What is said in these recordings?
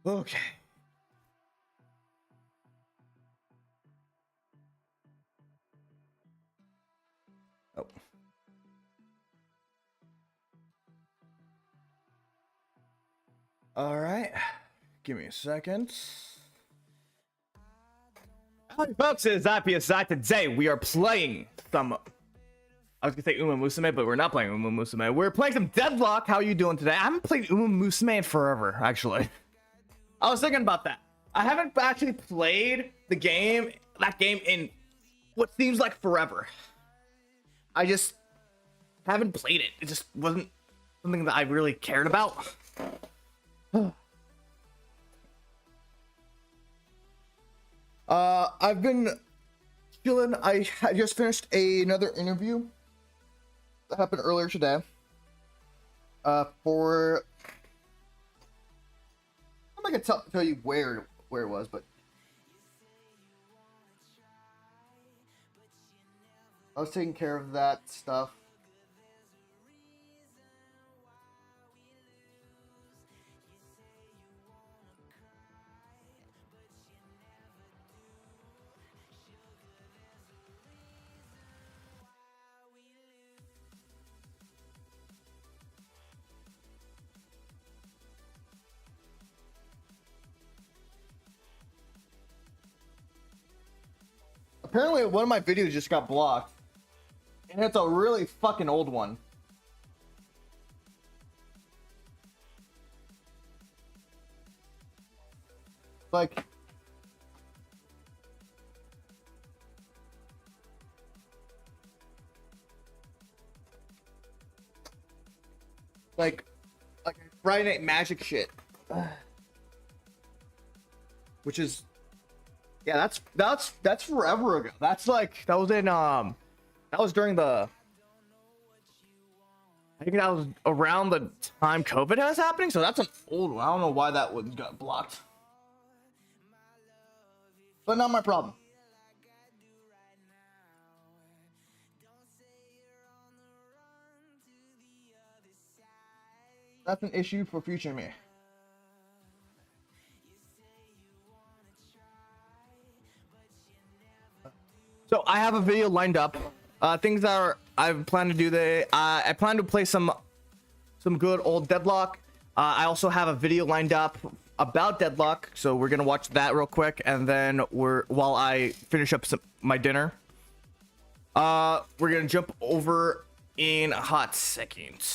Okay. Oh. All right. Give me a second. Hi, folks. It is I.P.S.I. Today we are playing some. I was gonna say Uma Musume, but we're not playing Uma Musume. We're playing some Deadlock. How are you doing today? I haven't played Uma Musume in forever, actually. I was thinking about that. I haven't actually played that game in what seems like forever. I just haven't played it. It just wasn't something that I really cared about. I've been chilling. I just finished another interview that happened earlier today. For I'm not gonna tell you where it was, but I was taking care of that stuff. Apparently, one of my videos just got blocked, and it's a really fucking old one. Like, Friday Night Magic shit, which is, yeah, that's forever ago. That's like that was during the. I think that was around the time COVID was happening, so that's an old one. I don't know why that one got blocked, but not my problem. That's an issue for future me. So I have a video lined up. Things that I plan to do. I plan to play some good old Deadlock. I also have a video lined up about Deadlock, so we're gonna watch that real quick, and then while I finish up my dinner, we're gonna jump over in a hot second.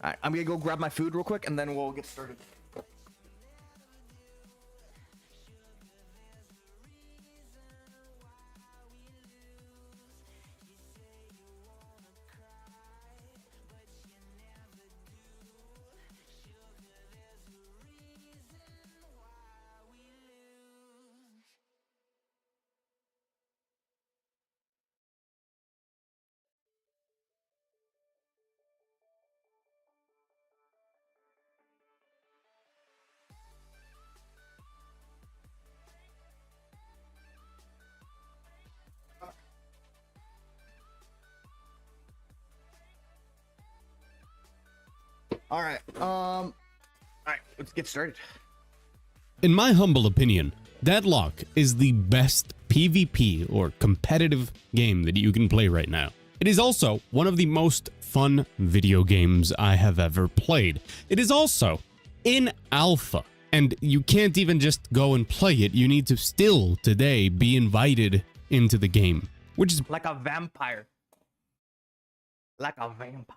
All right, I'm gonna go grab my food real quick, and then we'll get started. All right, let's get started. In my humble opinion, Deadlock is the best PvP or competitive game that you can play right now. It is also one of the most fun video games I have ever played. It is also in alpha, and you can't even just go and play it. You need to still today be invited into the game, which is Like a vampire. Like a vampire.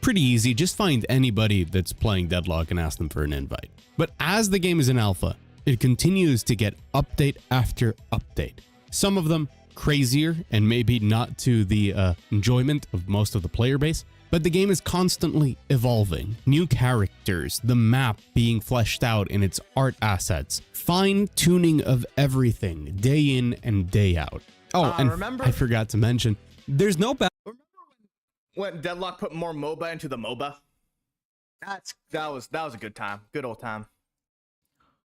pretty easy. Just find anybody that's playing Deadlock and ask them for an invite. But as the game is in alpha, it continues to get update after update. Some of them crazier and maybe not to the enjoyment of most of the player base, but the game is constantly evolving. New characters, the map being fleshed out in its art assets, fine-tuning of everything day in and day out. Oh, and remember, I forgot to mention, there's no remember when Deadlock put more MOBA into the MOBA? That was a good time. Good old time.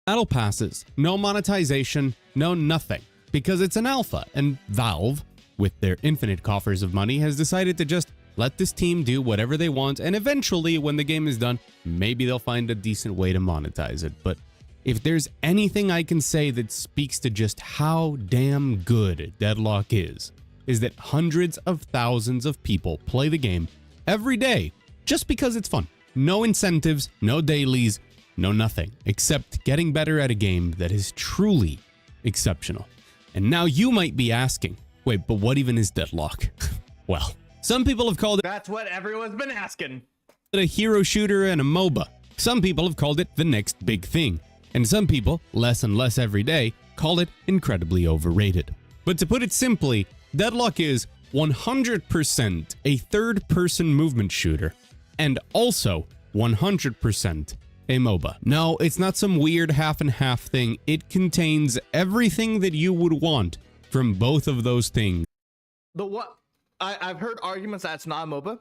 battle passes, no monetization, no nothing, because it's an alpha, and Valve, with their infinite coffers of money, has decided to just let this team do whatever they want, and eventually, when the game is done, maybe they'll find a decent way to monetize it. But if there's anything I can say that speaks to just how damn good Deadlock is that hundreds of thousands of people play the game every day just because it's fun. No incentives, no dailies, no nothing, except getting better at a game that is truly exceptional. And now you might be asking, wait, but what even is Deadlock? Well, some people have called it That's what everyone's been asking. a hero shooter and a MOBA. Some people have called it the next big thing. And some people, less and less every day, call it incredibly overrated. But to put it simply, Deadlock is 100% a third-person movement shooter, and also 100% a MOBA. No, it's not some weird half and half thing. It contains everything that you would want from both of those things. I've heard arguments that it's not a MOBA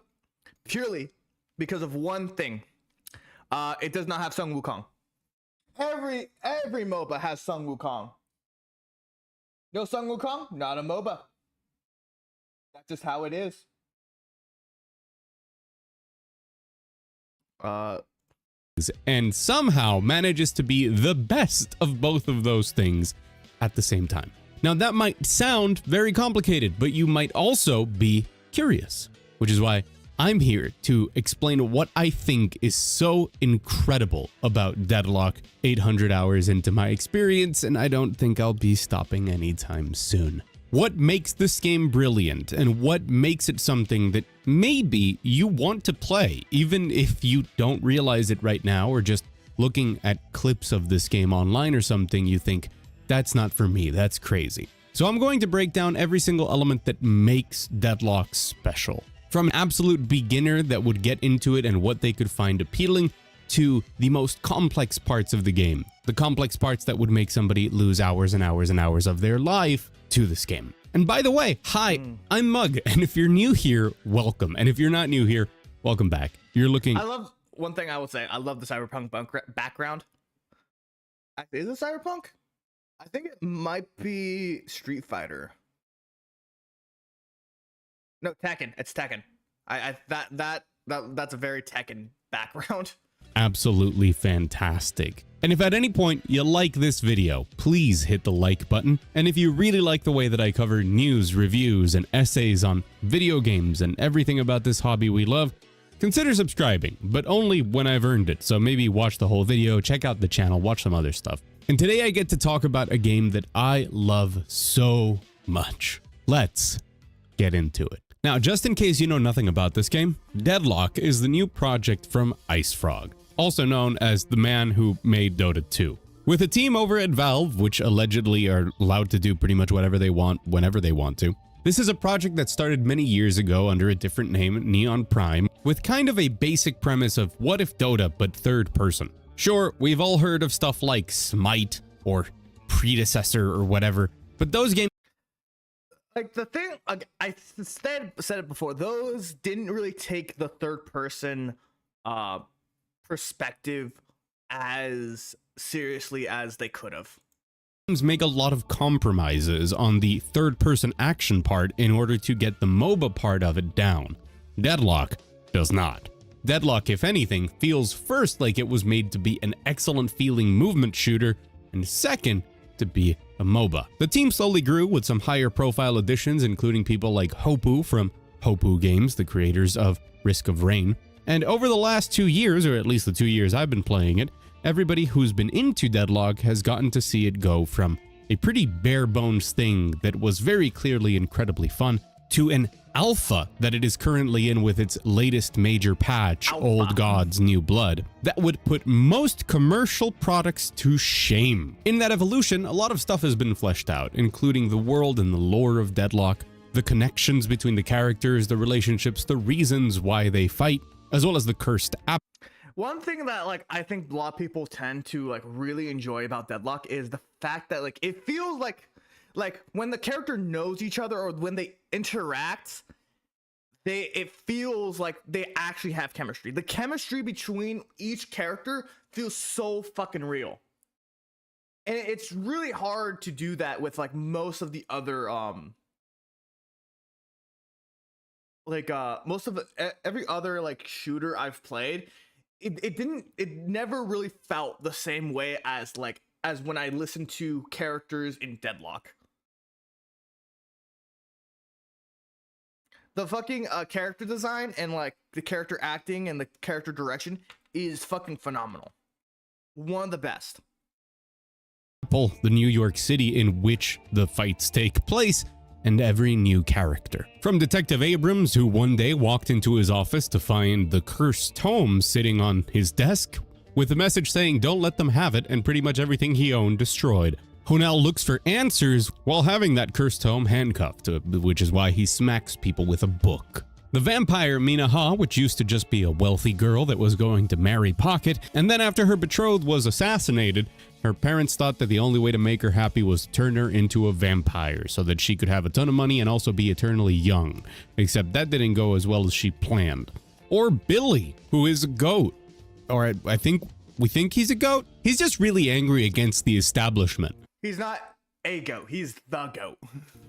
purely because of one thing. It does not have Sun Wukong. Every MOBA has Sun Wukong. No Sun Wukong, not a MOBA. That's just how it is. And somehow manages to be the best of both of those things at the same time. Now that might sound very complicated, but you might also be curious, which is why I'm here to explain what I think is so incredible about Deadlock 800 hours into my experience, and I don't think I'll be stopping anytime soon. What makes this game brilliant, and what makes it something that maybe you want to play, even if you don't realize it right now, or just looking at clips of this game online or something, you think, that's not for me, that's crazy. So I'm going to break down every single element that makes Deadlock special. From an absolute beginner that would get into it and what they could find appealing, to the most complex parts of the game. The complex parts that would make somebody lose hours and hours and hours of their life to this game. And by the way, hi, I'm Mug, and if you're new here, welcome. And if you're not new here, welcome back. You're looking... I love, one thing I would say, I love the cyberpunk background. Is it cyberpunk? I think it might be Street Fighter. No, Tekken. It's Tekken. That's a very Tekken background. Absolutely fantastic. And if at any point you like this video, please hit the like button. And if you really like the way that I cover news, reviews, and essays on video games and everything about this hobby we love, consider subscribing, but only when I've earned it. So maybe watch the whole video, check out the channel, watch some other stuff. And today I get to talk about a game that I love so much. Let's get into it. Now, just in case you know nothing about this game, Deadlock is the new project from IceFrog, also known as the man who made Dota 2. With a team over at Valve, which allegedly are allowed to do pretty much whatever they want, whenever they want to, this is a project that started many years ago under a different name, Neon Prime, with kind of a basic premise of what if Dota but third person. Sure, we've all heard of stuff like Smite or Predecessor or whatever, but those games, like the thing, like I said it before, those didn't really take the third person perspective as seriously as they could have. make a lot of compromises on the third person action part in order to get the MOBA part of it down. Deadlock does not. Deadlock, if anything, feels first like it was made to be an excellent feeling movement shooter, and second, to be a MOBA. The team slowly grew with some higher profile additions, including people like Hopu from Hopu Games, the creators of Risk of Rain. And over the last 2 years, or at least the 2 years I've been playing it, everybody who's been into Deadlock has gotten to see it go from a pretty bare bones thing that was very clearly incredibly fun to an alpha that it is currently in with its latest major patch, Old Gods New Blood, that would put most commercial products to shame. In that evolution, a lot of stuff has been fleshed out, including the world and the lore of Deadlock, the connections between the characters, the relationships, the reasons why they fight, as well as the cursed app. One thing that I think a lot of people tend to really enjoy about Deadlock is the fact that it feels like when the character knows each other or when they interact, it feels like they actually have chemistry. The chemistry between each character feels so fucking real. And it's really hard to do that with most of the other every other shooter I've played. It never really felt the same way as when I listen to characters in Deadlock. The fucking character design and the character acting and the character direction is fucking phenomenal. One of the best. The New York City in which the fights take place, and every new character. From Detective Abrams, who one day walked into his office to find the cursed tome sitting on his desk, with a message saying don't let them have it, and pretty much everything he owned destroyed, who now looks for answers while having that cursed tome handcuffed, which is why he smacks people with a book. The vampire Mina Ha, which used to just be a wealthy girl that was going to marry Pocket, and then after her betrothed was assassinated, her parents thought that the only way to make her happy was to turn her into a vampire so that she could have a ton of money and also be eternally young. Except that didn't go as well as she planned. Or Billy, who is a goat. Or we think he's a goat? He's just really angry against the establishment. He's not a goat, he's the goat.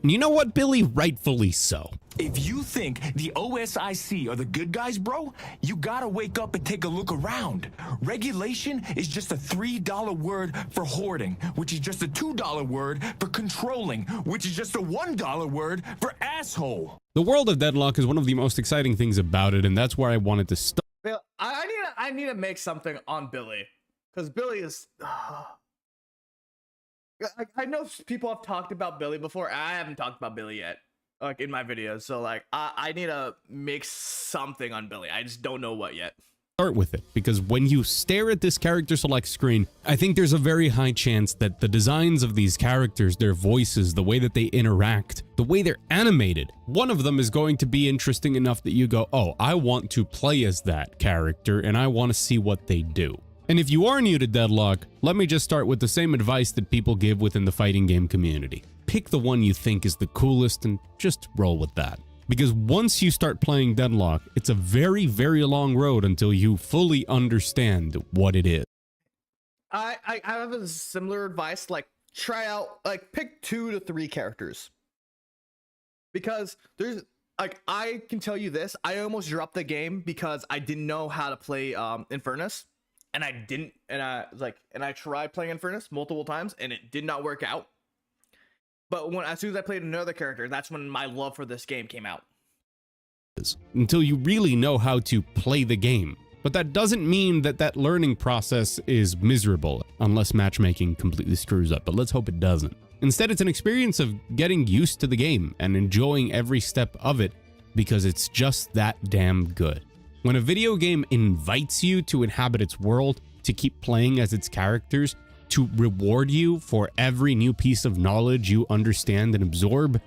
You know what, Billy? Rightfully so. If you think the OSIC are the good guys, bro, you gotta wake up and take a look around. Regulation is just a $3 word for hoarding, which is just a $2 word for controlling, which is just a $1 word for asshole. The world of Deadlock is one of the most exciting things about it, and that's where I wanted to start. I need to make something on Billy, because Billy is... I know people have talked about Billy before. I haven't talked about Billy yet, in my videos. So I need to make something on Billy. I just don't know what yet. Start with it, because when you stare at this character select screen, I think there's a very high chance that the designs of these characters, their voices, the way that they interact, the way they're animated, one of them is going to be interesting enough that you go, oh, I want to play as that character and I want to see what they do. And if you are new to Deadlock, let me just start with the same advice that people give within the fighting game community. Pick the one you think is the coolest and just roll with that. Because once you start playing Deadlock, it's a very, very long road until you fully understand what it is. I have a similar advice, try out, pick 2 to 3 characters. Because there's, I can tell you this, I almost dropped the game because I didn't know how to play Infernus. And I didn't, and I tried playing Infernus multiple times, and it did not work out. But as soon as I played another character, that's when my love for this game came out. Until you really know how to play the game. But that doesn't mean that that learning process is miserable, unless matchmaking completely screws up, but let's hope it doesn't. Instead, it's an experience of getting used to the game and enjoying every step of it, because it's just that damn good. When a video game invites you to inhabit its world, to keep playing as its characters, to reward you for every new piece of knowledge you understand and absorb,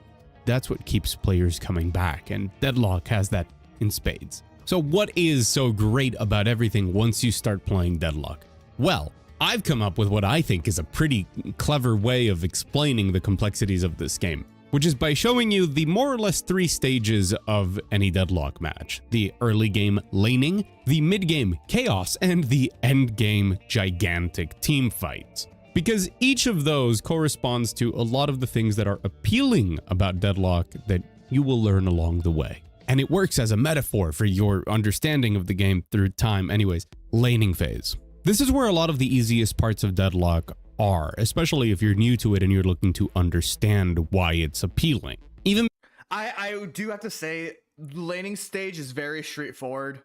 that's what keeps players coming back, and Deadlock has that in spades. So what is so great about everything once you start playing Deadlock? Well, I've come up with what I think is a pretty clever way of explaining the complexities of this game, which is by showing you the more or less 3 stages of any Deadlock match: the early game laning, the mid game chaos, and the end game gigantic team fights. Because each of those corresponds to a lot of the things that are appealing about Deadlock that you will learn along the way. And it works as a metaphor for your understanding of the game through time. Anyways, laning phase. This is where a lot of the easiest parts of Deadlock are, especially if you're new to it and you're looking to understand why it's appealing. Even I do have to say, the laning stage is very straightforward.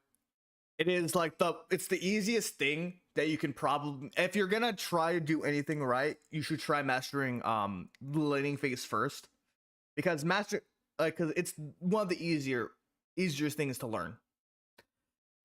It is like it's the easiest thing that you can probably, if you're gonna try to do anything right, you should try mastering the laning phase first, because because it's one of the easier things to learn.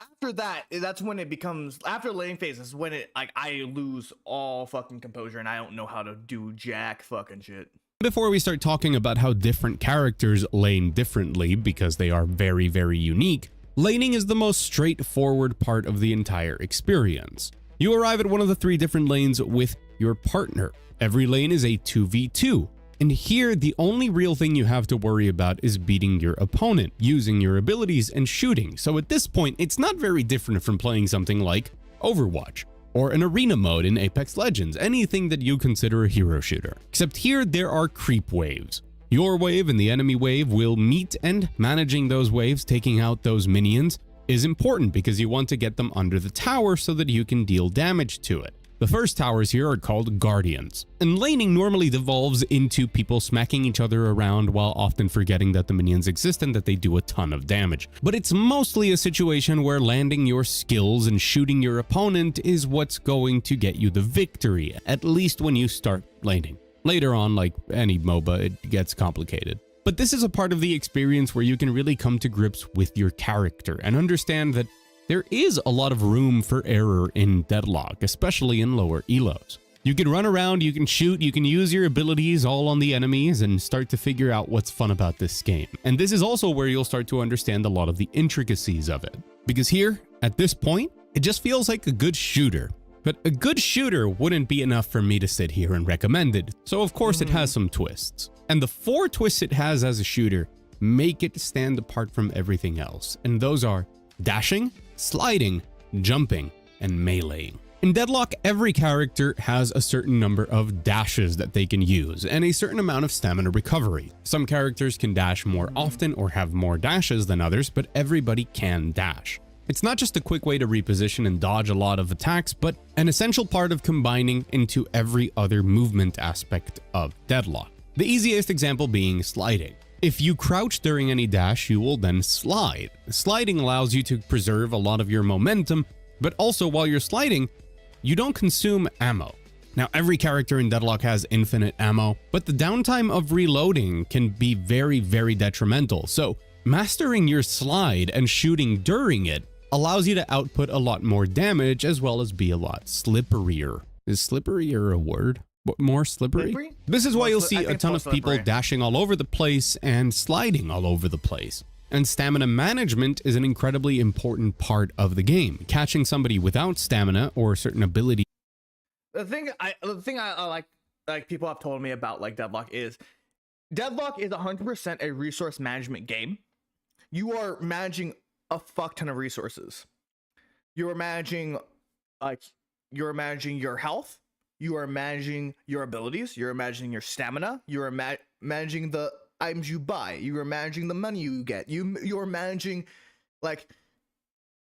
After that, that's when it becomes, after laning phase is when it, like, I lose all fucking composure and I don't know how to do jack fucking shit. before we start talking about how different characters lane differently, because they are very, very unique, laning is the most straightforward part of the entire experience. You arrive at one of the 3 different lanes with your partner. Every lane is a 2v2. And here, the only real thing you have to worry about is beating your opponent, using your abilities and shooting. So at this point, it's not very different from playing something like Overwatch or an arena mode in Apex Legends, anything that you consider a hero shooter. Except here, there are creep waves. Your wave and the enemy wave will meet, and managing those waves, taking out those minions, is important because you want to get them under the tower so that you can deal damage to it. The first towers here are called Guardians, and laning normally devolves into people smacking each other around while often forgetting that the minions exist and that they do a ton of damage. But it's mostly a situation where landing your skills and shooting your opponent is what's going to get you the victory, at least when you start laning. Later on, like any MOBA, it gets complicated. But this is a part of the experience where you can really come to grips with your character and understand that there is a lot of room for error in Deadlock, especially in lower elos. You can run around, you can shoot, you can use your abilities all on the enemies and start to figure out what's fun about this game. And this is also where you'll start to understand a lot of the intricacies of it. Because here, at this point, it just feels like a good shooter. But a good shooter wouldn't be enough for me to sit here and recommend it. So of course it has some twists. And the 4 twists it has as a shooter make it stand apart from everything else. And those are dashing, sliding, jumping, and meleeing. In Deadlock, every character has a certain number of dashes that they can use, and a certain amount of stamina recovery. Some characters can dash more often or have more dashes than others, but everybody can dash. It's not just a quick way to reposition and dodge a lot of attacks, but an essential part of combining into every other movement aspect of Deadlock. The easiest example being sliding. If you crouch during any dash, you will then slide. Sliding allows you to preserve a lot of your momentum, but also while you're sliding, you don't consume ammo. Now, every character in Deadlock has infinite ammo, but the downtime of reloading can be very, very detrimental. So mastering your slide and shooting during it allows you to output a lot more damage, as well as be a lot slipperier. Is slipperier a word? What, more slippery? This is why you'll see a ton of people dashing all over the place and sliding all over the place. And stamina management is an incredibly important part of the game. Catching somebody without stamina or certain ability. The thing I like people have told me about like Deadlock is 100% a resource management game. You are managing a fuck ton of resources. You are managing your health. You are managing your abilities. You're managing your stamina. You are managing the items you buy. You are managing the money you get. You're managing like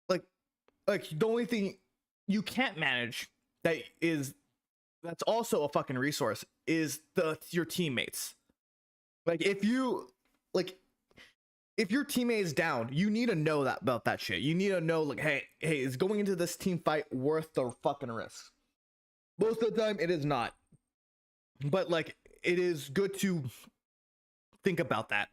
the only thing you can't manage that's also a fucking resource is your teammates. Like if your teammate is down, you need to know about that shit. You need to know like, hey, is going into this team fight worth the fucking risk? Most of the time, it is not. But like, it is good to think about that.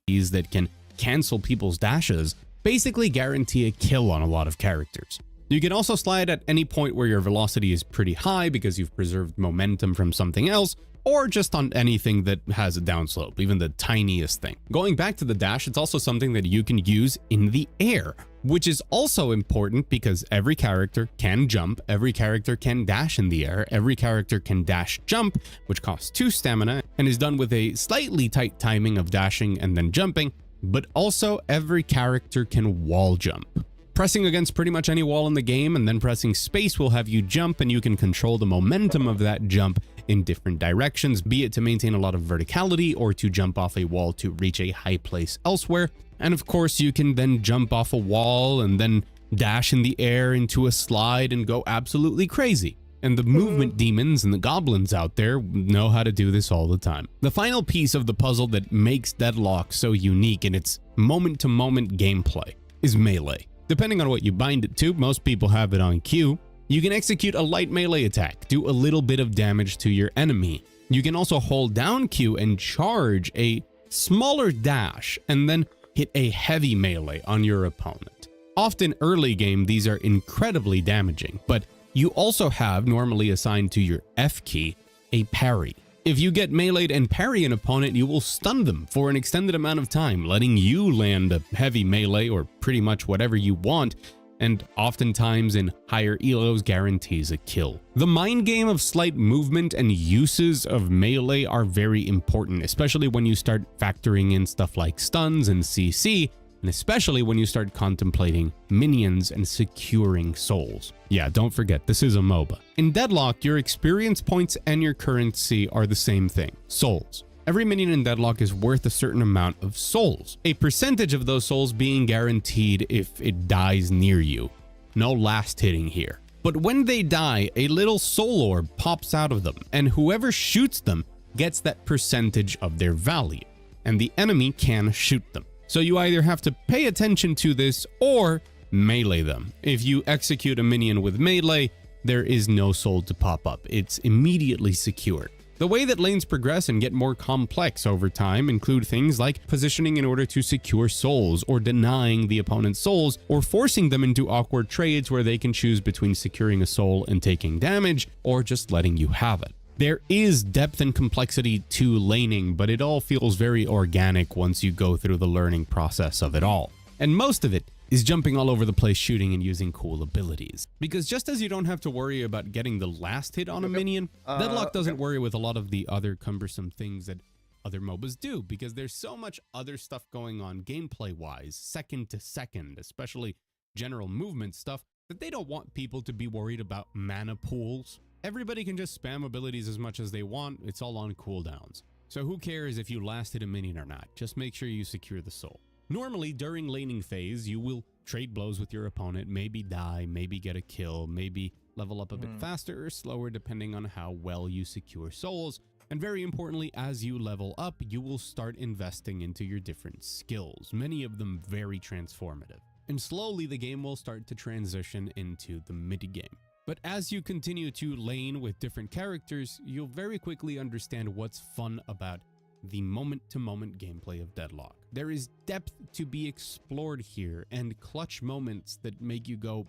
That can cancel people's dashes basically guarantee a kill on a lot of characters. You can also slide at any point where your velocity is pretty high because you've preserved momentum from something else, or just on anything that has a downslope, even the tiniest thing. Going back to the dash, it's also something that you can use in the air, which is also important because every character can jump, every character can dash in the air, every character can dash jump, which costs 2 stamina and is done with a slightly tight timing of dashing and then jumping, but also every character can wall jump. Pressing against pretty much any wall in the game and then pressing space will have you jump, and you can control the momentum of that jump in different directions, be it to maintain a lot of verticality or to jump off a wall to reach a high place elsewhere. And of course, you can then jump off a wall and then dash in the air into a slide and go absolutely crazy. And the movement demons and the goblins out there know how to do this all the time. The final piece of the puzzle that makes Deadlock so unique in its moment-to-moment gameplay is melee. Depending on what you bind it to, most people have it on Q. You can execute a light melee attack, do a little bit of damage to your enemy. You can also hold down Q and charge a smaller dash and then hit a heavy melee on your opponent. Often early game, these are incredibly damaging, but you also have, normally assigned to your F key, a parry. If you get meleeed and parry an opponent, you will stun them for an extended amount of time, letting you land a heavy melee or pretty much whatever you want, and oftentimes in higher elos guarantees a kill. The mind game of slight movement and uses of melee are very important, especially when you start factoring in stuff like stuns and CC, and especially when you start contemplating minions and securing souls. Yeah, don't forget, this is a MOBA. In Deadlock, your experience points and your currency are the same thing, souls. Every minion in Deadlock is worth a certain amount of souls, a percentage of those souls being guaranteed if it dies near you. No last hitting here. But when they die, a little soul orb pops out of them, and whoever shoots them gets that percentage of their value, and the enemy can shoot them. So you either have to pay attention to this or melee them. If you execute a minion with melee, there is no soul to pop up. It's immediately secured. The way that lanes progress and get more complex over time include things like positioning in order to secure souls, or denying the opponent's souls, or forcing them into awkward trades where they can choose between securing a soul and taking damage, or just letting you have it. There is depth and complexity to laning, but it all feels very organic once you go through the learning process of it all. And most of it is jumping all over the place, shooting and using cool abilities. Because just as you don't have to worry about getting the last hit on a minion, Deadlock doesn't worry with a lot of the other cumbersome things that other MOBAs do, because there's so much other stuff going on gameplay-wise, second to second, especially general movement stuff, that they don't want people to be worried about mana pools. Everybody can just spam abilities as much as they want, it's all on cooldowns. So who cares if you last hit a minion or not, just make sure you secure the soul. Normally, during laning phase, you will trade blows with your opponent, maybe die, maybe get a kill, maybe level up a bit faster or slower depending on how well you secure souls. And very importantly, as you level up, you will start investing into your different skills, many of them very transformative. And slowly the game will start to transition into the mid-game. But as you continue to lane with different characters, you'll very quickly understand what's fun about the moment-to-moment gameplay of Deadlock. There is depth to be explored here, and clutch moments that make you go,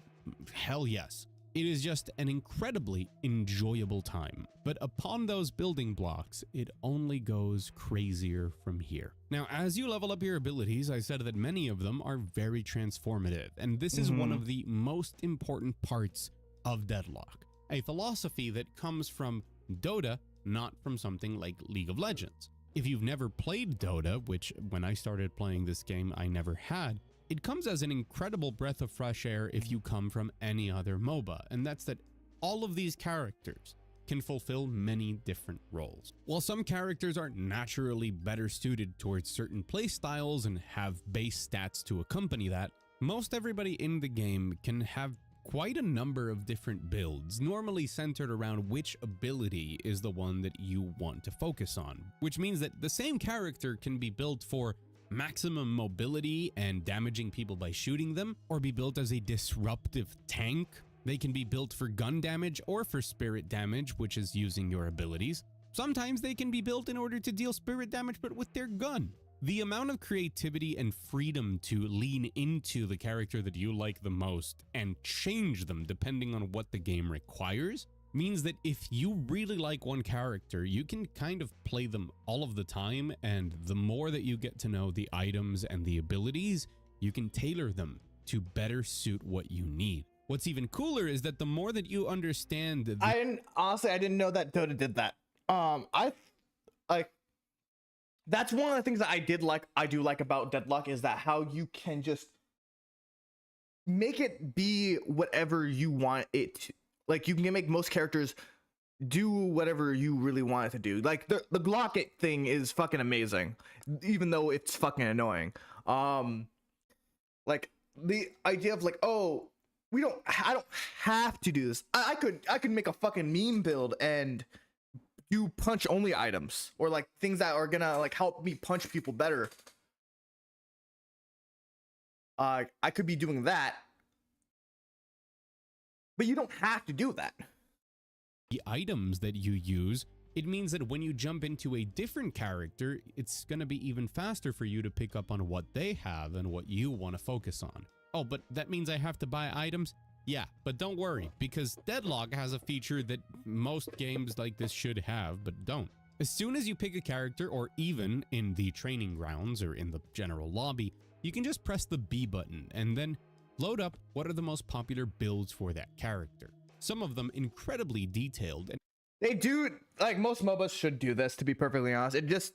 hell yes. It is just an incredibly enjoyable time. But upon those building blocks, it only goes crazier from here. Now, as you level up your abilities, I said that many of them are very transformative, and this is one of the most important parts of Deadlock, a philosophy that comes from Dota, not from something like League of Legends. If you've never played Dota, which when I started playing this game I never had, it comes as an incredible breath of fresh air if you come from any other MOBA, and that's that all of these characters can fulfill many different roles. While some characters are naturally better suited towards certain playstyles and have base stats to accompany that, most everybody in the game can have quite a number of different builds, normally centered around which ability is the one that you want to focus on, which means that the same character can be built for maximum mobility and damaging people by shooting them, or be built as a disruptive tank. They can be built for gun damage or for spirit damage, which is using your abilities. Sometimes they can be built in order to deal spirit damage but with their gun. The amount of creativity and freedom to lean into the character that you like the most and change them depending on what the game requires means that if you really like one character, you can kind of play them all of the time, and the more that you get to know the items and the abilities, you can tailor them to better suit what you need. What's even cooler is that the more that you understand the I didn't know that Dota did that. I like that's one of the things that I do like about Deadlock is that how you can just make it be whatever you want it to. Like you can make most characters do whatever you really want it to do. Like the Glock it thing is fucking amazing, even though it's fucking annoying. Like the idea of like, oh, I don't have to do this. I could make a fucking meme build and do punch only items or like things that are gonna like help me punch people better. I could be doing that. But you don't have to do that. The items that you use, it means that when you jump into a different character, it's going to be even faster for you to pick up on what they have and what you want to focus on. Oh, but that means I have to buy items? Yeah, but don't worry, because Deadlock has a feature that most games like this should have, but don't. As soon as you pick a character, or even in the training grounds or in the general lobby, you can just press the B button and then load up what are the most popular builds for that character. Some of them incredibly detailed. And they do, like most MOBAs should do this, to be perfectly honest.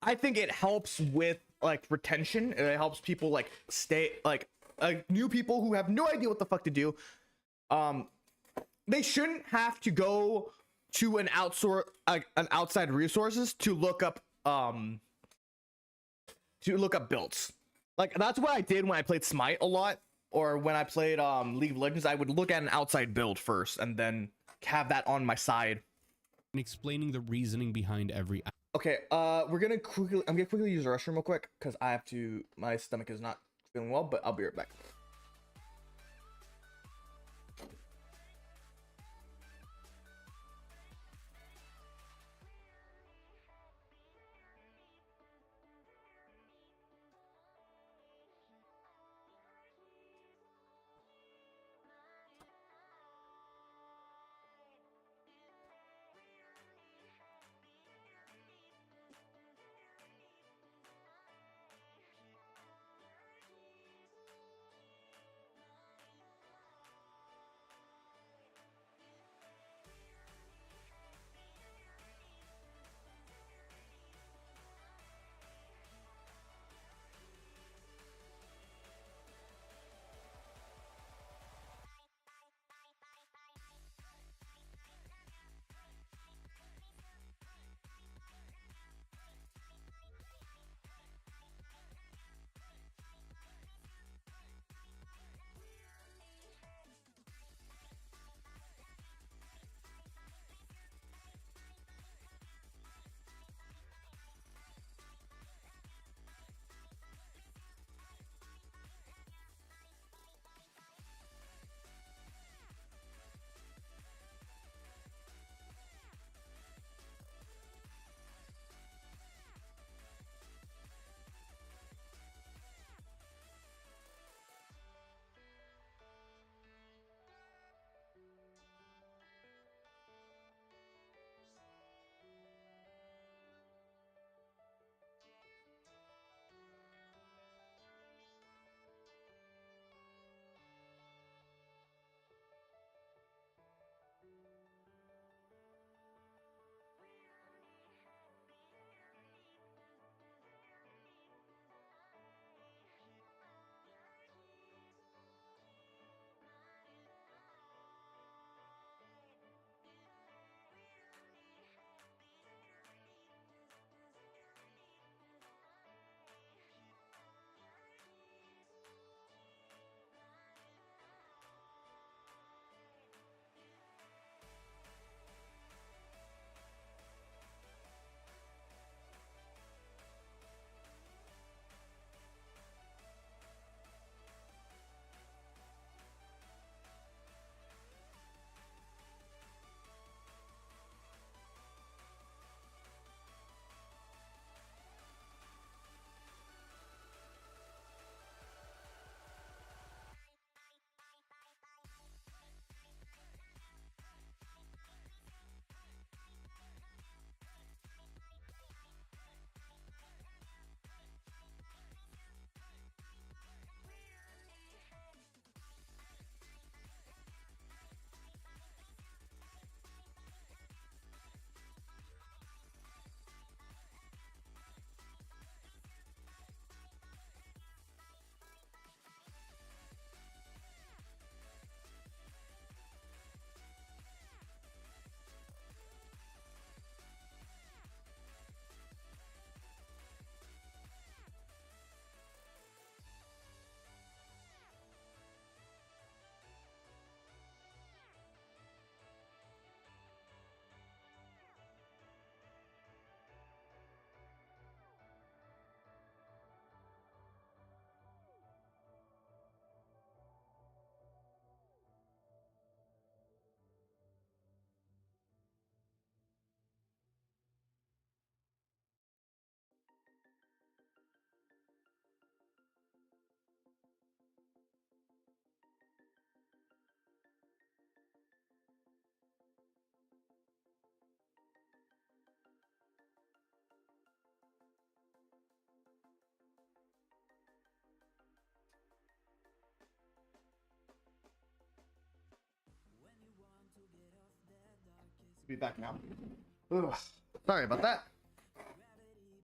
I think it helps with like retention, and it helps people like stay like new people who have no idea what the fuck to do. They shouldn't have to go to an outside resources to look up builds. Like that's what I did when I played Smite a lot, or when I played League of Legends. I would look at an outside build first and then have that on my side. explaining the reasoning behind every. Okay, I'm gonna quickly use the restroom real quick because my stomach is not feeling well, but I'll be right back. to be back now. Ugh. Sorry about that.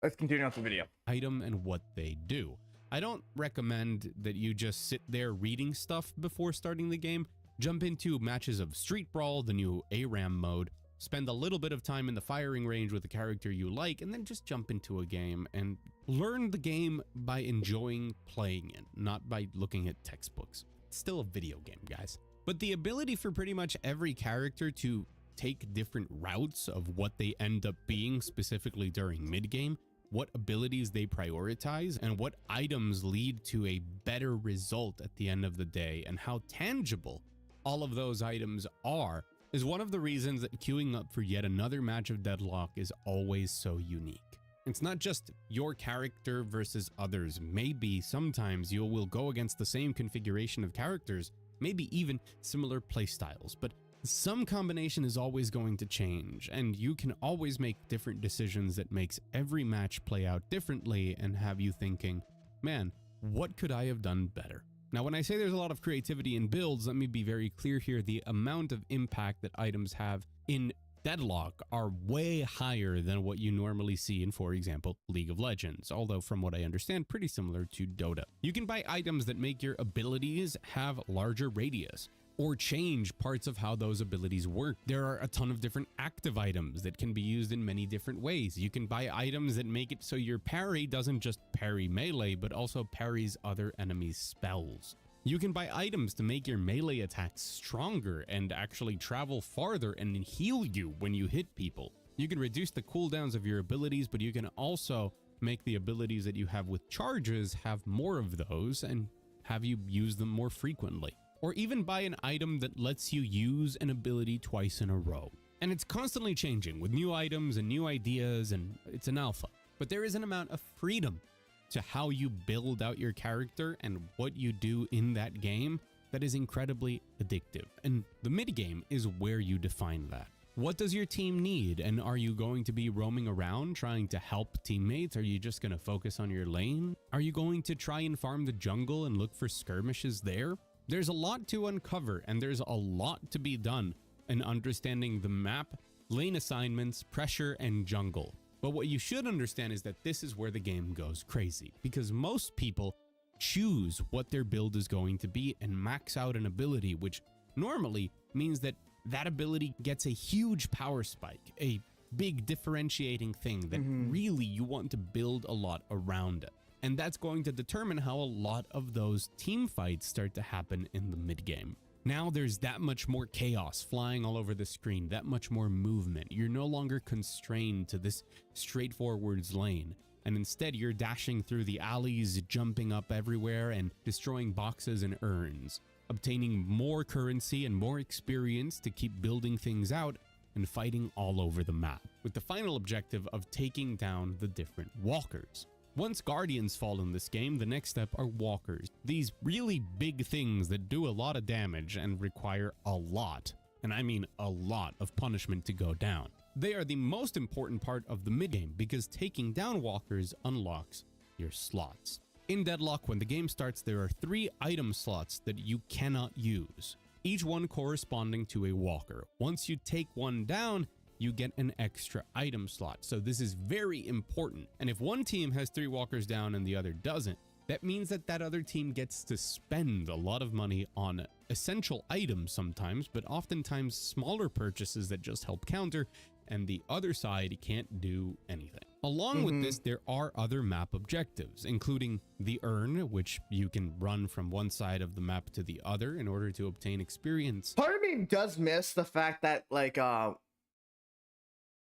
Let's continue on with the video. Item and what they do. I don't recommend that you just sit there reading stuff before starting the game. Jump into matches of Street Brawl, the new ARAM mode, spend a little bit of time in the firing range with a character you like, and then just jump into a game and learn the game by enjoying playing it, not by looking at textbooks. It's still a video game, guys. But the ability for pretty much every character to take different routes of what they end up being specifically during mid-game, what abilities they prioritize, and what items lead to a better result at the end of the day, and how tangible all of those items are, is one of the reasons that queuing up for yet another match of Deadlock is always so unique. It's not just your character versus others. Maybe sometimes you will go against the same configuration of characters, maybe even similar playstyles, but some combination is always going to change, and you can always make different decisions that makes every match play out differently and have you thinking, man, what could I have done better? Now, when I say there's a lot of creativity in builds, let me be very clear here. The amount of impact that items have in Deadlock are way higher than what you normally see in, for example, League of Legends, although from what I understand, pretty similar to Dota. You can buy items that make your abilities have larger radius, or change parts of how those abilities work. There are a ton of different active items that can be used in many different ways. You can buy items that make it so your parry doesn't just parry melee, but also parries other enemies' spells. You can buy items to make your melee attacks stronger and actually travel farther and heal you when you hit people. You can reduce the cooldowns of your abilities, but you can also make the abilities that you have with charges have more of those and have you use them more frequently. Or even buy an item that lets you use an ability twice in a row. And it's constantly changing with new items and new ideas, and it's an alpha. But there is an amount of freedom to how you build out your character and what you do in that game that is incredibly addictive. And the mid-game is where you define that. What does your team need? And are you going to be roaming around trying to help teammates? Are you just going to focus on your lane? Are you going to try and farm the jungle and look for skirmishes there? There's a lot to uncover, and there's a lot to be done in understanding the map, lane assignments, pressure, and jungle. But what you should understand is that this is where the game goes crazy, because most people choose what their build is going to be and max out an ability, which normally means that that ability gets a huge power spike, a big differentiating thing that really you want to build a lot around it. And that's going to determine how a lot of those team fights start to happen in the mid-game. Now there's that much more chaos flying all over the screen, that much more movement. You're no longer constrained to this straightforward lane, and instead you're dashing through the alleys, jumping up everywhere, and destroying boxes and urns, obtaining more currency and more experience to keep building things out and fighting all over the map, with the final objective of taking down the different walkers. Once Guardians fall in this game, the next step are Walkers. These really big things that do a lot of damage and require a lot, and I mean a lot, of punishment to go down. They are the most important part of the mid-game because taking down Walkers unlocks your slots. In Deadlock, when the game starts, there are 3 item slots that you cannot use, each one corresponding to a Walker. Once you take one down, you get an extra item slot. So this is very important. And if one team has 3 walkers down and the other doesn't, that means that that other team gets to spend a lot of money on essential items sometimes, but oftentimes smaller purchases that just help counter, and the other side can't do anything. Along with this, there are other map objectives, including the urn, which you can run from one side of the map to the other in order to obtain experience. Part of me does miss the fact that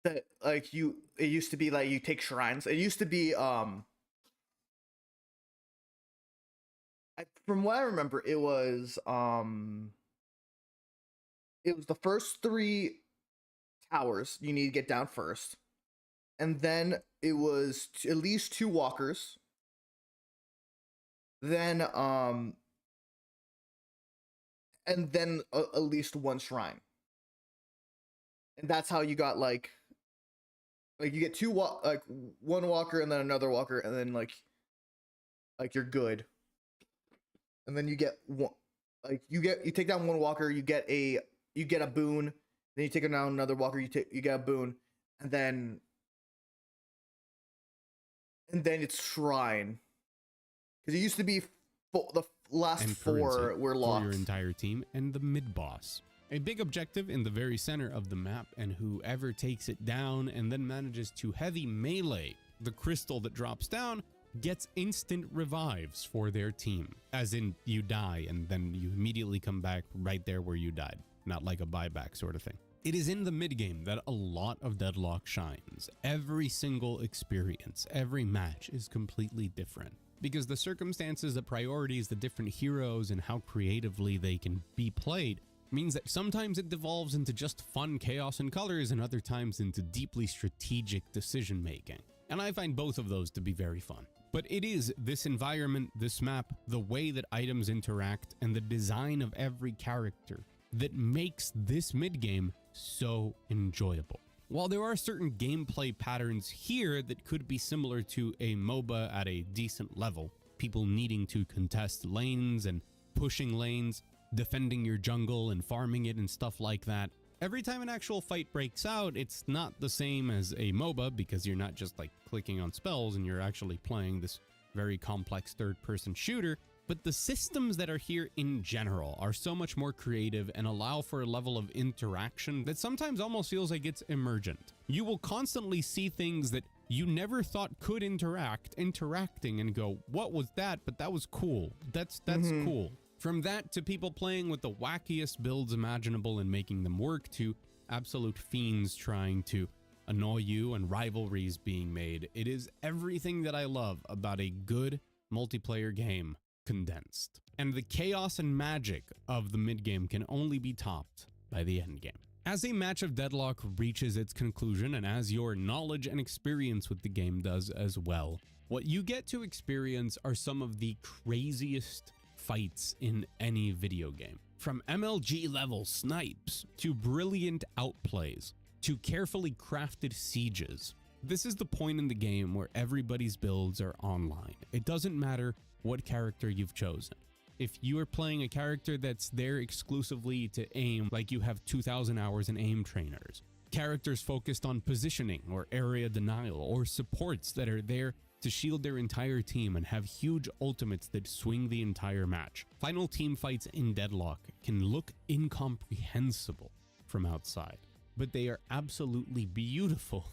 it used to be like you take shrines. It used to be from what I remember, it was the first 3 towers you need to get down first, and then it was at least 2 walkers, then at least 1 shrine, and that's how you got like you get 1 walker and then another walker, and then like you're good. And then you get one, you take down 1 walker, you get a boon, Then you take down another walker. You get a boon, and then it's shrine. Because it used to be the last and 4 were for locked. your entire team, and the mid boss. A big objective in the very center of the map, and whoever takes it down and then manages to heavy melee the crystal that drops down gets instant revives for their team. As in, you die and then you immediately come back right there where you died. Not like a buyback sort of thing. It is in the mid game that a lot of Deadlock shines. Every single experience, every match is completely different. Because the circumstances, the priorities, the different heroes, and how creatively they can be played means that sometimes it devolves into just fun chaos and colors, and other times into deeply strategic decision making. And I find both of those to be very fun. But it is this environment, this map, the way that items interact, and the design of every character that makes this mid-game so enjoyable. While there are certain gameplay patterns here that could be similar to a MOBA at a decent level, people needing to contest lanes and pushing lanes, defending your jungle and farming it and stuff like that, every time an actual fight breaks out, it's not the same as a MOBA because you're not just like clicking on spells and you're actually playing this very complex third-person shooter. But the systems that are here in general are so much more creative and allow for a level of interaction that sometimes almost feels like it's emergent. You will constantly see things that you never thought could interacting and go, what was that? But that was cool. That's cool. From that to people playing with the wackiest builds imaginable and making them work, to absolute fiends trying to annoy you and rivalries being made. It is everything that I love about a good multiplayer game condensed. And the chaos and magic of the mid-game can only be topped by the end game. As a match of Deadlock reaches its conclusion, and as your knowledge and experience with the game does as well, what you get to experience are some of the craziest fights in any video game. From MLG level snipes, to brilliant outplays, to carefully crafted sieges. This is the point in the game where everybody's builds are online. It doesn't matter what character you've chosen. If you are playing a character that's there exclusively to aim, like you have 2,000 hours in aim trainers, characters focused on positioning or area denial, or supports that are there to shield their entire team and have huge ultimates that swing the entire match. Final team fights in Deadlock can look incomprehensible from outside, but they are absolutely beautiful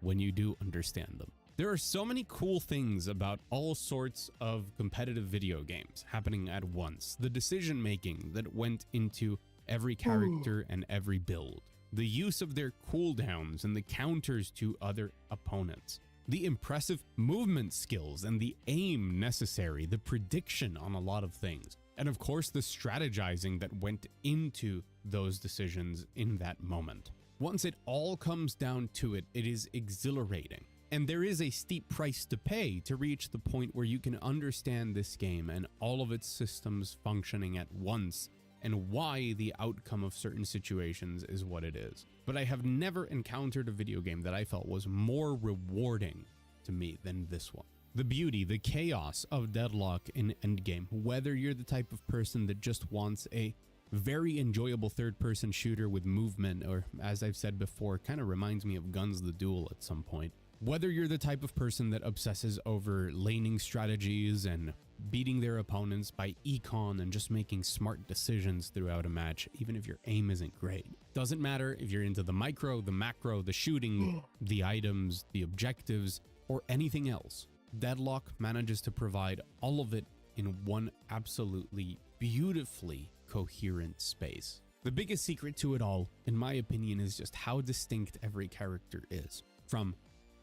when you do understand them. There are so many cool things about all sorts of competitive video games happening at once. The decision making that went into every character and every build. The use of their cooldowns and the counters to other opponents. The impressive movement skills and the aim necessary, the prediction on a lot of things. And of course, the strategizing that went into those decisions in that moment. Once it all comes down to it, it is exhilarating. And there is a steep price to pay to reach the point where you can understand this game and all of its systems functioning at once, and why the outcome of certain situations is what it is. But I have never encountered a video game that I felt was more rewarding to me than this one. The beauty, the chaos of Deadlock in Endgame, whether you're the type of person that just wants a very enjoyable third-person shooter with movement, or as I've said before, kind of reminds me of Guns the Duel at some point. Whether you're the type of person that obsesses over laning strategies and beating their opponents by econ and just making smart decisions throughout a match, even if your aim isn't great. Doesn't matter if you're into the micro, the macro, the shooting, the items, the objectives, or anything else. Deadlock manages to provide all of it in one absolutely beautifully coherent space. The biggest secret to it all, in my opinion, is just how distinct every character is. From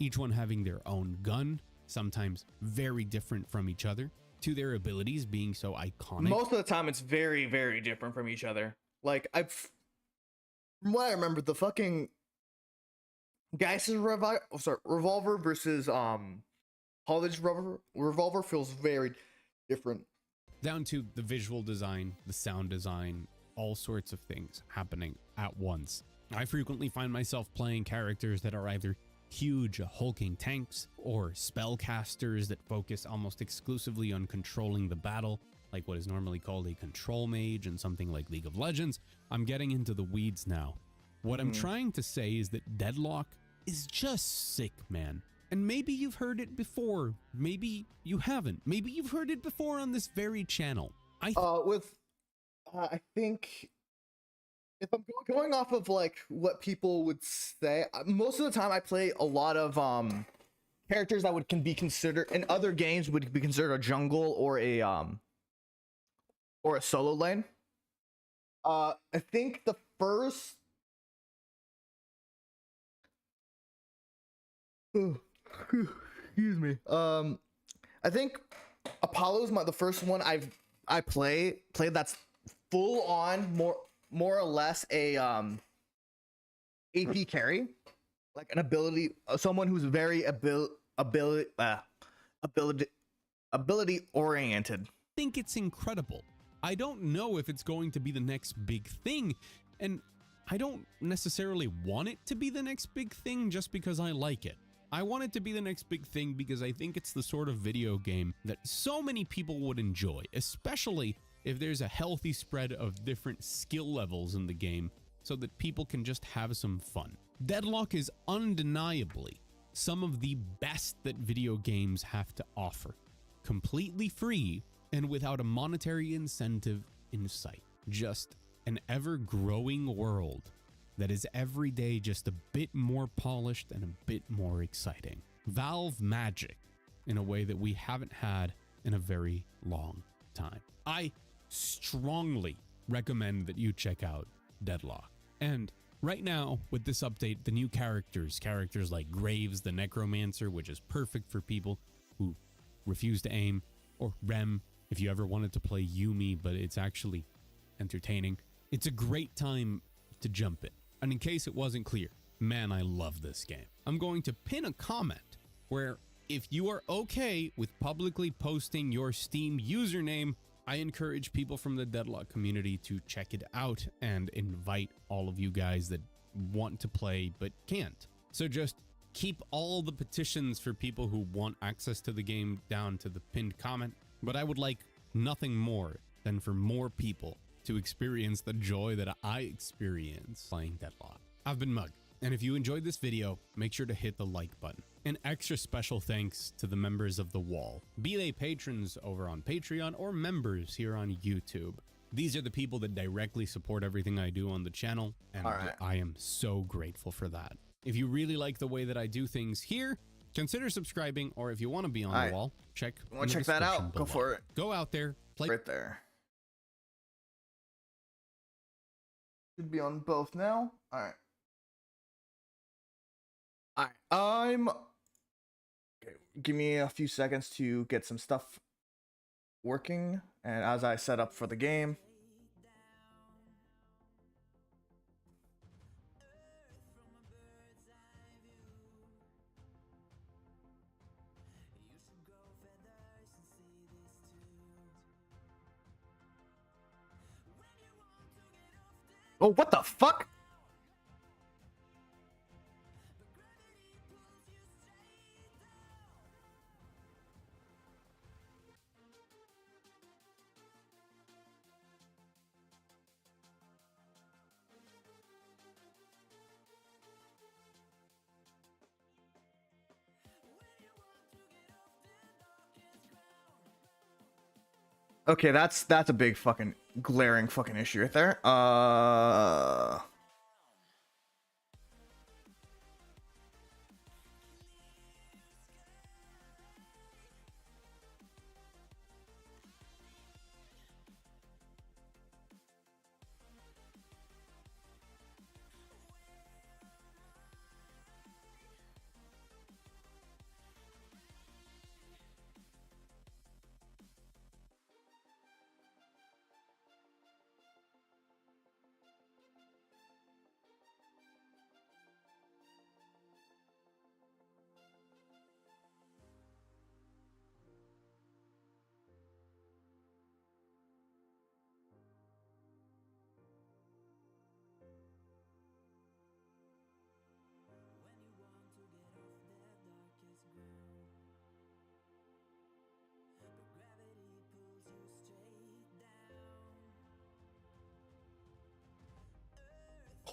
each one having their own gun, sometimes very different from each other, to their abilities being so iconic. Most of the time, it's very, very different from each other. Like, from what I remember, the fucking Geiss's revolver versus Holland's revolver feels very different. Down to the visual design, the sound design, all sorts of things happening at once. I frequently find myself playing characters that are either huge hulking tanks or spellcasters that focus almost exclusively on controlling the battle, like what is normally called a control mage in something like League of Legends. I'm getting into the weeds now. What I'm trying to say is that Deadlock is just sick, man. And maybe you've heard it before. Maybe you haven't. Maybe you've heard it before on this very channel. I think if I'm going off of like what people would say, most of the time I play a lot of characters that can be considered in other games would be considered a jungle or a solo lane. I think the first excuse me. I think Apollo's the first one I played that's full on more or less a AP carry, like an ability, someone who's very ability oriented. I think it's incredible. I don't know if it's going to be the next big thing, and I don't necessarily want it to be the next big thing just because I like it. I want it to be the next big thing because I think it's the sort of video game that so many people would enjoy, especially if there's a healthy spread of different skill levels in the game so that people can just have some fun. Deadlock is undeniably some of the best that video games have to offer, completely free and without a monetary incentive in sight. Just an ever-growing world that is every day just a bit more polished and a bit more exciting. Valve magic in a way that we haven't had in a very long time. I strongly recommend that you check out Deadlock. And right now, with this update, the new characters like Graves the Necromancer, which is perfect for people who refuse to aim, or Rem, if you ever wanted to play Yumi, but it's actually entertaining. It's a great time to jump in. And in case it wasn't clear, man, I love this game. I'm going to pin a comment where if you are okay with publicly posting your Steam username, I encourage people from the Deadlock community to check it out and invite all of you guys that want to play but can't. So just keep all the petitions for people who want access to the game down to the pinned comment. But I would like nothing more than for more people to experience the joy that I experience playing Deadlock. I've been Mug, and if you enjoyed this video, make sure to hit the like button. An extra special thanks to the members of The Wall, be they patrons over on Patreon or members here on YouTube. These are the people that directly support everything I do on the channel, and I am so grateful for that. If you really like the way that I do things here, consider subscribing, or if you want to be on The Wall, check that out. Below. Go for it. Go out there, play right there. Should be on both now. All right. Okay, give me a few seconds to get some stuff working, and as I set up for the game. Oh, what the fuck? Okay, that's a big fucking glaring fucking issue right there.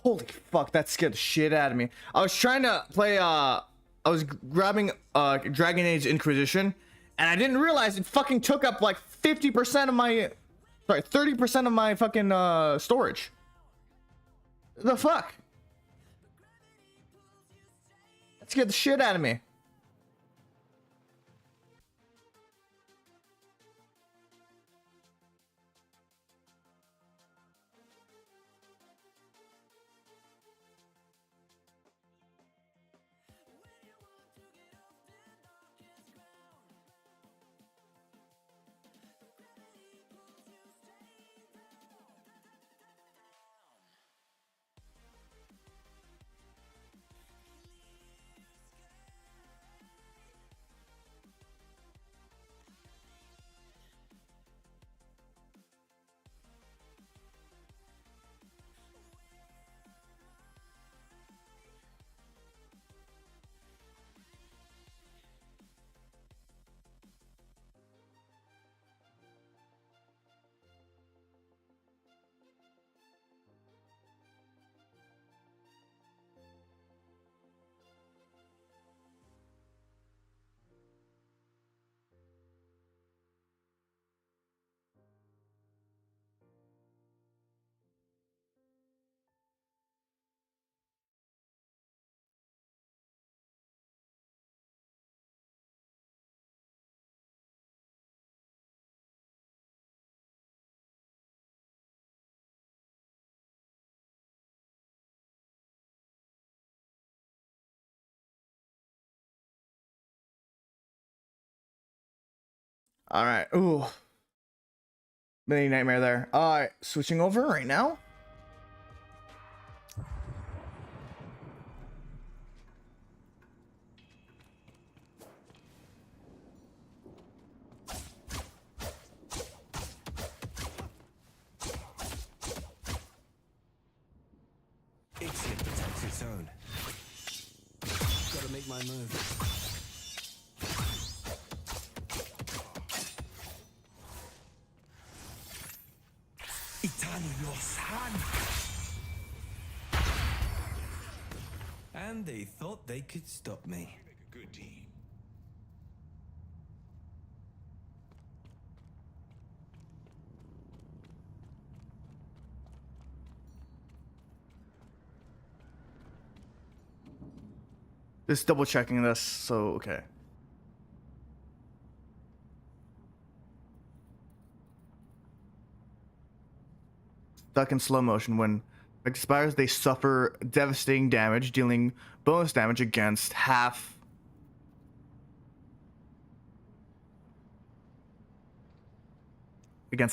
Holy fuck, that scared the shit out of me. I was trying to play, I was grabbing Dragon Age Inquisition, and I didn't realize it fucking took up like 50% of my, sorry, 30% of my fucking storage. The fuck? That scared the shit out of me. All right. Ooh. Mini nightmare there. All right. Switching over right now. Ixion protects its own. Gotta make my move. And they thought they could stop me. Good team. Just double checking this. So, okay. Stuck in slow motion. When it expires, they suffer devastating damage, dealing bonus damage against half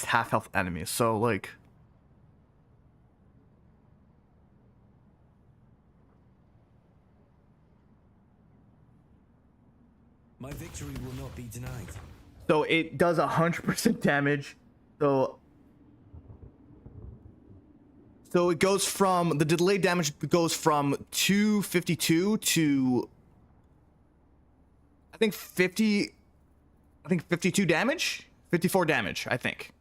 health enemies. So, like, my victory will not be denied. so it does 100% damage. So it goes from, the delayed damage goes from 252 to, I think 52 damage? 54 damage, I think.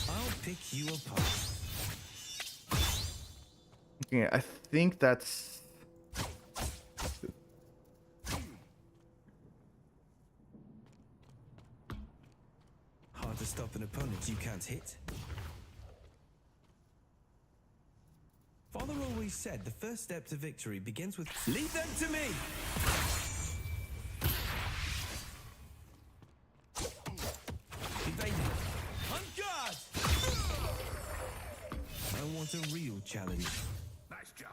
I'll pick you apart. Okay, I think that's... Hard to stop an opponent you can't hit. Father always said the first step to victory begins with leave them to me. Evading. On guard. I want a real challenge. Nice job.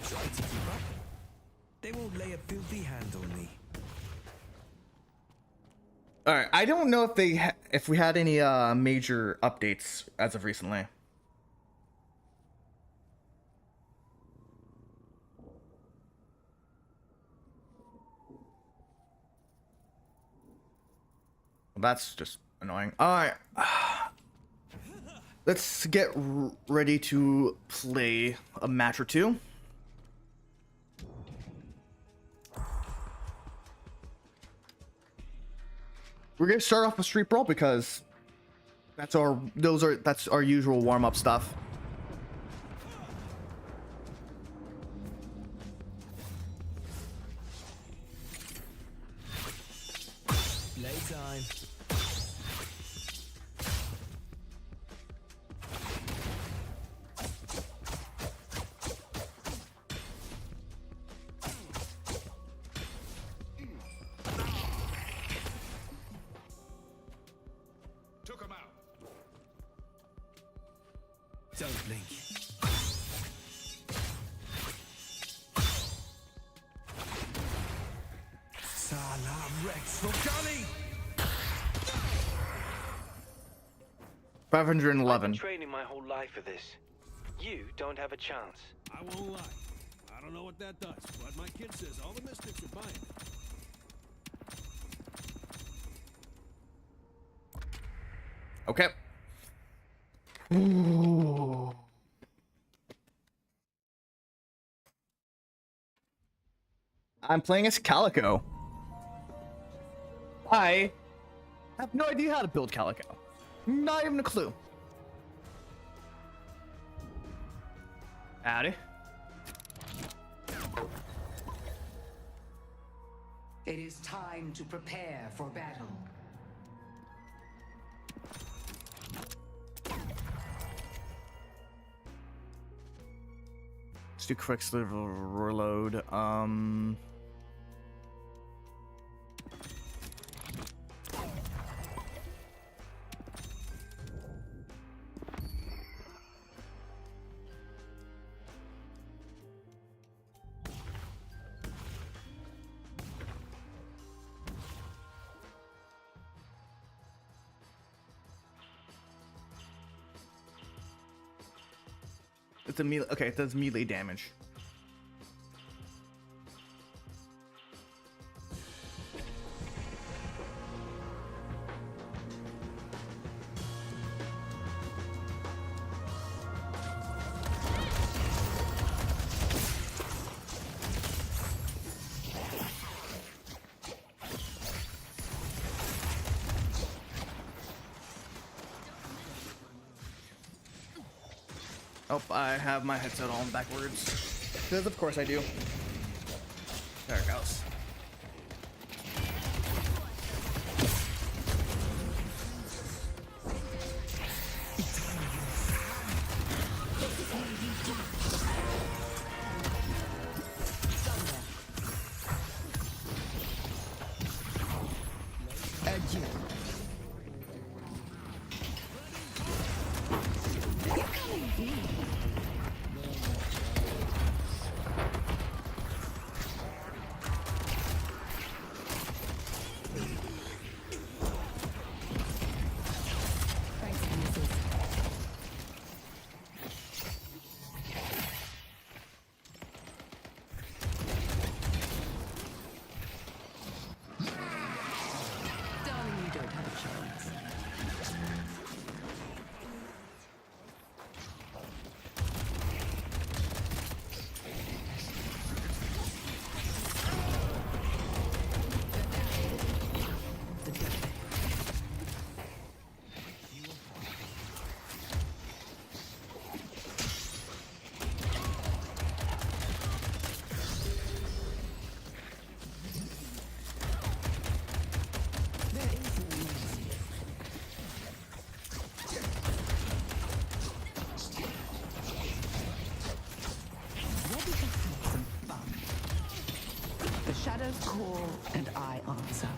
Try to keep up. They won't lay a filthy hand on me. All right, I don't know if if we had any major updates as of recently. Well, that's just annoying. All right. let's get ready to play a match or two. We're gonna start off with Street Brawl because that's our usual warm-up stuff. Playtime. Took him out. Don't blink. Salam Rex for Johnny. 511. Training my whole life for this. You don't have a chance. I won't lie. I don't know what that does, but my kid says all the mystics are buying it. Okay. Ooh. I'm playing as Calico. I have no idea how to build Calico. Not even a clue. Howdy. It is time to prepare for battle. Let's do quick reload. It's a melee. Okay, it does melee damage. Oh, I have my headset on backwards. Because of course I do. There it goes. Shadows call and I answer.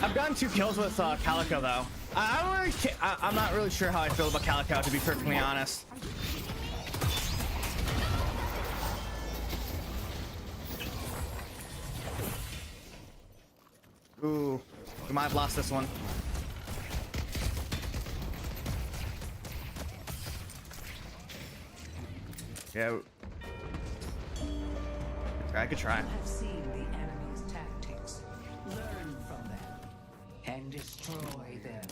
I've gotten 2 kills with Calico though. I don't really I'm not really sure how I feel about Calico, to be perfectly honest. Ooh, we might have lost this one. Yeah. I could try. You have seen the enemy's tactics. Learn from them and destroy them.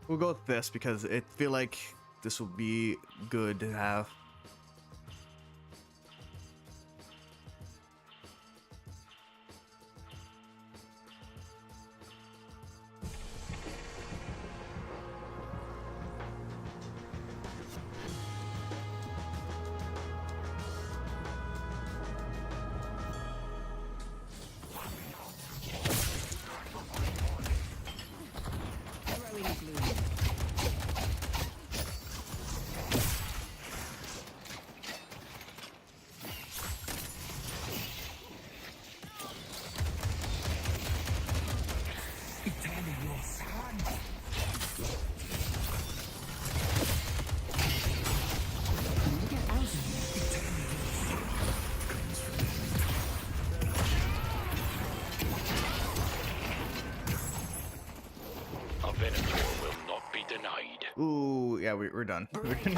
We'll go with this because I feel like this will be good to have. A Venator will not be denied. Ooh, yeah, we're done. We're done.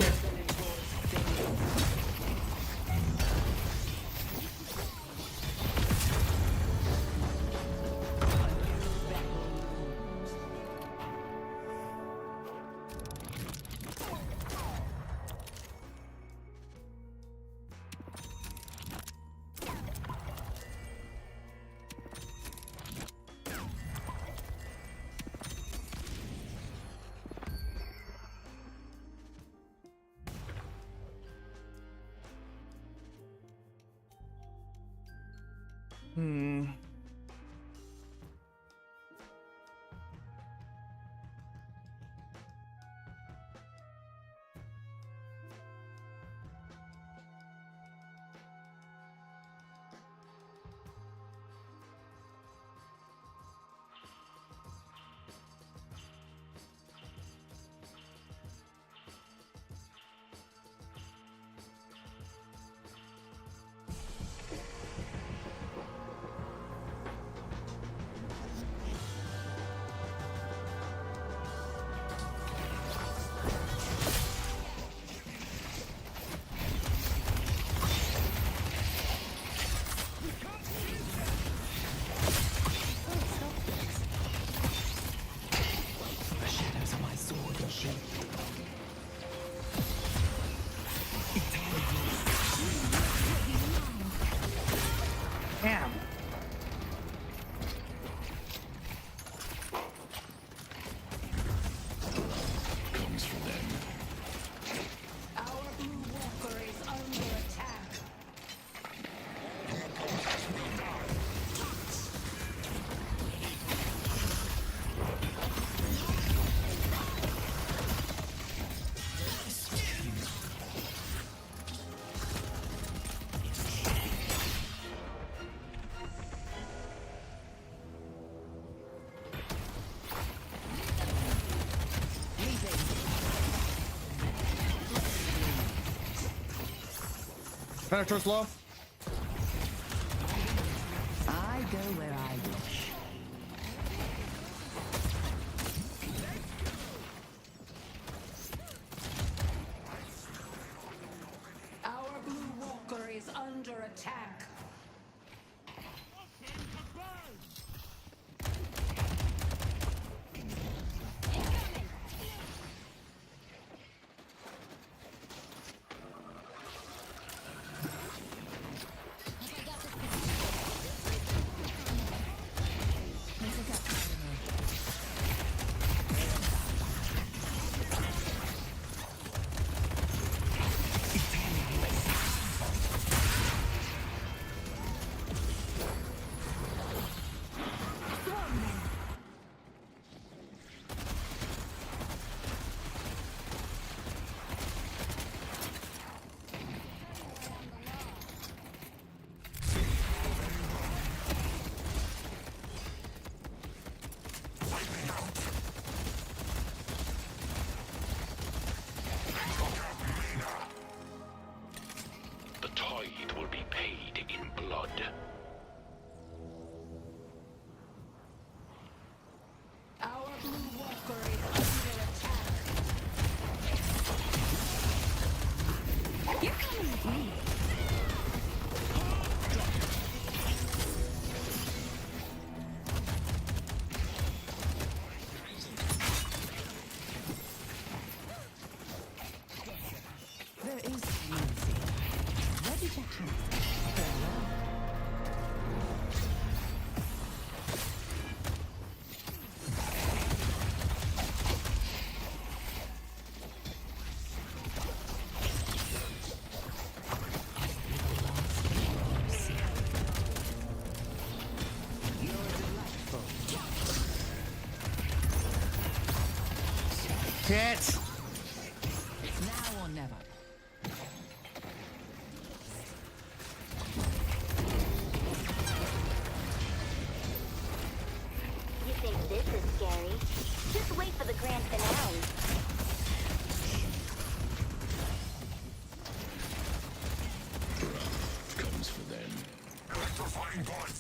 Damn. Comes from them. Our blue walker is under attack. Penetrate's low. I go where I wish. Our blue walker is under attack. It will be paid in blood. Our blue walker is under attack. You're coming with me. There is mercy. Ready to hunt. Farewell. Shit. Now or never. You think this is scary? Just wait for the grand finale. Comes for them. Electrifying bullets.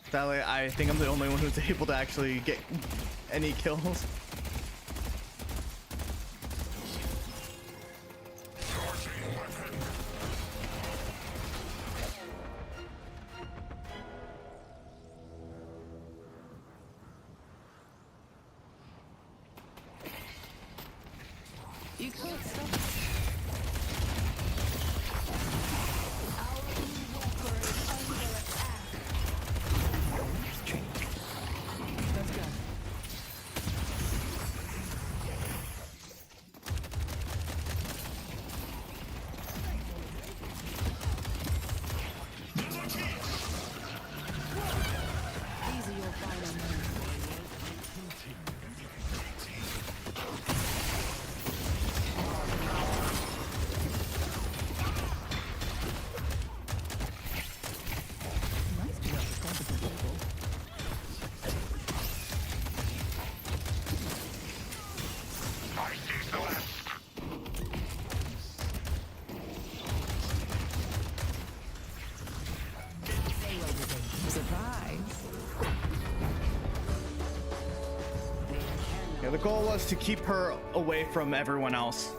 Sadly, I think I'm the only one who's able to actually get any kills. You can't stop us. Our blue walker is under attack. Let's go. These are your final moments. Nice to work with competent people. I see the left. Say what you think. Surprise. Yeah, the goal was to keep her away from everyone else.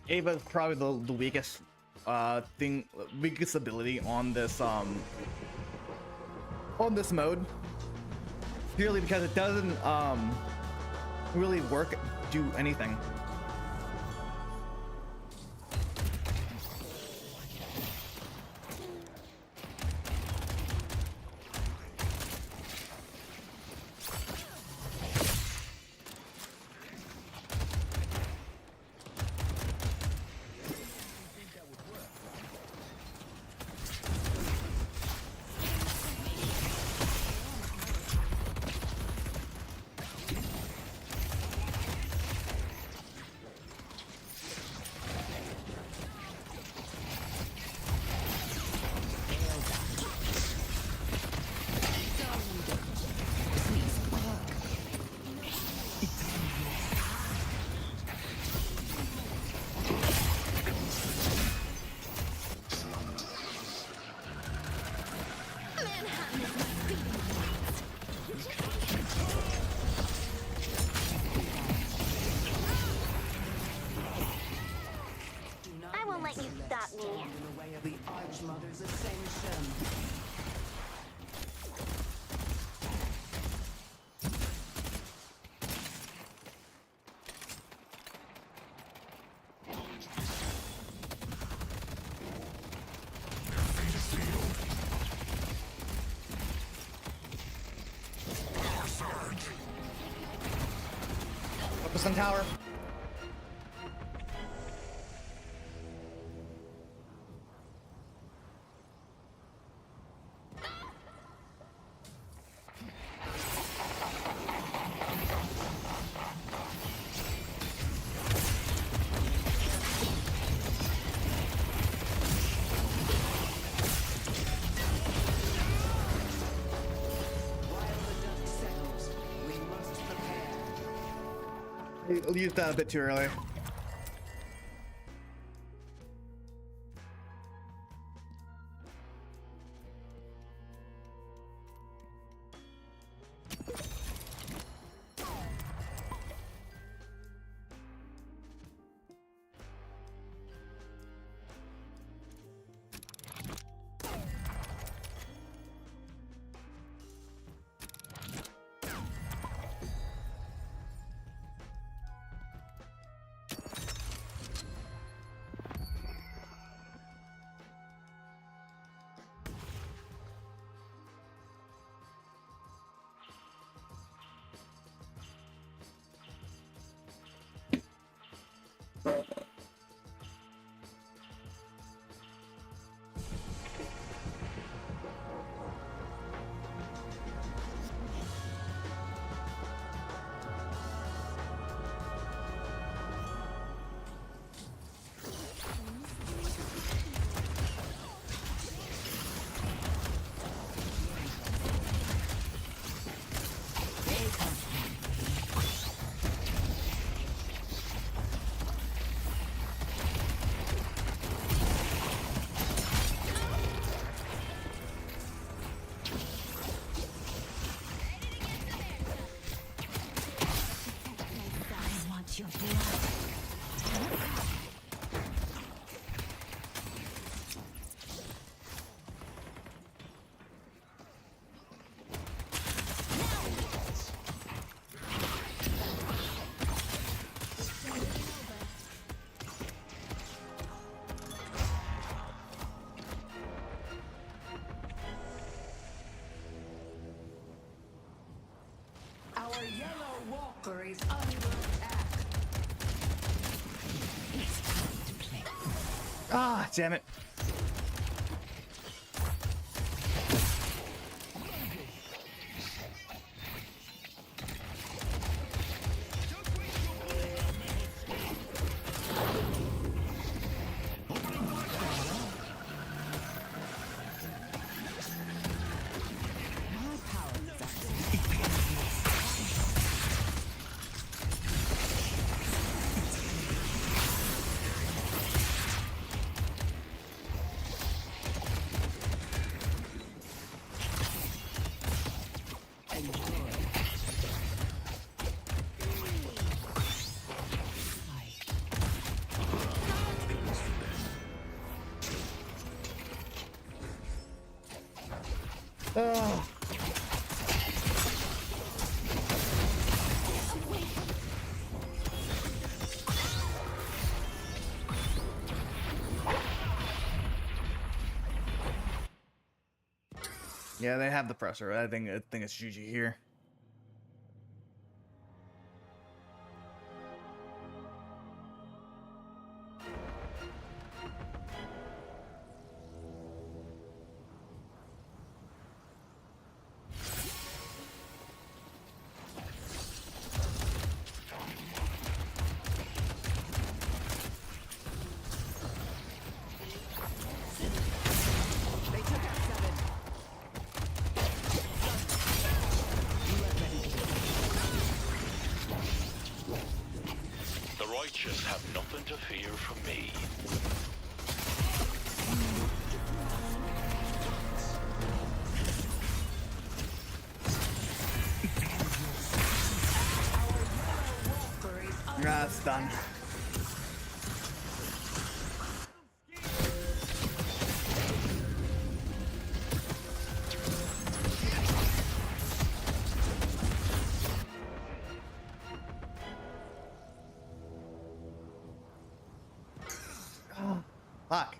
Ava's probably the weakest weakest ability on this mode. Purely because it doesn't really do anything. Sun Tower. Used that a bit too early. Our yellow walker is under attack. It's time to play. Ah, damn it. Oh. Yeah, they have the pressure. I think it's GG here. Righteous have nothing to fear from me. That's done. Fuck.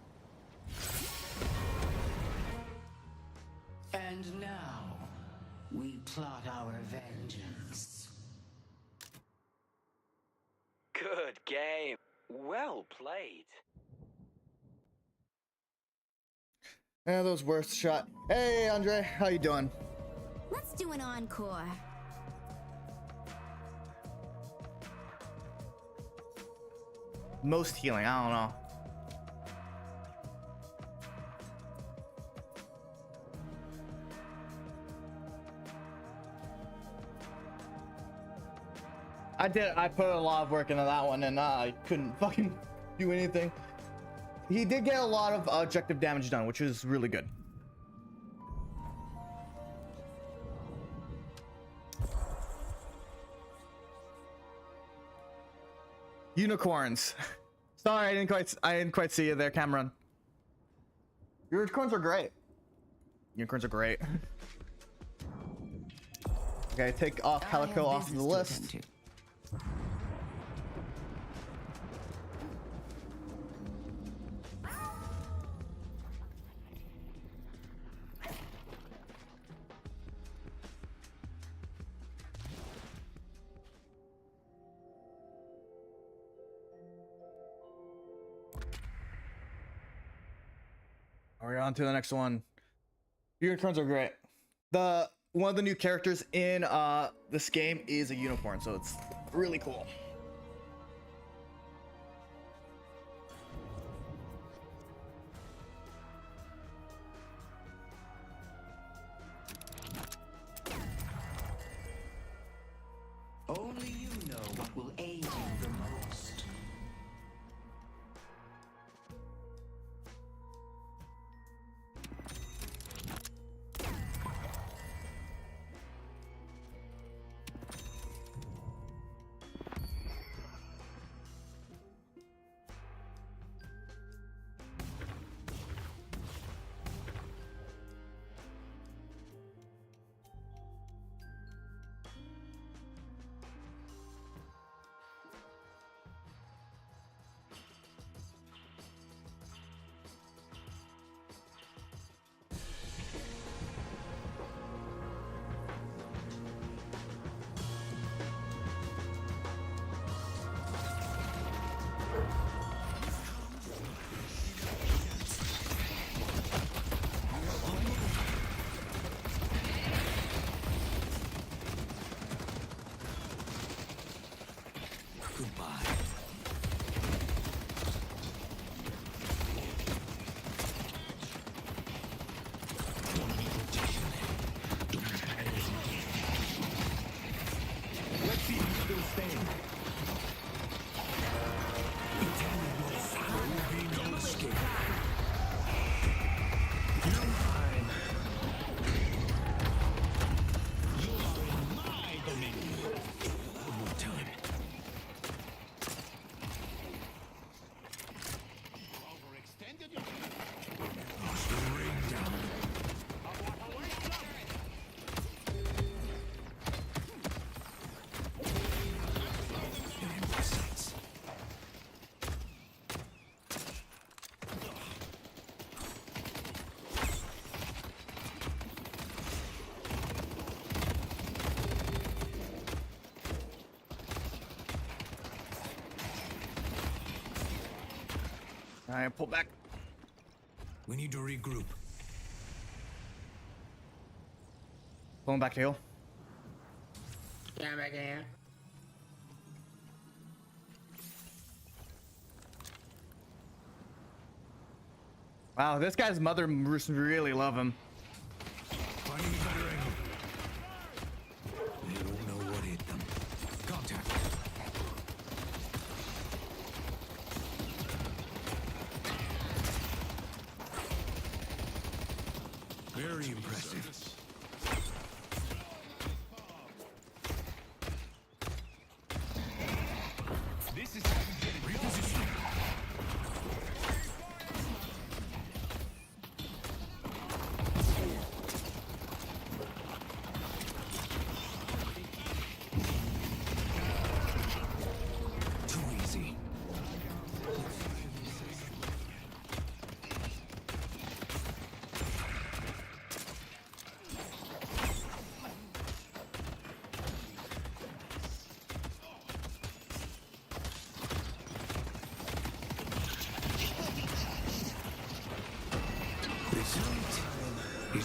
And now, we plot our vengeance. game. Well played. Yeah, those worst shot. Hey, Andre, how you doing? Let's do an encore. Most healing, I don't know. I put a lot of work into that one and I couldn't fucking do anything. He did get a lot of objective damage done, which is really good. Unicorns. Sorry, I didn't quite see you there, Cameron. Unicorns are great. Unicorns are great. Okay, take off Calico off the list. We're on to the next one. Unicorns are great. One of the new characters in this game is a unicorn, so it's really cool. Only you know what will aid you the most. All right, pull back. We need to regroup. Pulling back to heal. Yeah, back here. Wow, this guy's mother must really love him. Finding a better angle. They won't know what hit them. Contact. Very impressive. This is how you get it. Reposition.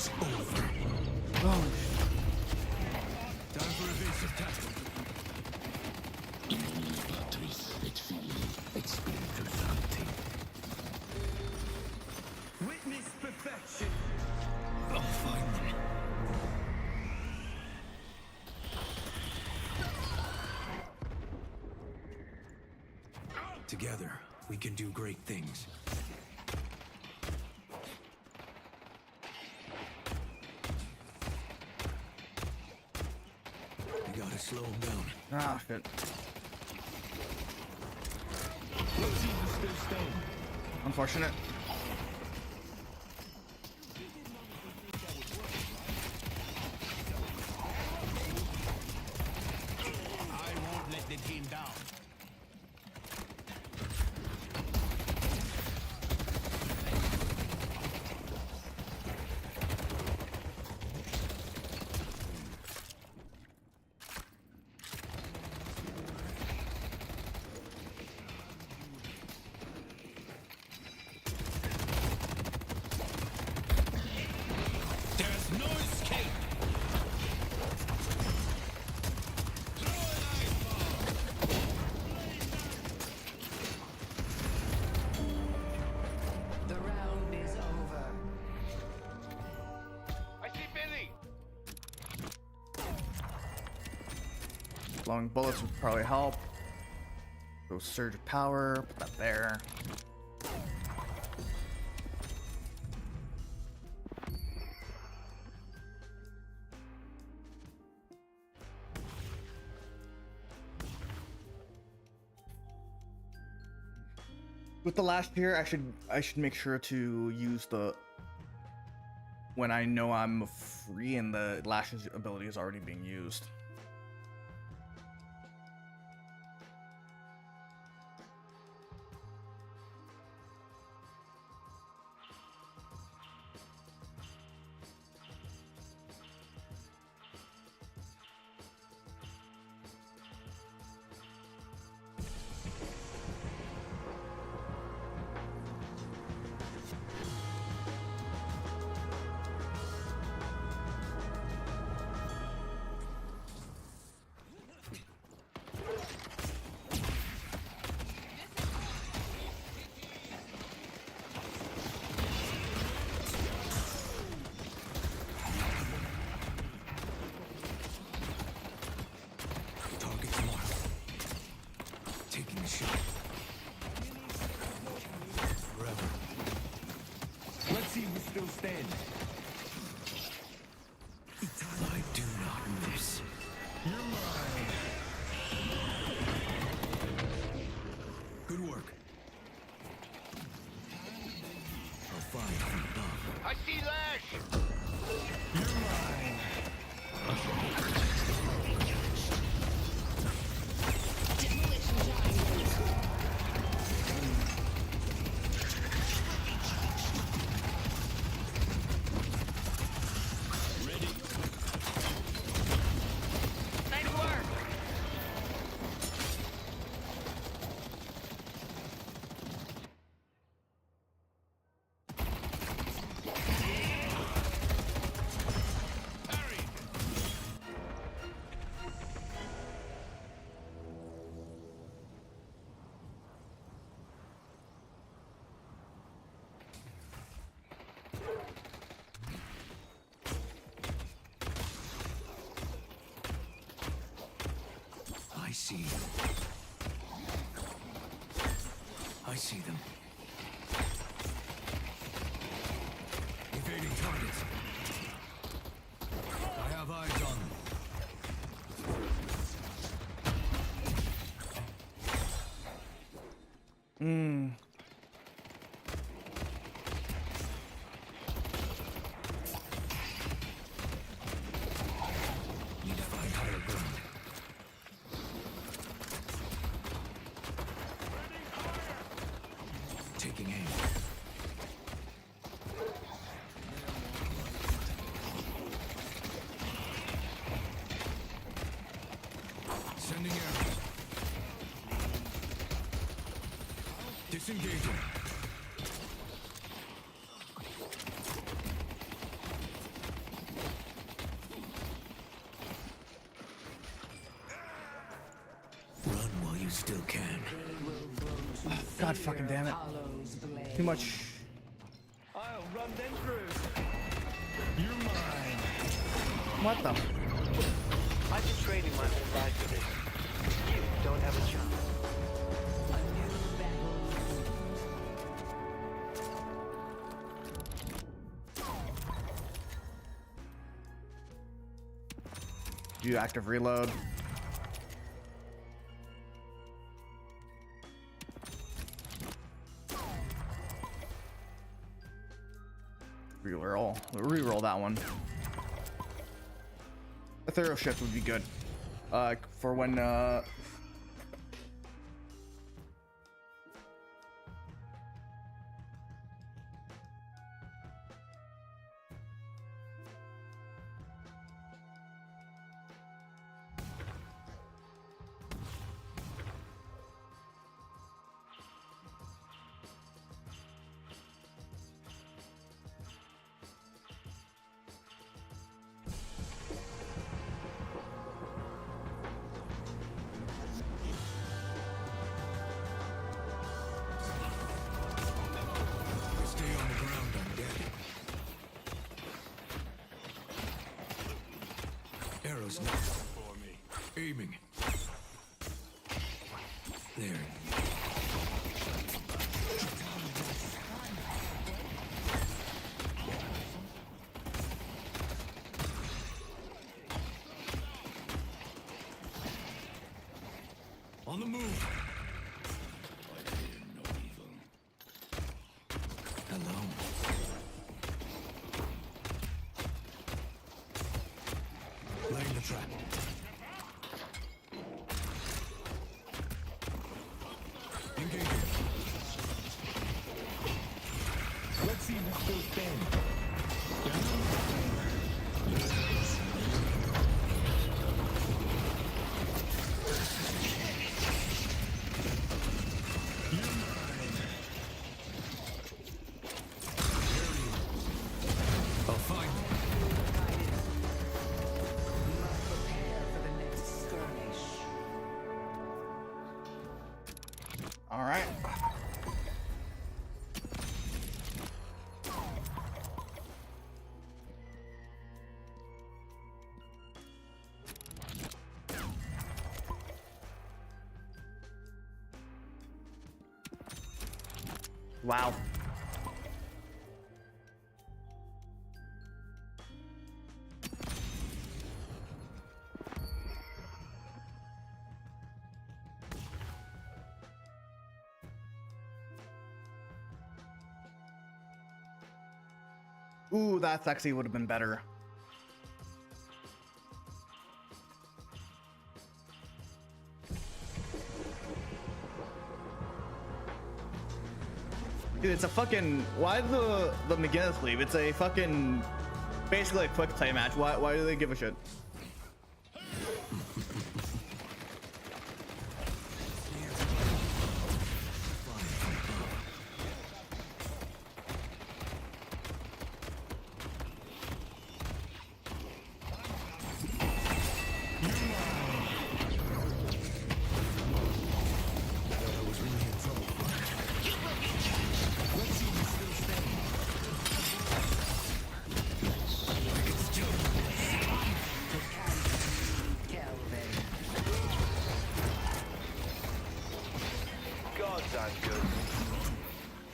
is over. Oh, Time for evasive tackle. Witness perfection. I'll find them. Together, we can do great things. You gotta slow him down. ah, shit. Unfortunate. I won't let the team down. There's no escape. The round is over. I see Billy. Blowing bullets would probably help. Go surge of power. Put that there. With the last tier, I should make sure to use the when I know I'm free and the lash's ability is already being used. Target's marked. Taking a shot. Forever. Let's see who still stands. I do not miss. You're mine. Good work. I'll find you above. I see Lash. You're mine. Nice work. I see. I see them. Evading targets. I have eyes on them. Need to find higher ground. Taking aim. Sending arrows. Disengaging. still can. God fucking damn it. Too much. I'll run them through. You're mine. What the? I've been training my whole life for this. You don't have a chance. Do active reload. Reroll that one. A thorough shift would be good. For when Stay on the ground, undead. Arrows now. For me. Aiming. There. On the move. Hello. Laying the trap. Engaging. Let's see who's still standing. I'll find you. Prepare for the next skirmish. all right. Wow. Ooh, that actually would have been better. Dude, it's a fucking. Why the McGinnis leave? It's a fucking basically a quick play match. Why do they give a shit? Gods aren't good.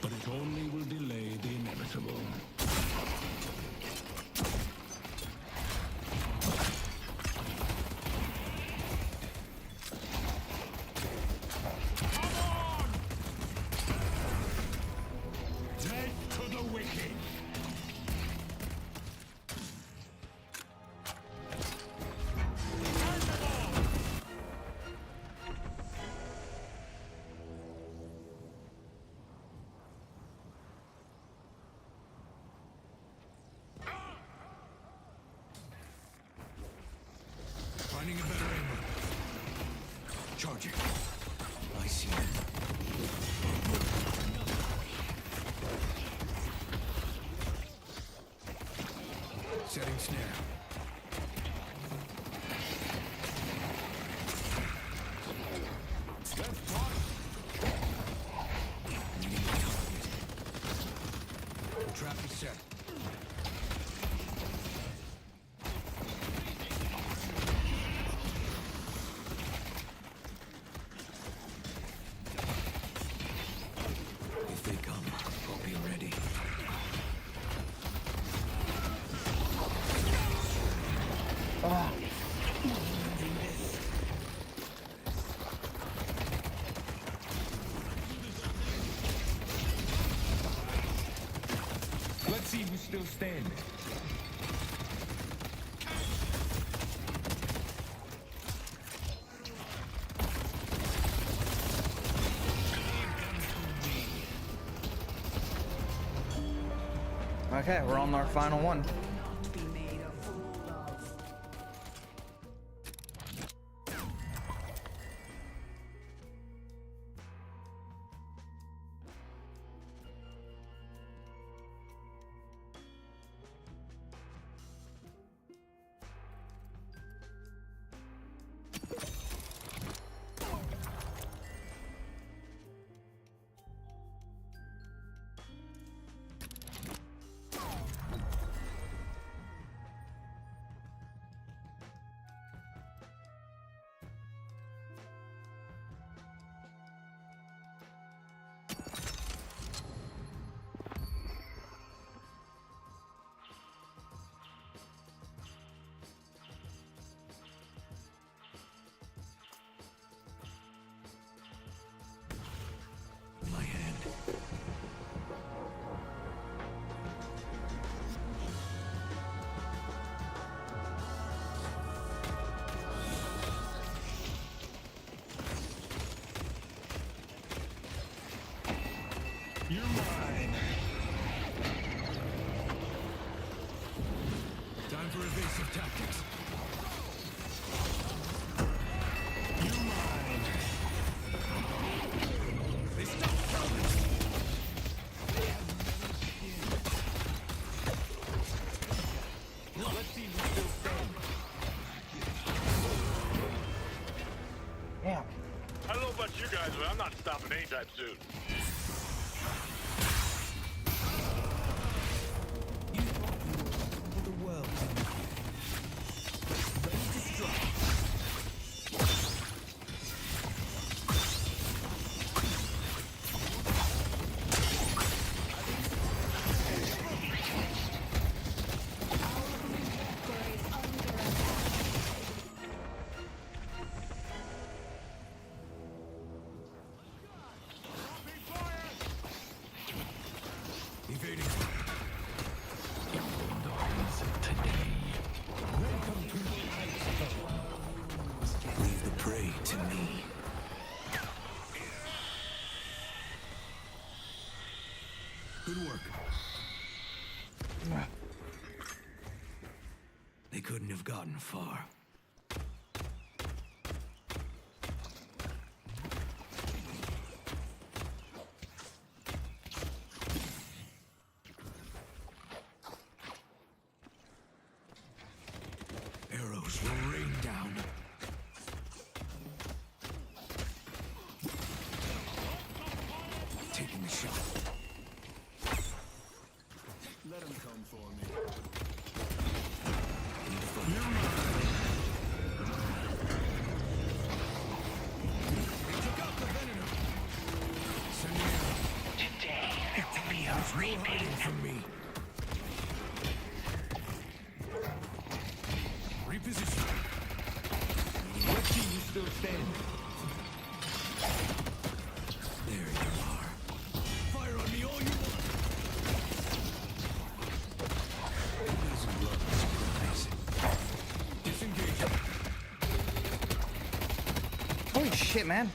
But it only will delay the inevitable. Dead to the wicked! Finding a better aim. Charging. I see it. Setting snare. That's Okay, we're on our final one. Not be made a fool of. My hand. You're mine. Time for evasive tactics. You're mine. They stopped coming. Let's see who's still standing. Damn. I don't know about you guys, but I'm not stopping anytime soon. For the world. Ready to strike. Evading. Today. Welcome to the I.P.S.I. Leave the prey to me. Good work. They couldn't have gotten far. Arrows will rain down. Taking the shot. Let him come for me. You're mine. They took out the venom. Send me out. Today there will be a reaping. From me. Reposition. What team is still standing? There you are. Fire on me all you want. Who doesn't love a surprise? Disengage. Holy shit, man.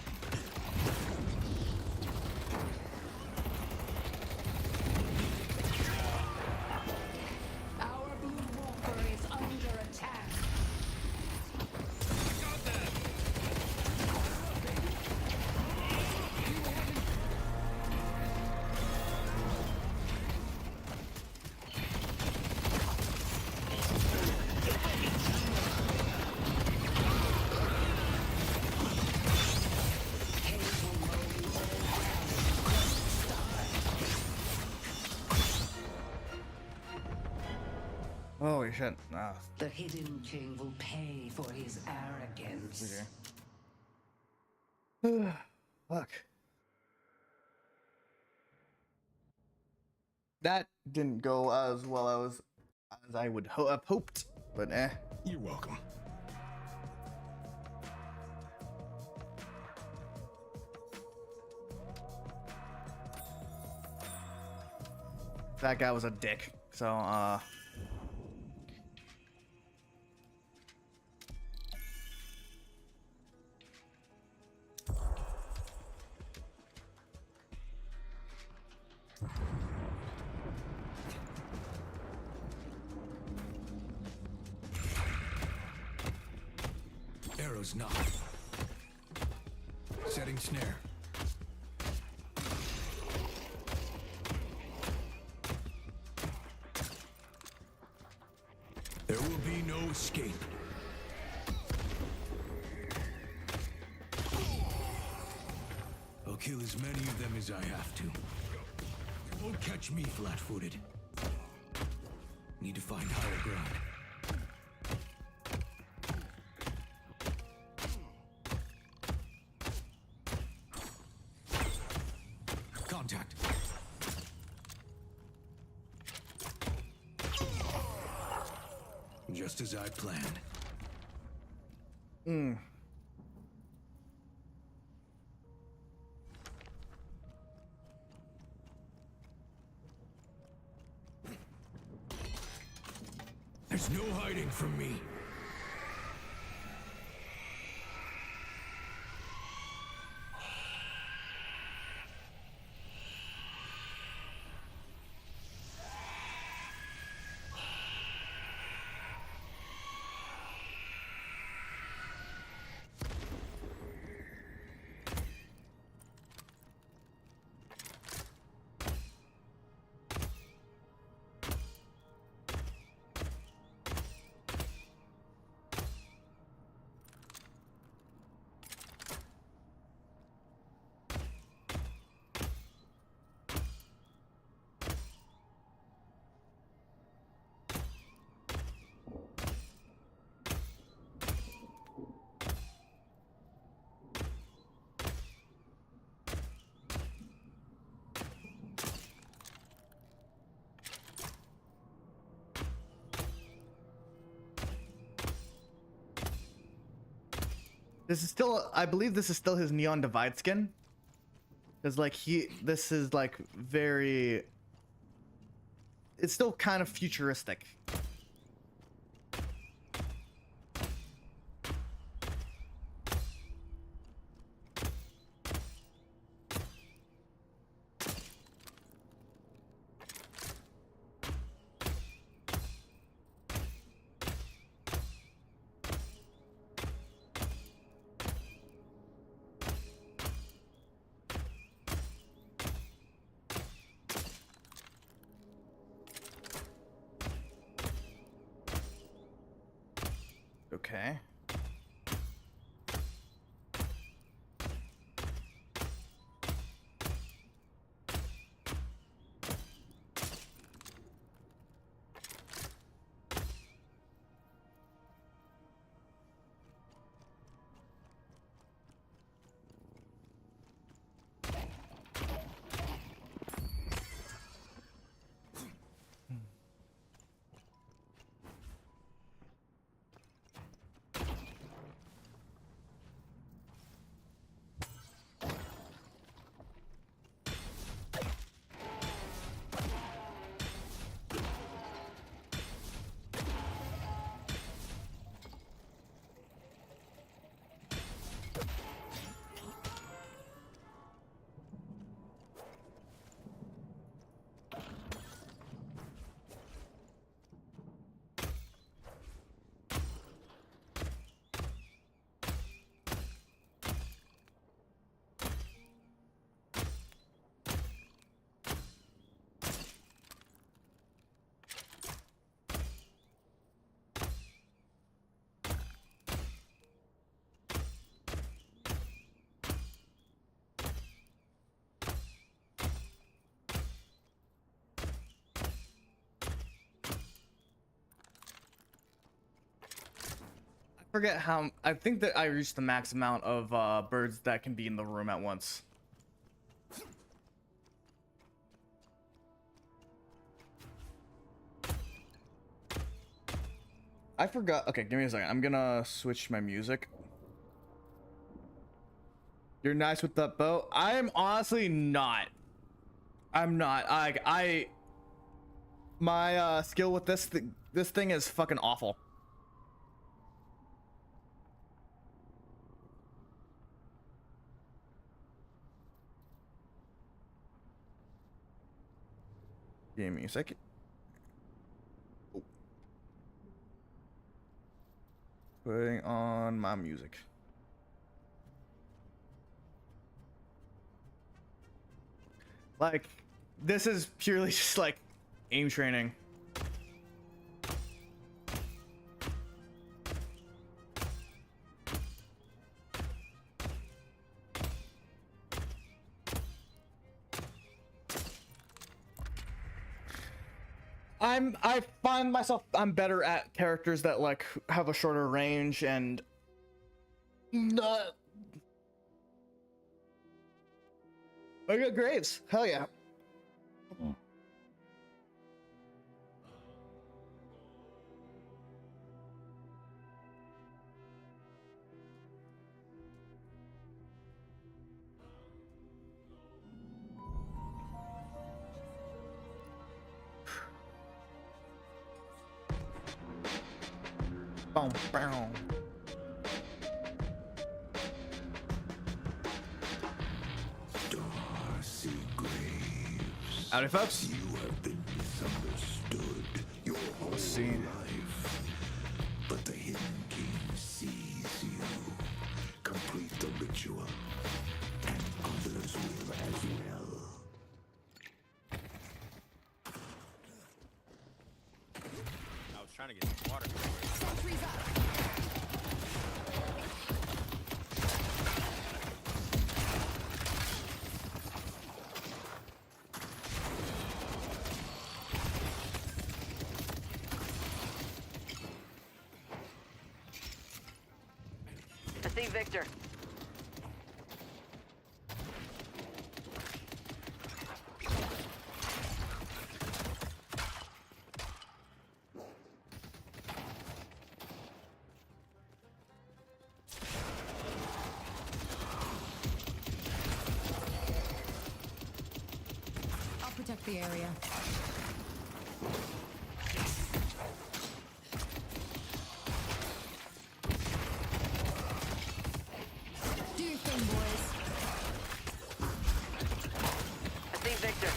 Our blue walker is under attack. Holy shit. Ah, The hidden king will pay for his arrogance. okay. Fuck. That didn't go as well as I would have hoped, but eh. You're welcome. That guy was a dick. So, Arrow's not. Setting snare. There will be no escape. I'll kill as many of them as I have to. Won't catch me flat-footed. Need to find higher ground. Contact. Just as I planned. There's no hiding from me. This is still, I believe this is still his Neon Divide skin. Cause like this is like very, it's still kind of futuristic. Okay. Forget how, I think that I reached the max amount of birds that can be in the room at once. I forgot. Okay, give me a second. I'm gonna switch my music. You're nice with that bow. I am honestly not. I'm not. My skill with this thing is fucking awful. Give me a second. Putting on my music. Like, this is purely just like aim training. I find myself I'm better at characters that like have a shorter range and not. I got Graves. Hell yeah. Boom, boom. Darcy Graves. Howdy, folks. You have been misunderstood your whole Let's see. life. But the Hidden King sees you. Complete the ritual, and others will as well. I was trying to get some water. I see Victor. I'll protect the area. Do your thing, boys. I see Victor.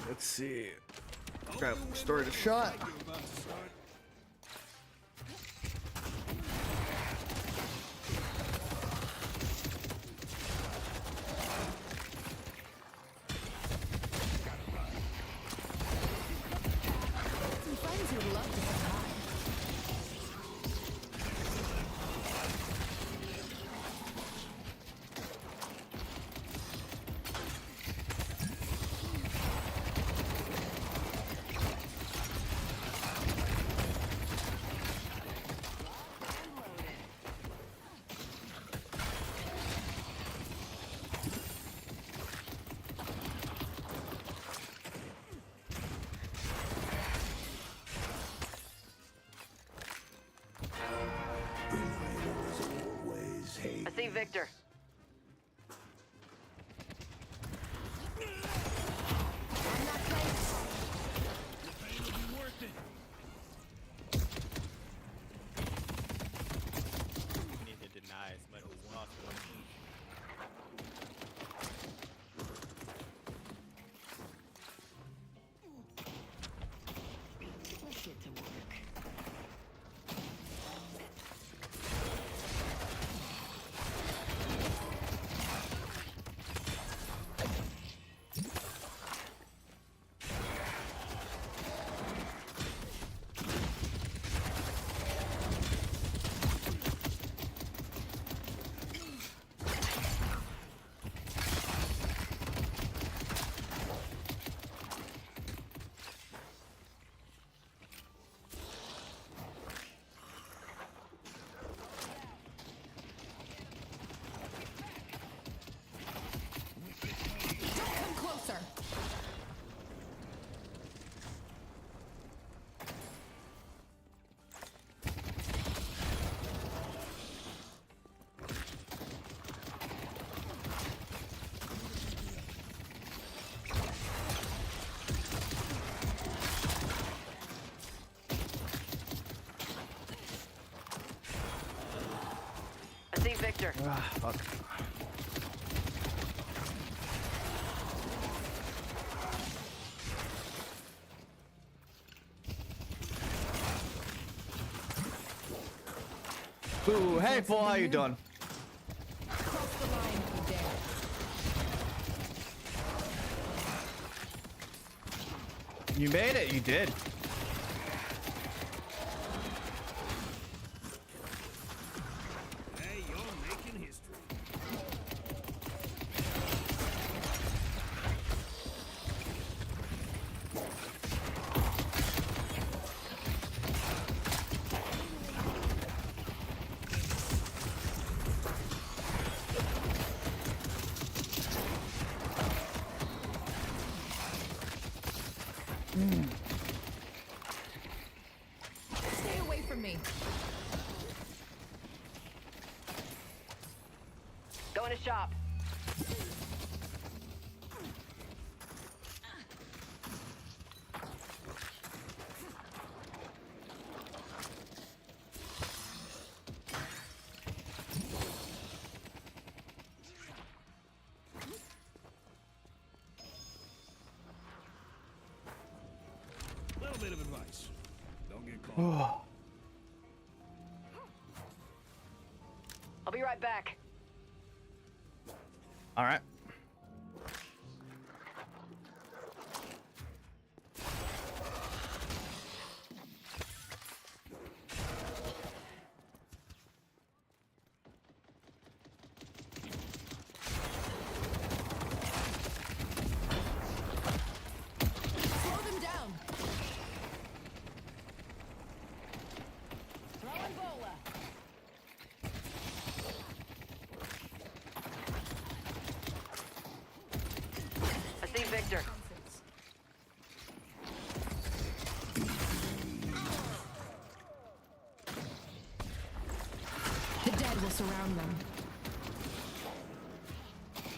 Let's see. Got story to shot. You're about to start. Some friends who would love to say hi. I see Victor. It'll be worth it. We need to deny as much as possible. Let's get to work. Don't come closer. I see Victor. Ah, fuck. Ooh, hey, fool, how you doing? Cross the line if you dare. You made it. You did. Hey, you're making history. Stay away from me. Going to shop. Little bit of advice. Don't get caught. I'll be right back. All right. Slow them down. Throwing bola. I see Victor. The dead will surround them.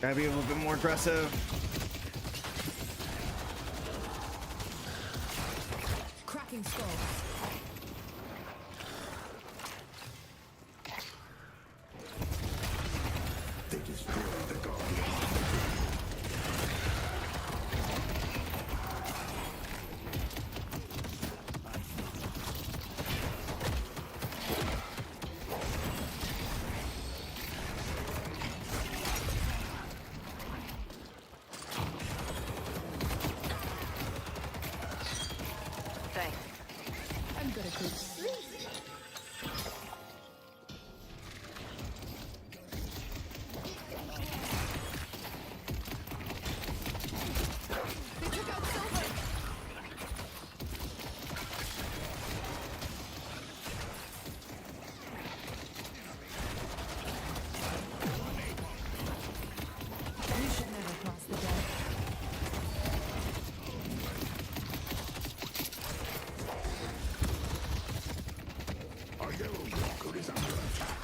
Gotta be a little bit more aggressive. Cracking skulls. They destroyed the Guardian. Thanks. I'm good at this. They took out Silver. You should never cross the dead. Our yellow walker is under attack.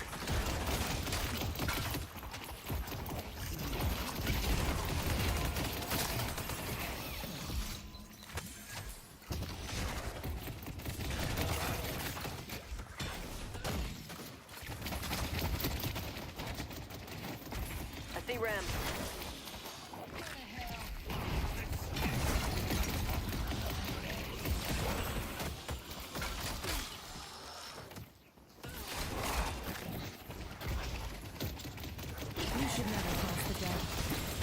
I see Rem. You should never cross the dead.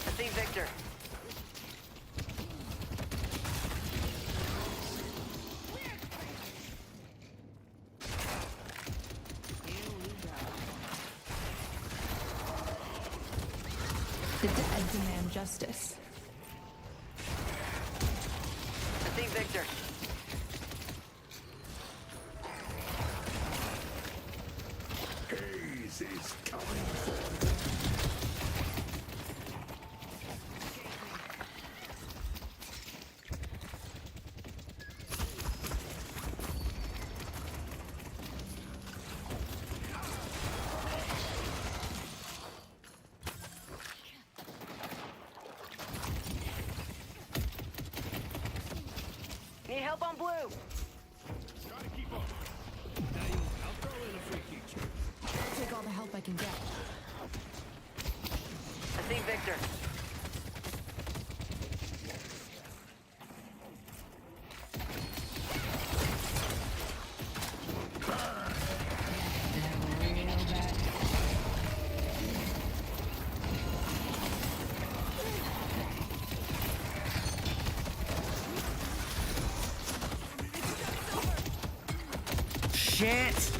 I see Victor. The dead demand justice. I see Victor. Haze is coming for them. Need help on blue. Gotta keep up. Now I'll throw in a free kick. I'll take all the help I can get. I see Victor. shit.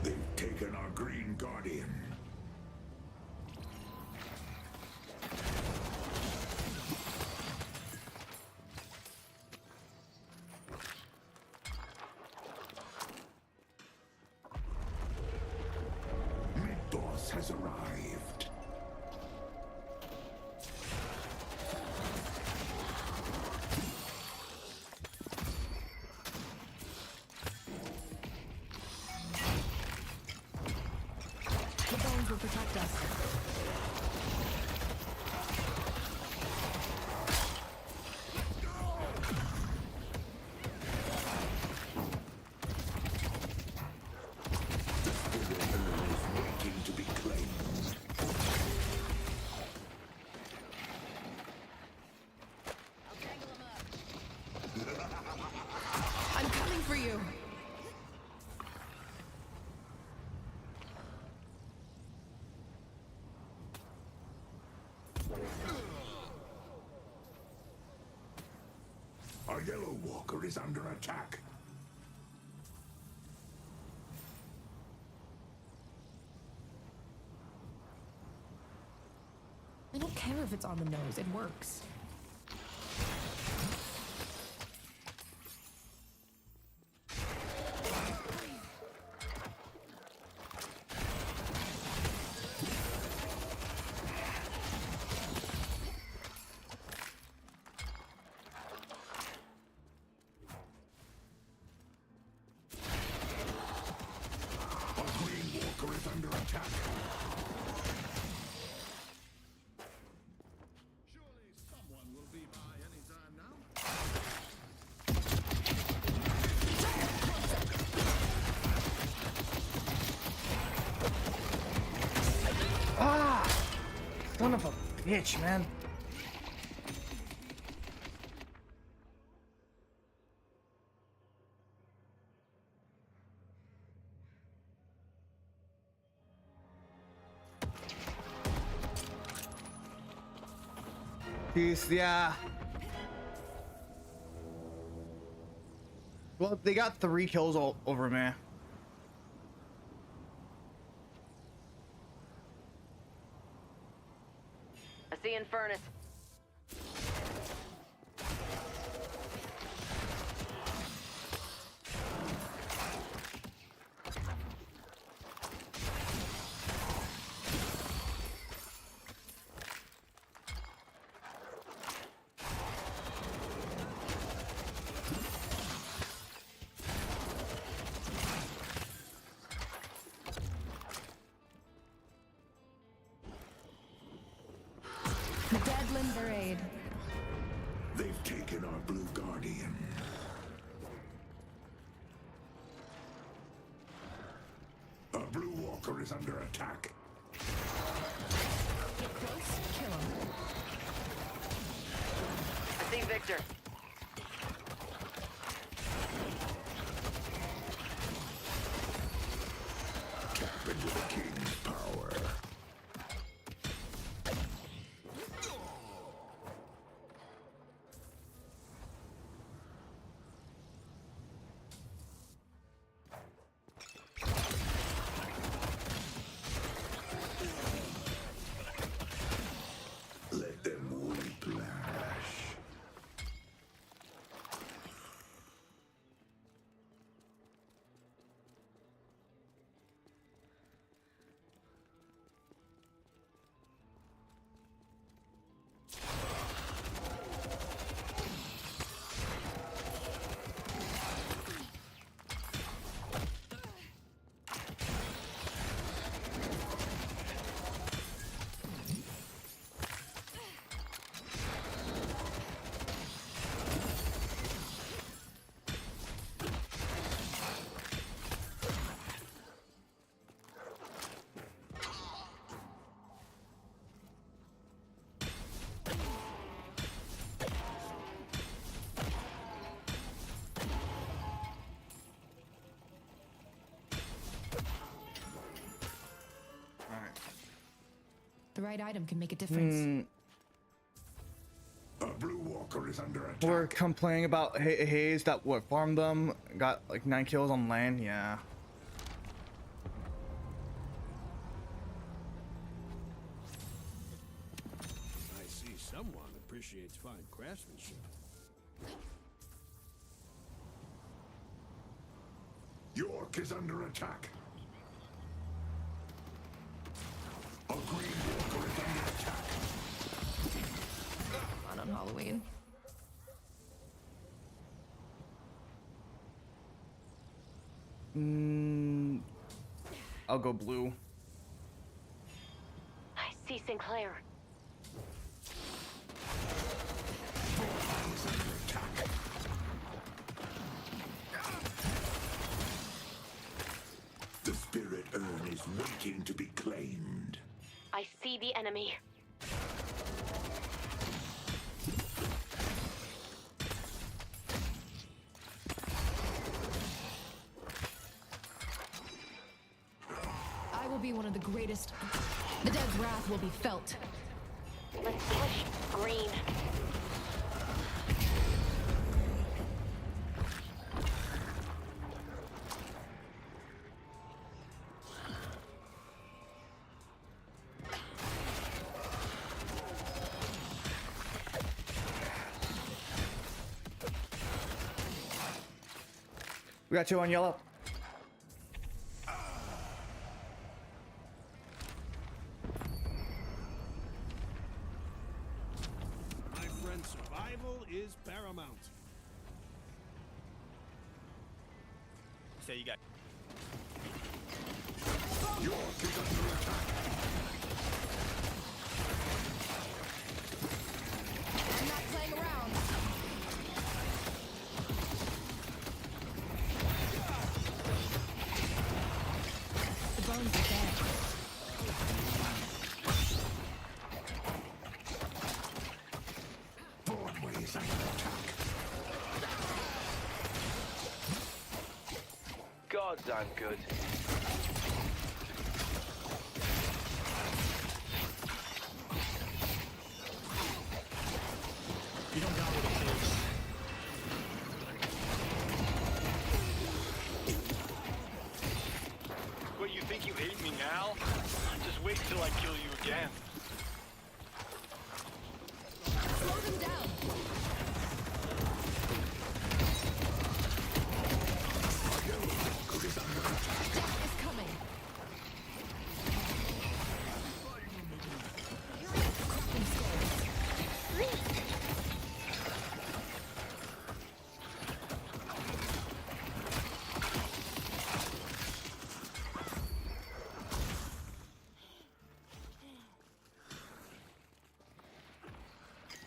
They've taken our Green Guardian. Mid-boss has arrived. The bones will protect us. Waiting to be claimed. I'm coming for you. Our Yellow Walker is under attack. I don't care if it's on the nose. It works. Our Green Walker is under attack. Surely someone will be by any time now. Son of a bitch, man. Peace, yeah. Well, they got 3 kills all over me. I see Infernus. The dead lend their aid. They've taken our Blue Guardian. Our Blue Walker is under attack. Get close, kill him. I see Victor. Tap into the King's power. Let them whiplash. right item can make a difference. A blue walker is under attack. We're complaining about Hayes that what farmed them, got like 9 kills on land. Yeah. I see someone appreciates fine craftsmanship. York is under attack. A green walker is under attack. Fun on Halloween. I'll go blue. I see Sinclair. Is under attack. The spirit urn is waiting to be claimed. I see the enemy. I will be one of the greatest. The dead's wrath will be felt. Let's push green. We got you on yellow. My friend, survival is paramount. So you got. York is under attack. I'm not playing around. The bones are dead. Broadway is under attack. Gods, I'm good. You don't got what it takes. What, you think you hate me now? Just wait till I kill you again. Slow them down. Death is coming.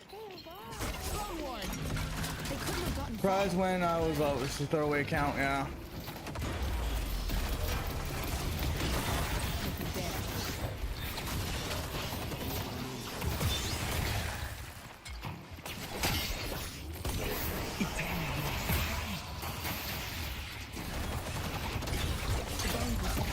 Cracking skulls. Bone ward. They couldn't have gotten Prize when I was it's a throwaway count. Yeah. dead. The bones are dead.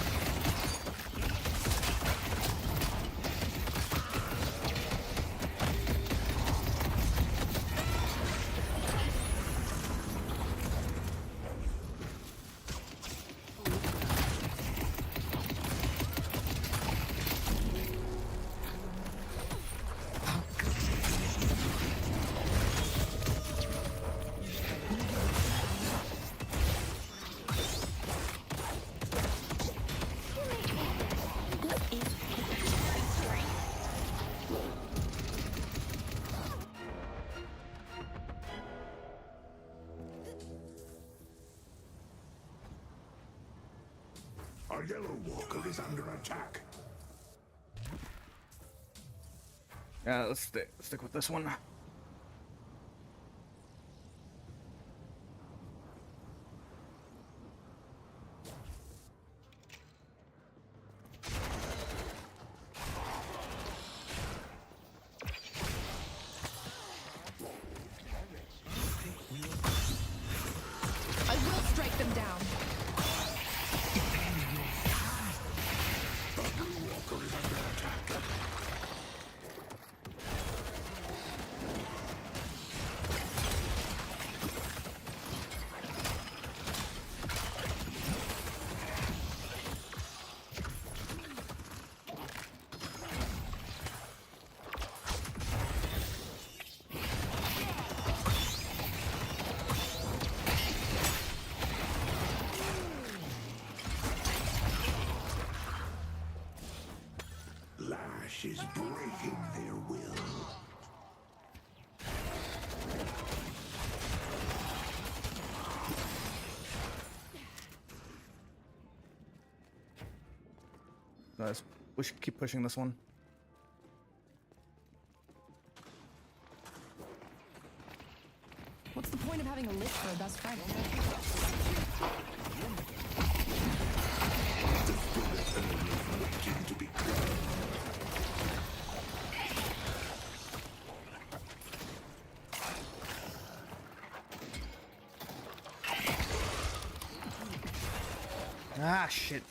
Our yellow walker is under attack. Yeah. Let's stick with this one. I will strike them down. The blue walker is under attack. We should keep pushing this one. What's the point of having a list for a best friend? Ah, shit.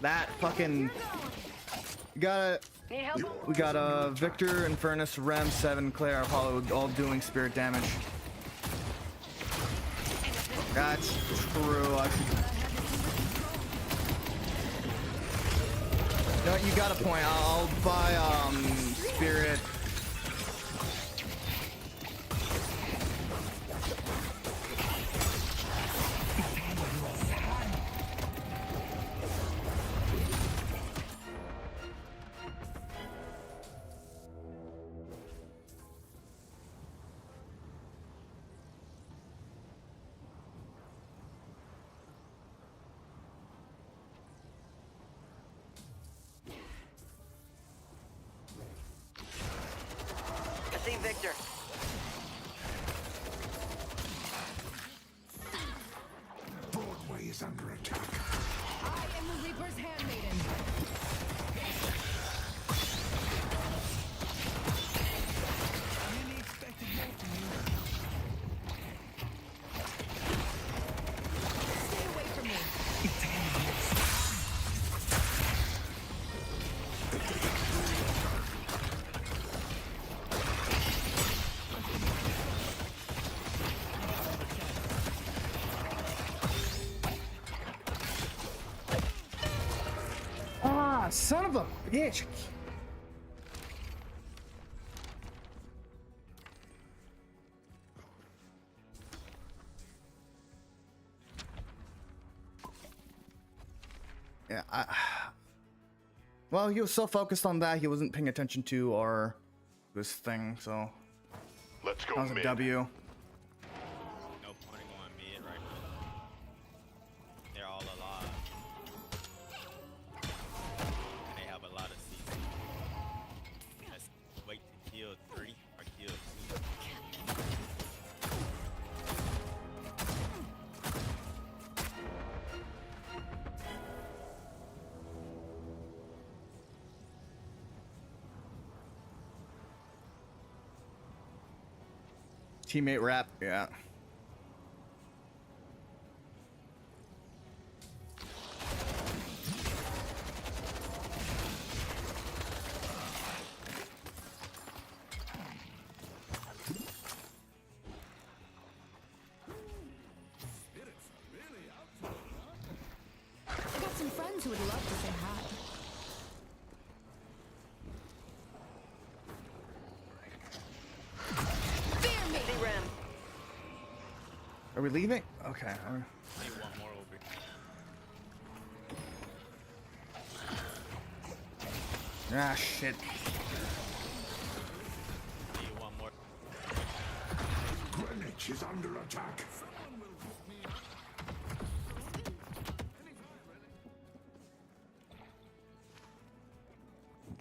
That fucking... We got Victor, Infernus, Rem, 7, Claire, Apollo, all doing spirit damage. That's true. No, you got a point. I'll buy spirit. I see Victor. Broadway is under attack. I am the Reaper's handmaiden. Stay away from me. Ah, son of a bitch. Yeah, well, he was so focused on that, he wasn't paying attention to this thing, so Let's go that was a mid. W. No point in going mid right now. They're all alive. And they have a lot of CC. Let's wait to kill 3 or kill 2. Teammate rap, yeah. I got some friends who would love to say hi. Fear me! See Rem. Are we leaving? Okay. Need one more over. Ah, shit. Need one more. Greenwich is under attack.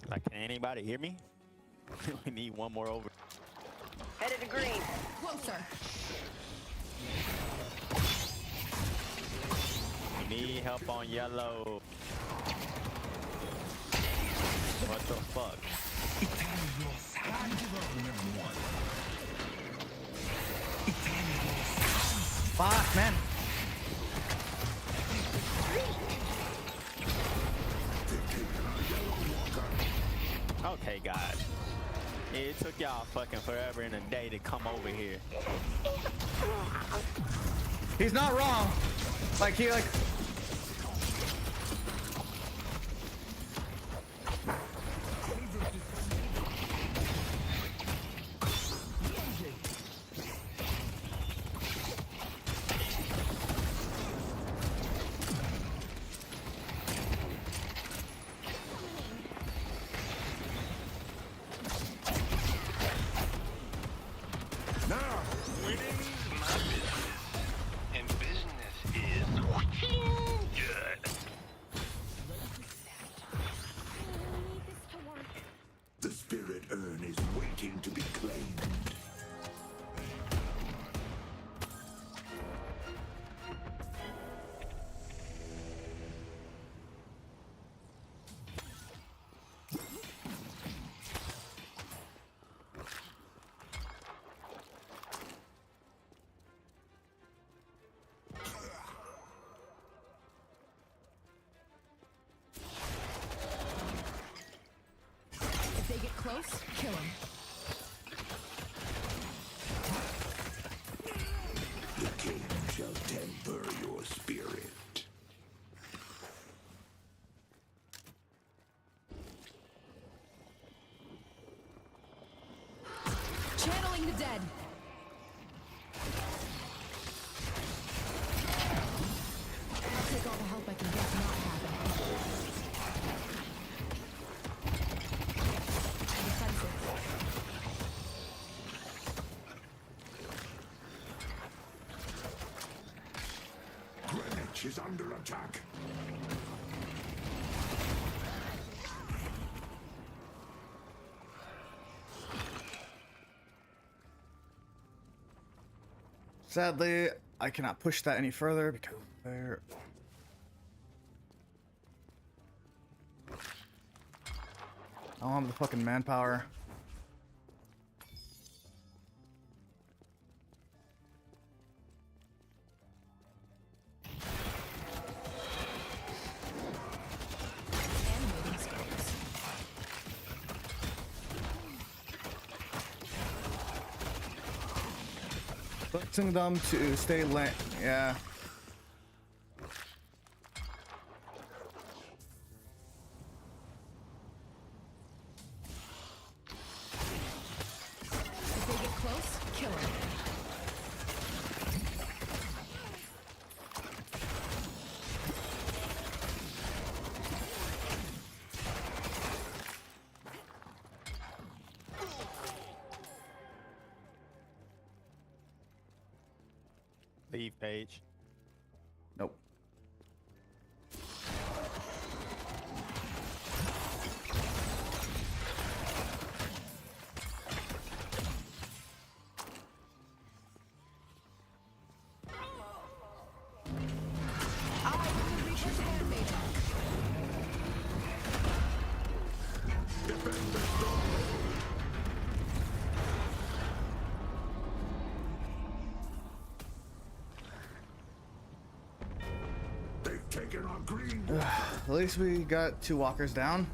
Like, can anybody hear me? We need one more over. Headed to green. Closer. We need help on yellow. What the fuck? Fuck, man. Okay, guys. It took y'all fucking forever and a day to come over here. He's not wrong. Like, he, like... close, kill him. The king shall temper your spirit. Channeling the dead. I'll take all the help I can get to not happen. Defensive. Greenwich is under attack. Sadly, I cannot push that any further because they're... I don't have the fucking manpower. Animating scopes. Forcing them to stay yeah. If they get close, kill him. Leave page. Nope. They've taken our green. At least we got 2 walkers down.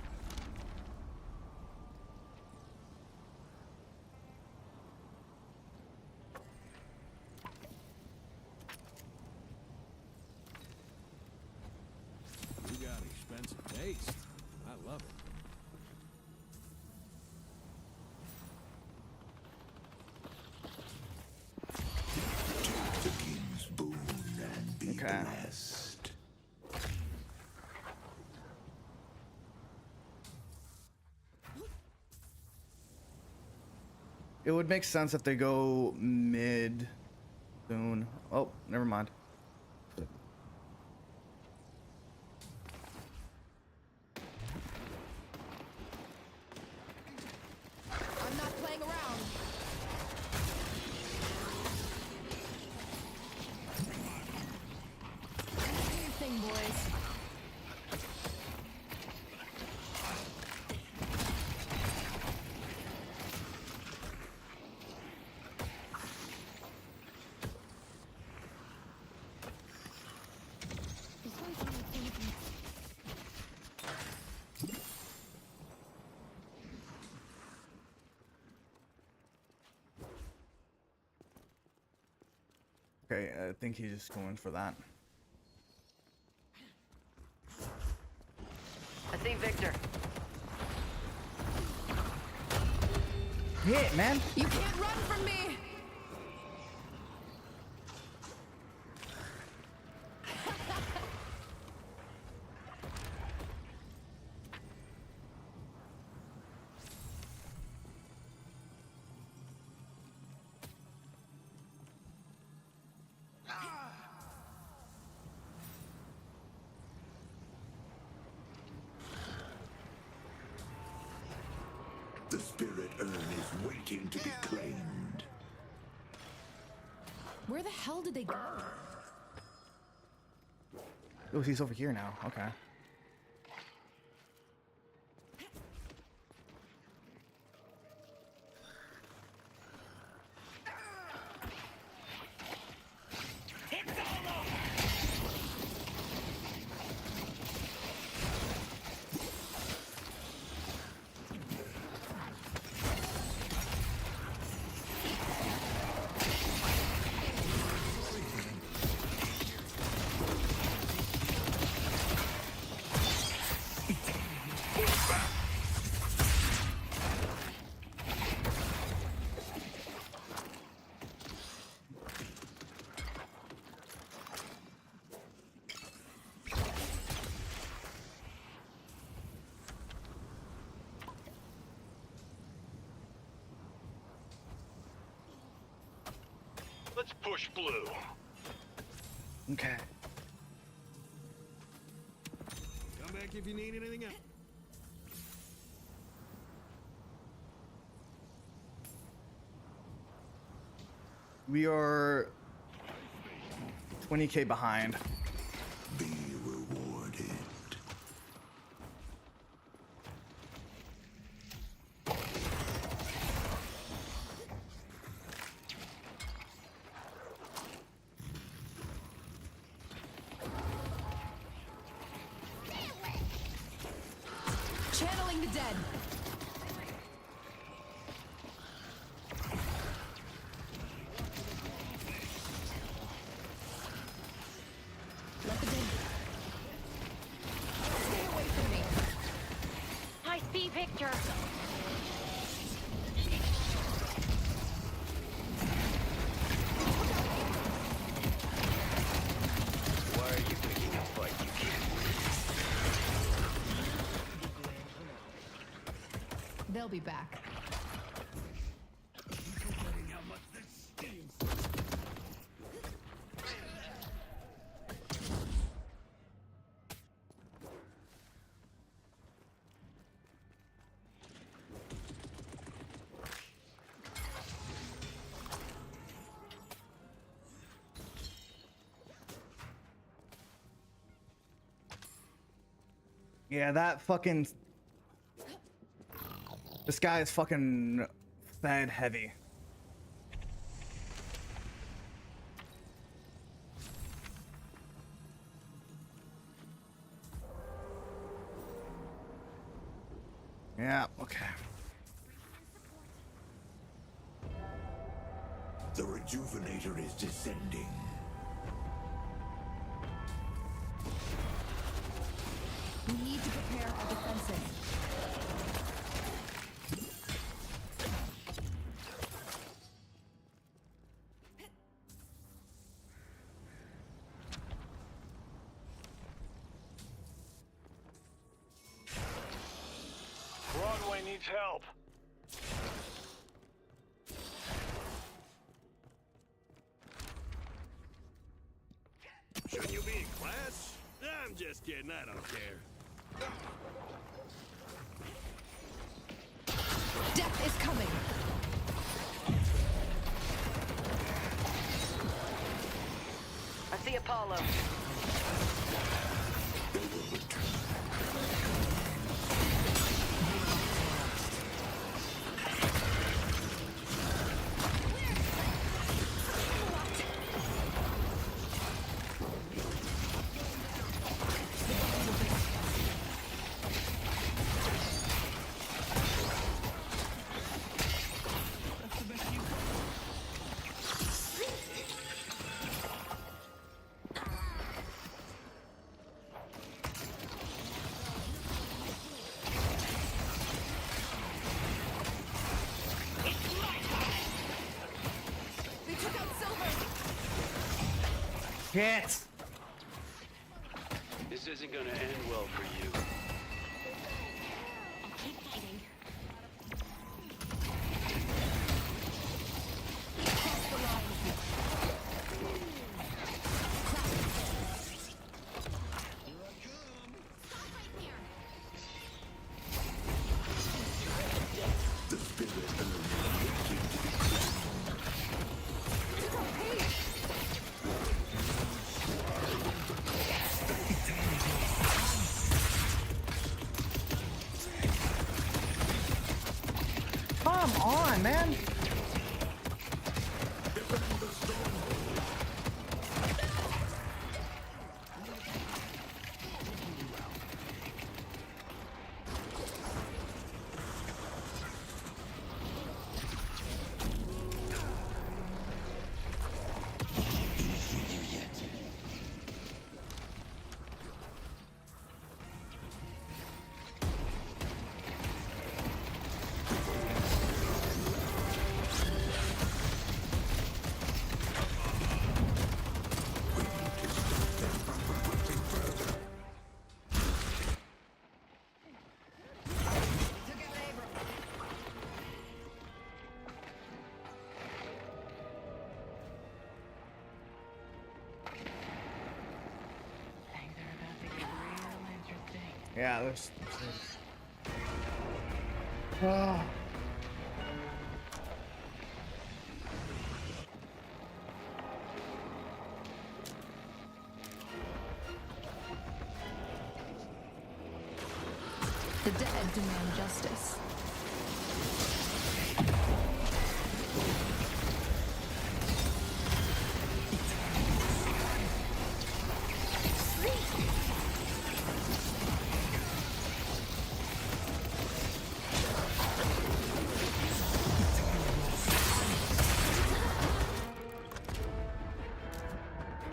You got expensive taste. I love it. Take the king's boon and be Okay. blessed. It would make sense if they go mid soon. Oh, never mind. I'm not playing around. Do your thing, boys. Okay, I think he's just going for that. I see Victor. Hit, man. You can't run from me. The spirit urn is waiting to be claimed. Where the hell did they go? Oh, he's over here now. Okay. Let's push blue. Okay. Come back if you need anything else. We are 20K behind. Be rewarded. Channeling the dead. Let the dead. Stay away from me. High speed Victor. Why are you picking a fight you can't win? They'll be back. Yeah, that fucking... This guy is fucking fed heavy. Yeah, okay. The rejuvenator is descending. We need to prepare our defenses. Broadway needs help. Shouldn't you be in class? I'm just kidding, I don't care. Death is coming. I see Apollo. They took out Silver. Shit! This isn't gonna end well for you. Keep fighting. Cross the line. The spirit Come on, man! Yeah, there's. Ah. The dead demand justice.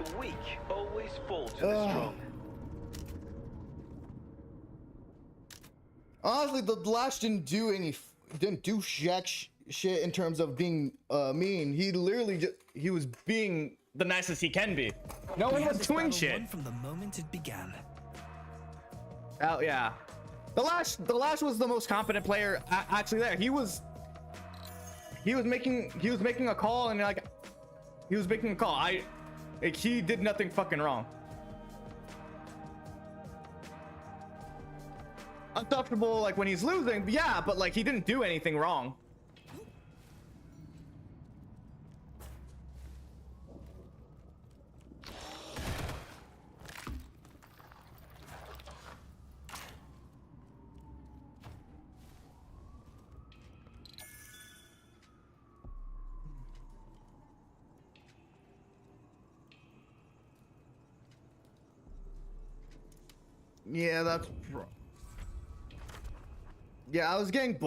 The weak always fall to the strong. Honestly, the Lash didn't do jack shit in terms of being mean. He literally he was being the nicest he can be. No one was doing shit from the moment it began. Oh yeah, the Lash was the most competent player actually there. He was making a call, and like he was making a call. He did nothing fucking wrong. Uncomfortable like when he's losing, yeah, but like he didn't do anything wrong. Yeah, that's yeah, I was getting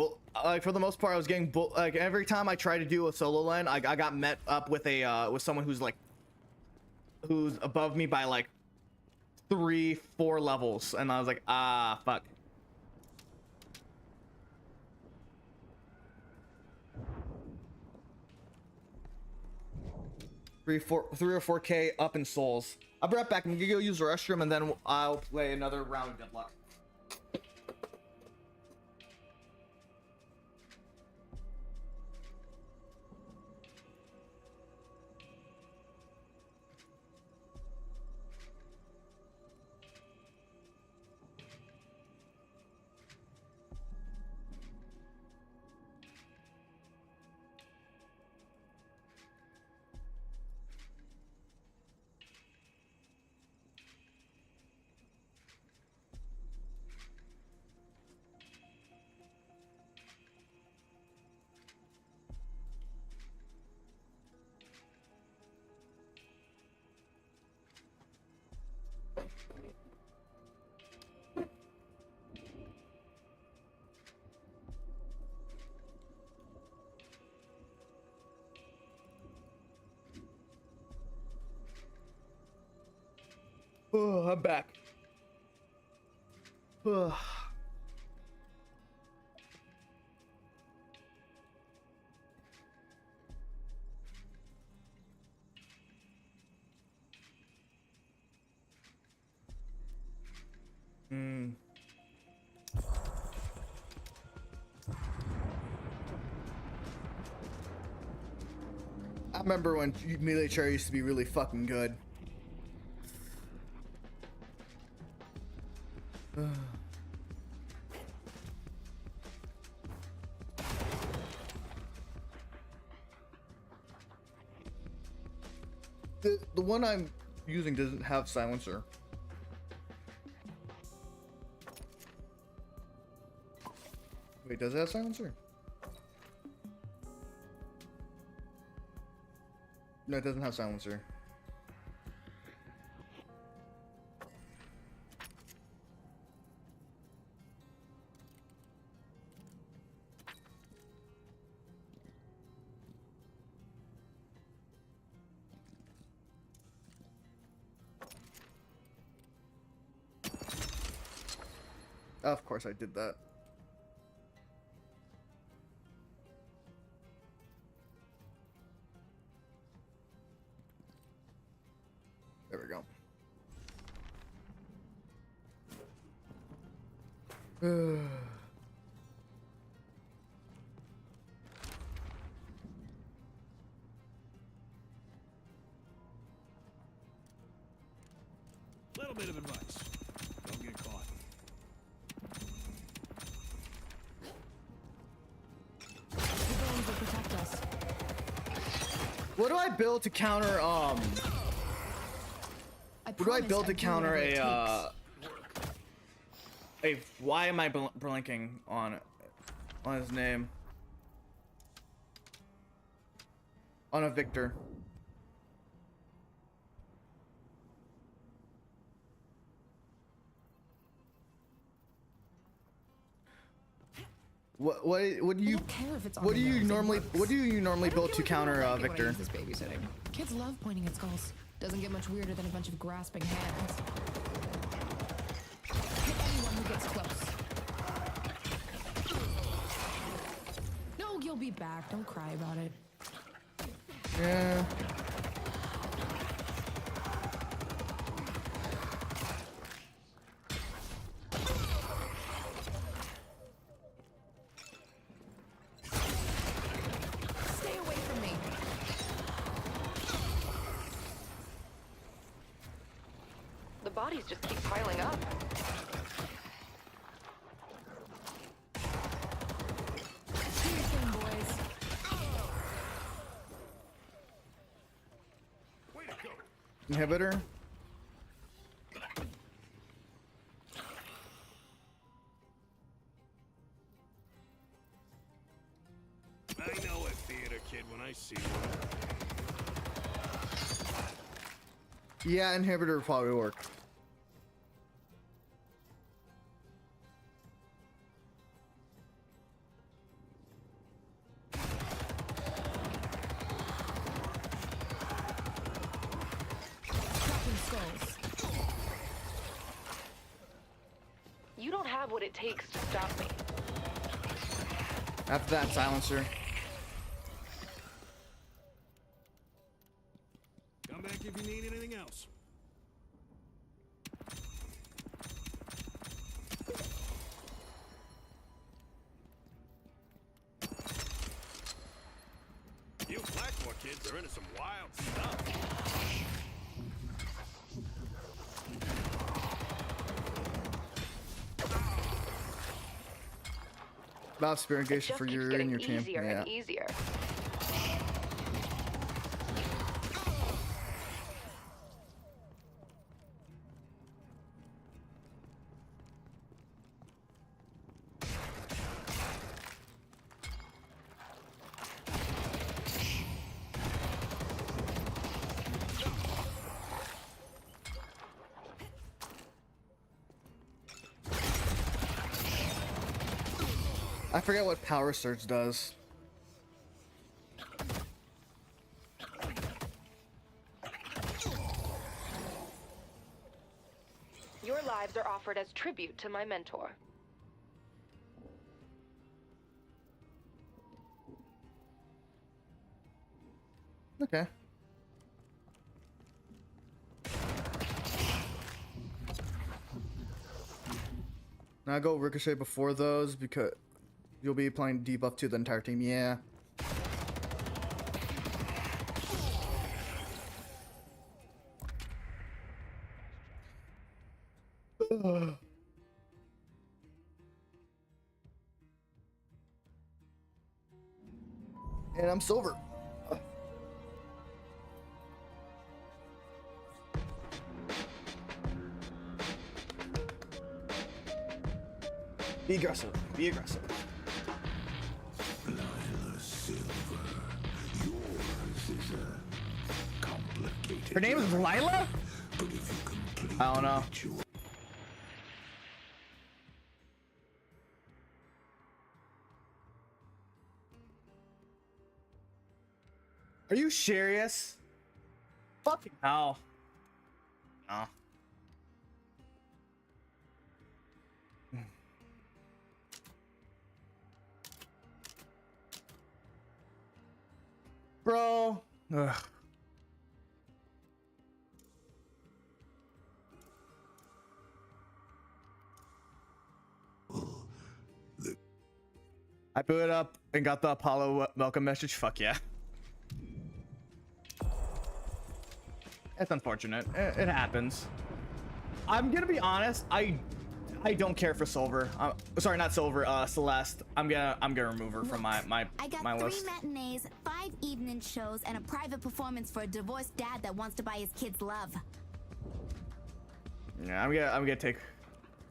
like for the most part I was getting like every time I tried to do a solo lane, I got met up with a with someone who's above me by like 3-4 levels, and I was like, ah, fuck. Three or 4K up in souls. I'll be right back. I'm gonna go use the restroom, and then I'll play another round of Deadlock. Oh, I'm back. I remember when melee chair used to be really fucking good. The one I'm using doesn't have silencer. Wait, does it have silencer? No, it doesn't have silencer. Of course I did that. There we go. Little bit of advice. Don't get caught. What do I build to counter what do I build to counter why am I blanking on his name? On a Victor. What do you normally build to counter Victor? This babysitting. Kids love pointing at skulls. Doesn't get much weirder than a bunch of grasping hands. Hit anyone who gets close. No, you'll be back. Don't cry about it. Yeah. Stay away from me. The bodies just keep piling up. Inhibitor. I know a theater kid when I see one. Yeah, inhibitor would probably work. You don't have what it takes to stop me. After that, silencer. Come back if you need anything else. You Blackmore kids are into some wild stuff. About spirit engagement for you and your team. Easier and easier. I forget what power surge does. Your lives are offered as tribute to my mentor. Okay. Now go Ricochet before those because you'll be playing debuff to the entire team. Yeah. And I'm silver. Be aggressive. Be aggressive. Her name is Lila? I don't know. Are you serious? Fucking hell. No. Bro. Ugh. I booted up and got the Apollo welcome message. Fuck yeah. It's unfortunate. It happens. I'm gonna be honest. I don't care for Silver. Sorry, not Silver. Celeste. I'm gonna remove her from my I got list. 3 matinees, 5 5 evening shows and a private performance for a divorced dad that wants to buy his kids love. Yeah, I'm gonna take.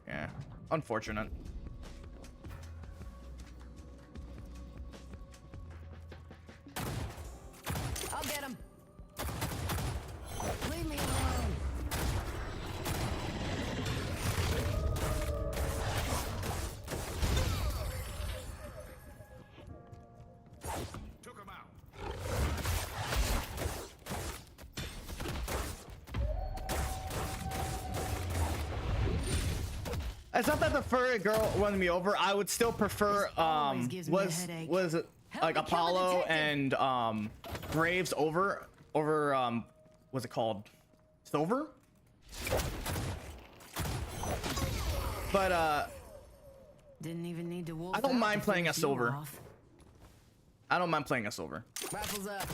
Yeah, unfortunate. I'll get him. Leave me alone. Took him out. It's not that the furry girl won me over. I would still prefer always gives me a headache. was it Help like me kill the Apollo detective. and Graves over what's it called? Silver? But Didn't even need to wolf I don't out mind to playing finish a you silver. off. I don't mind playing a silver. Rifles up.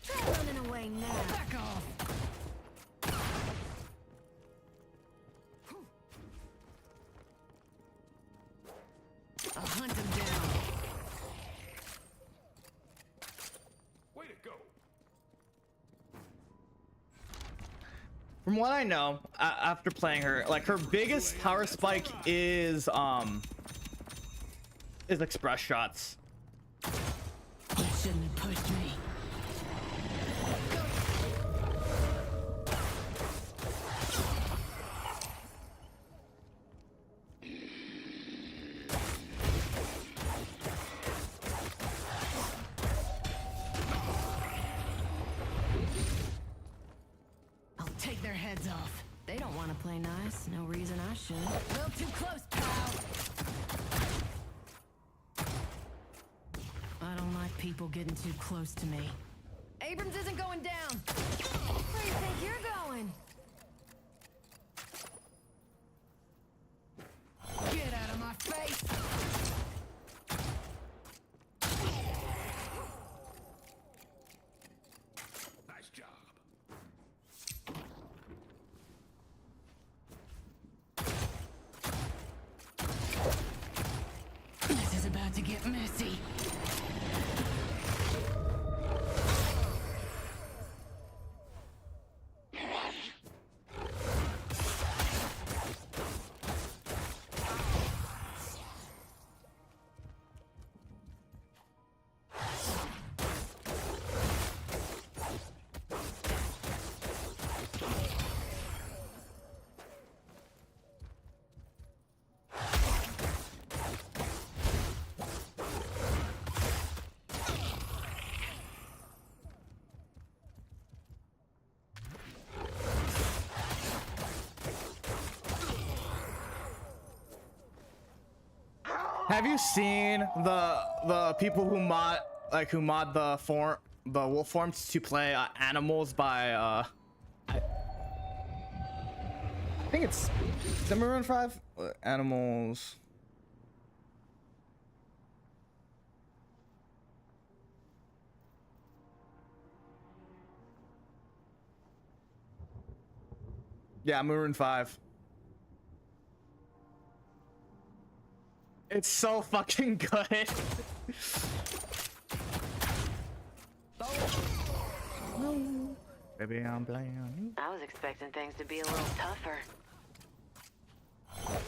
Try running away now. Back off. I'll hunt him down. Way to go. From what I know, after playing her, like her biggest power spike is express shots. You shouldn't have pushed me. I'll take their heads off. They don't want to play nice. No reason I should. A little too close, pal. I don't like people getting too close to me. Abrams isn't going down. Where do you think you're going? Get out of my face. Nice job. This is about to get messy. Have you seen the people who mod the wolf forms to play animals by I think it's Maroon 5 animals. Yeah, Maroon 5. It's so fucking good. Baby, I'm playing on you. I was expecting things to be a little tougher.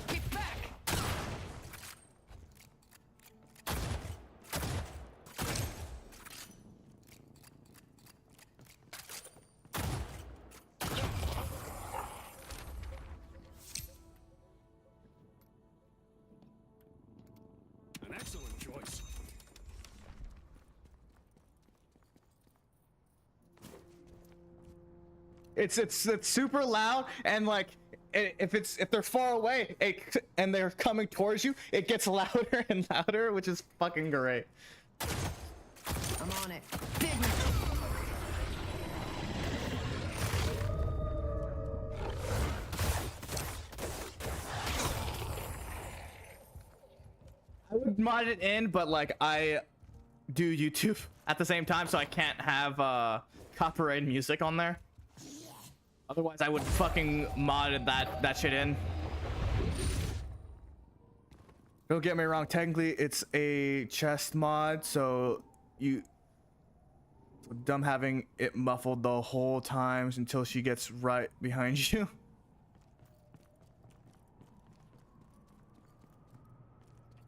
Get back. An excellent choice. It's super loud, and like if they're far away and they're coming towards you, it gets louder and louder, which is fucking great. I'm on it. Big I would mod it in, but like I do YouTube at the same time, so I can't have copyrighted music on there. Otherwise, I would fucking mod that shit in. Don't get me wrong. Technically, it's a chest mod, so dumb having it muffled the whole time until she gets right behind you.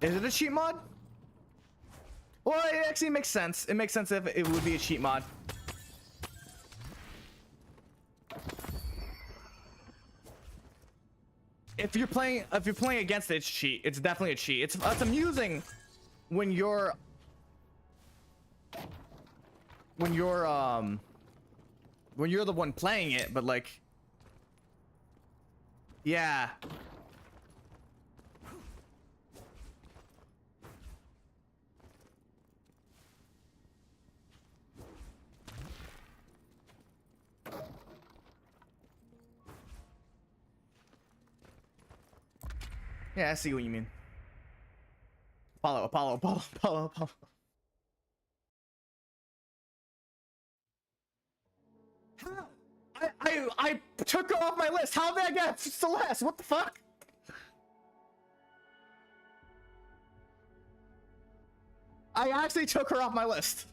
Is it a cheat mod? Well, it actually makes sense. It makes sense if it would be a cheat mod. If you're playing against it, it's cheat. It's definitely a cheat. It's amusing when you're the one playing it, but like, yeah. Yeah, I see what you mean. Apollo. How? I took her off my list. How did I get Celeste? What the fuck? I actually took her off my list.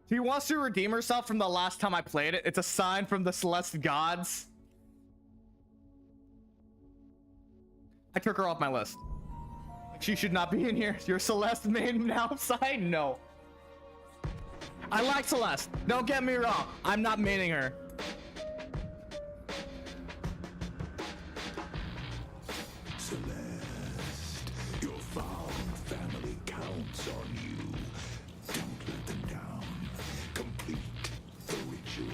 She wants to redeem herself from the last time I played it. It's a sign from the Celeste gods. I took her off my list. She should not be in here. You're Celeste main now side? No. I like Celeste. Don't get me wrong. I'm not maining her. Celeste, your found family counts on you. Don't let them down. Complete the ritual.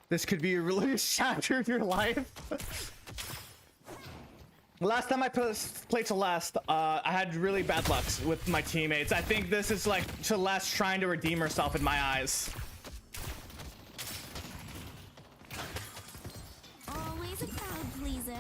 This could be a really chapter of your life. Last time I played Celeste, I had really bad luck with my teammates. I think this is like Celeste trying to redeem herself in my eyes. Always a crowd pleaser.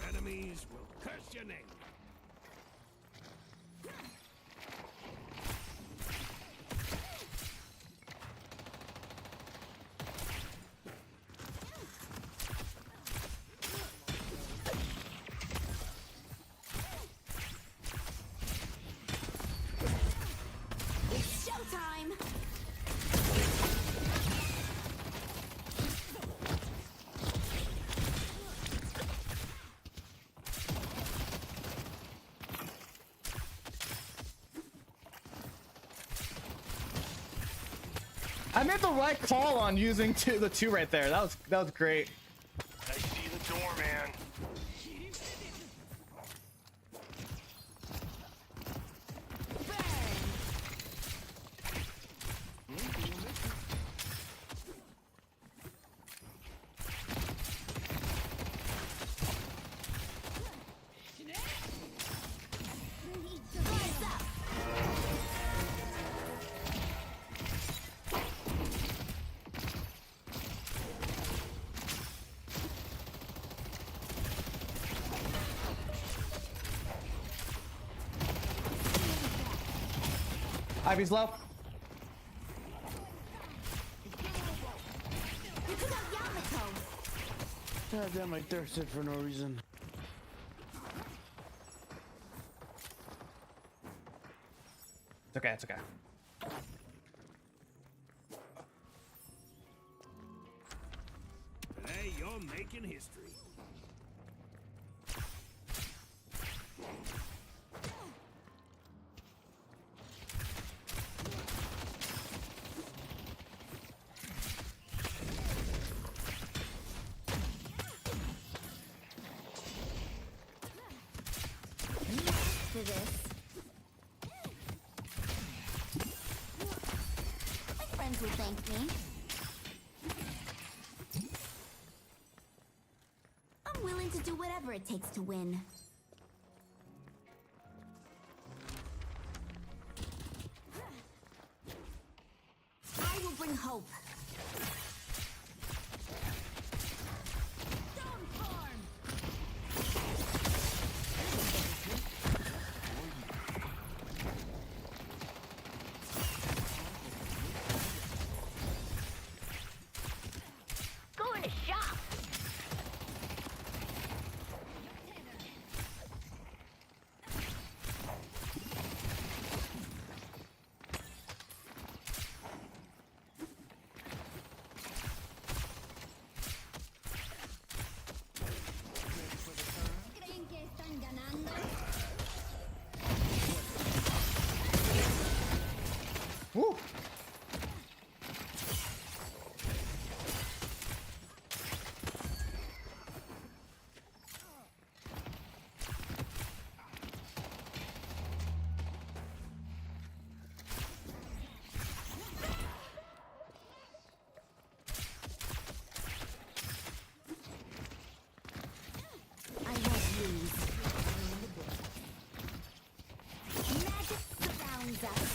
Enemies will curse your name. It's showtime. I made the right call on using the two right there. That was great. I see the door, man. Ivy's low. God damn, I thirsted for no reason. It's okay, it's okay. Today you're making history. To this. My friends will thank me. I'm willing to do whatever it takes to win. I will bring hope. Going to shop. ¿Creen que están ganando? Woo! I won't lose. Magic surrounds us.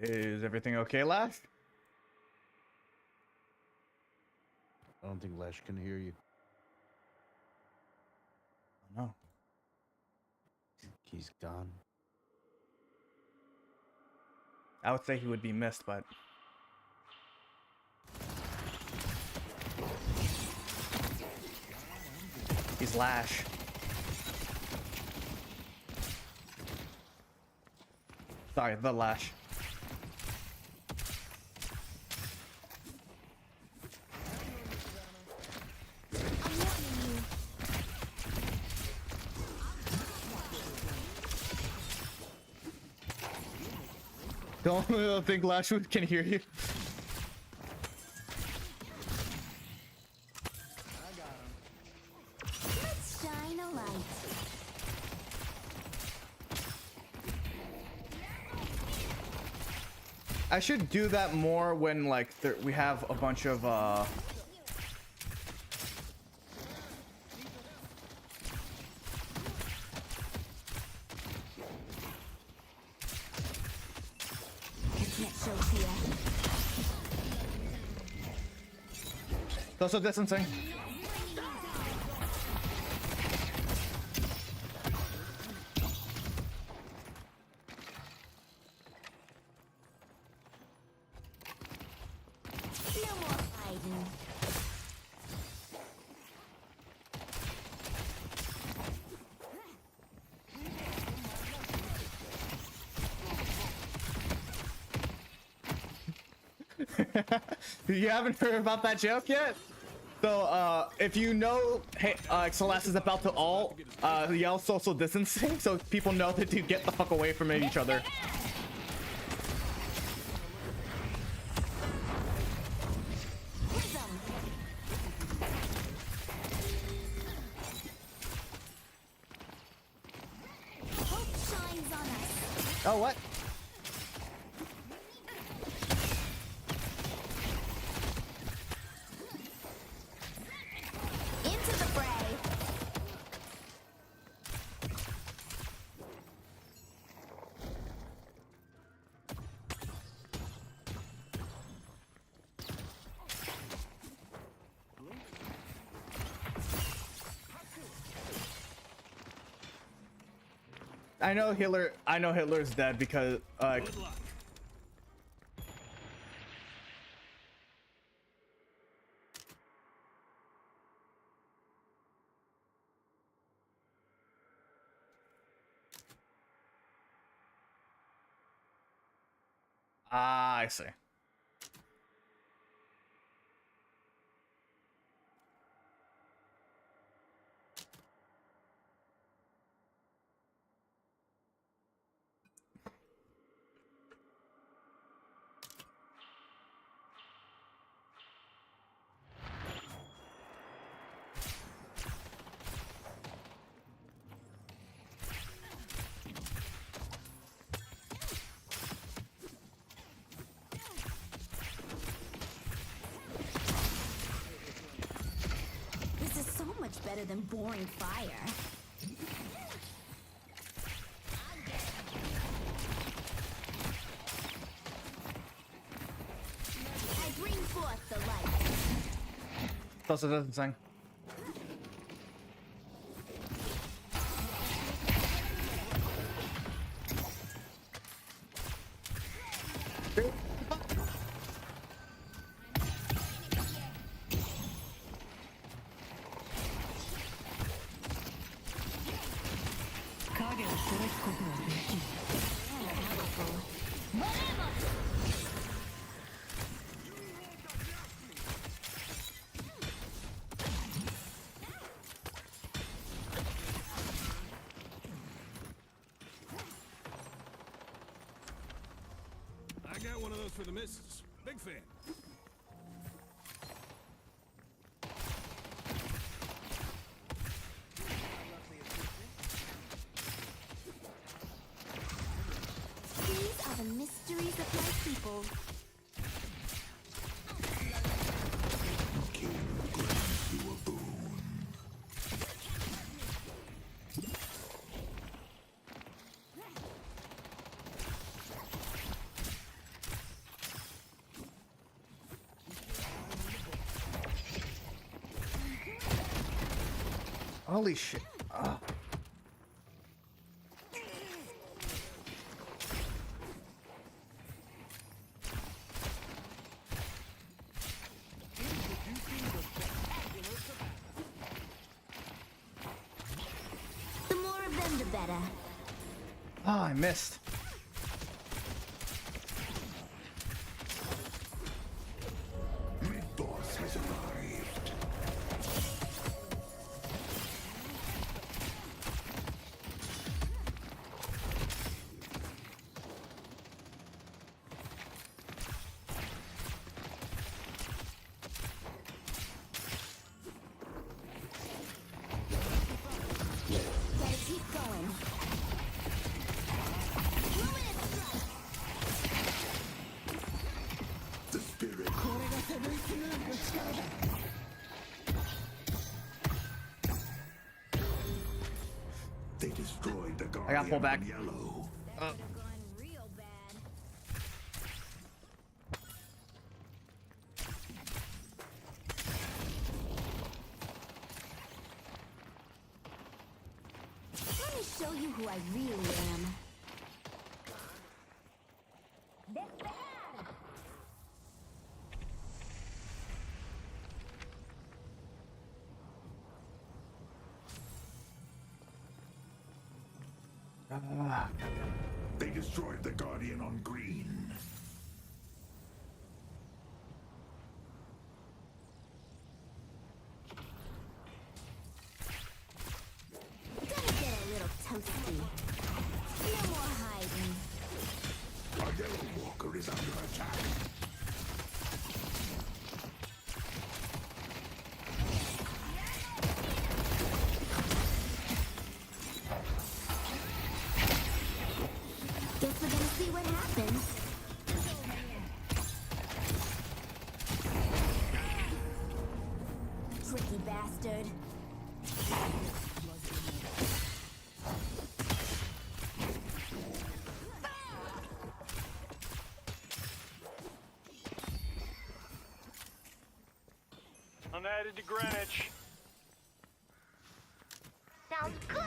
Is everything okay, Lash? I don't think Lash can hear you. Oh, no. He's gone. I would say he would be missed, but he's Lash. Sorry, the Lash. I'm warning you. Don't think Lash can hear you. Let's shine a light. I should do that more when like we have a bunch of I can't show to ya. social distancing. No more hiding. You haven't heard about that joke yet? So, if you know, hey, Celeste is about to ult, yell social distancing so people know that to get the fuck away from each other. Prism. Hope shines on us. Oh, what? Into the fray. I know Hitler's dead because Good luck. I see. This is so much better than boring fire. I bring forth the light. It also doesn't sing. I got one of those for the missus. Big fan. These are the mysteries of my people. Holy shit. Oh. The more of them, the better. Oh, I missed. Boss has arrived. Gotta keep going. The spirit. They destroyed the guardian. I got pulled back. Yellow. Going real bad. Let me show you who I really am. That's bad. They destroyed the guardian on green. Gonna get a little toasty. No more hiding. Our yellow walker is under attack. Guess we're gonna see what happens. Tricky bastard. I'm headed to Greenwich. Sounds good.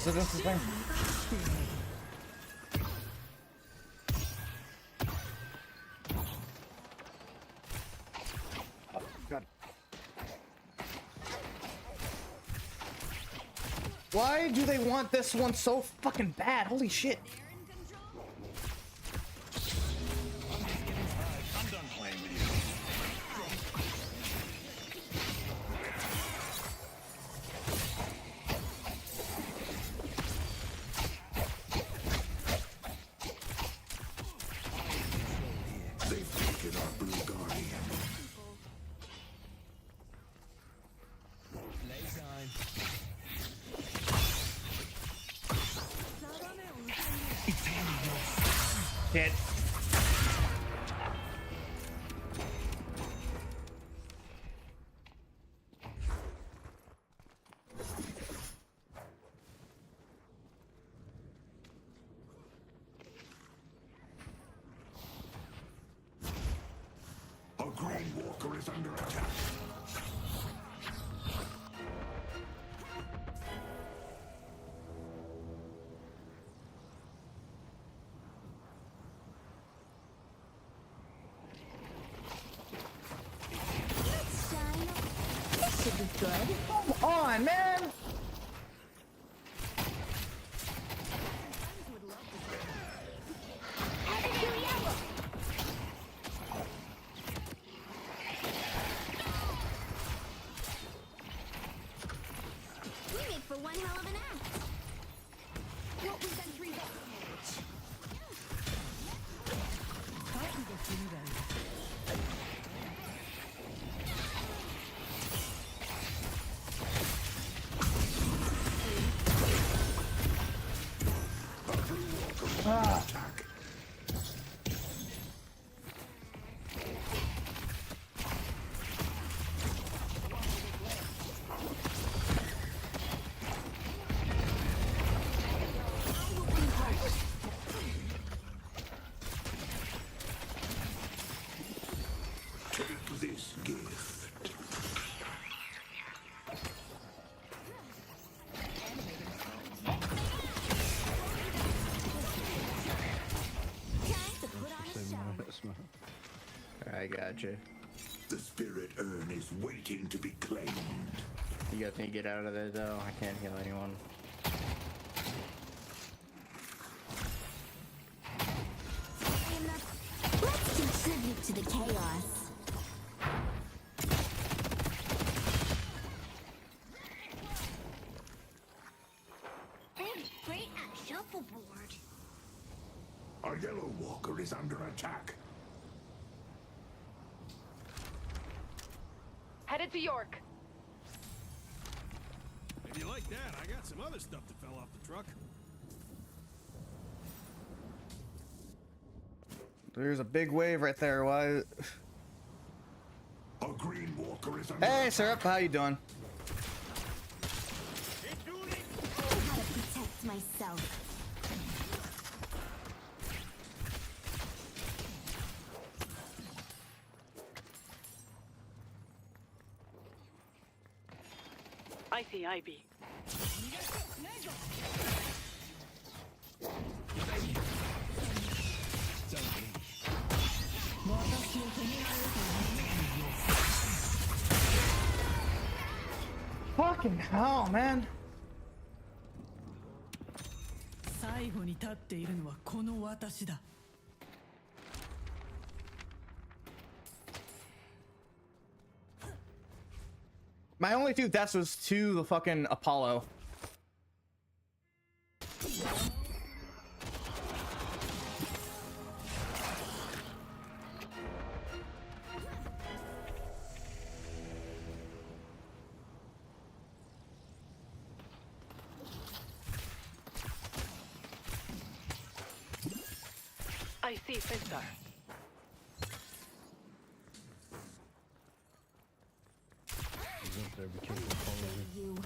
supposed to do this thing? Oh, God. Why do they want this one so fucking bad? Holy shit. I'm done playing with you. They've taken our blue guardian. Playtime. Shit. A Green Walker is under attack. Shine. This should be good. Come on, man. We make for one hell of an act. What was entry that? Attack. Take this gift. Time to put on a show. I gotcha. The spirit urn is waiting to be claimed. You guys need to get out of there though. I can't heal anyone. Let's contribute to the chaos. I'm great at shuffleboard. Our Yellow Walker is under attack. Headed to York. If you like that, I got some other stuff that fell off the truck. There's a big wave right there. Why? A Green Walker is under Hey, attack. Syrup, how you doing? I know how to protect myself. I see IB. Fucking hell, man. 最後に立っているのはこの私だ。My only two deaths was to the fucking Apollo. I see Finstar. He's up there. Be careful following. You.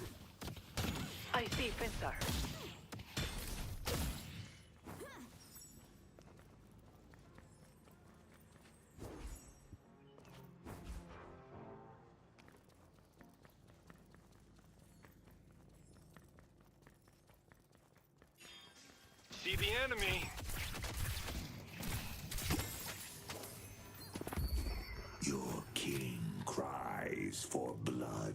I see Finstar. See the enemy. Your king cries for blood.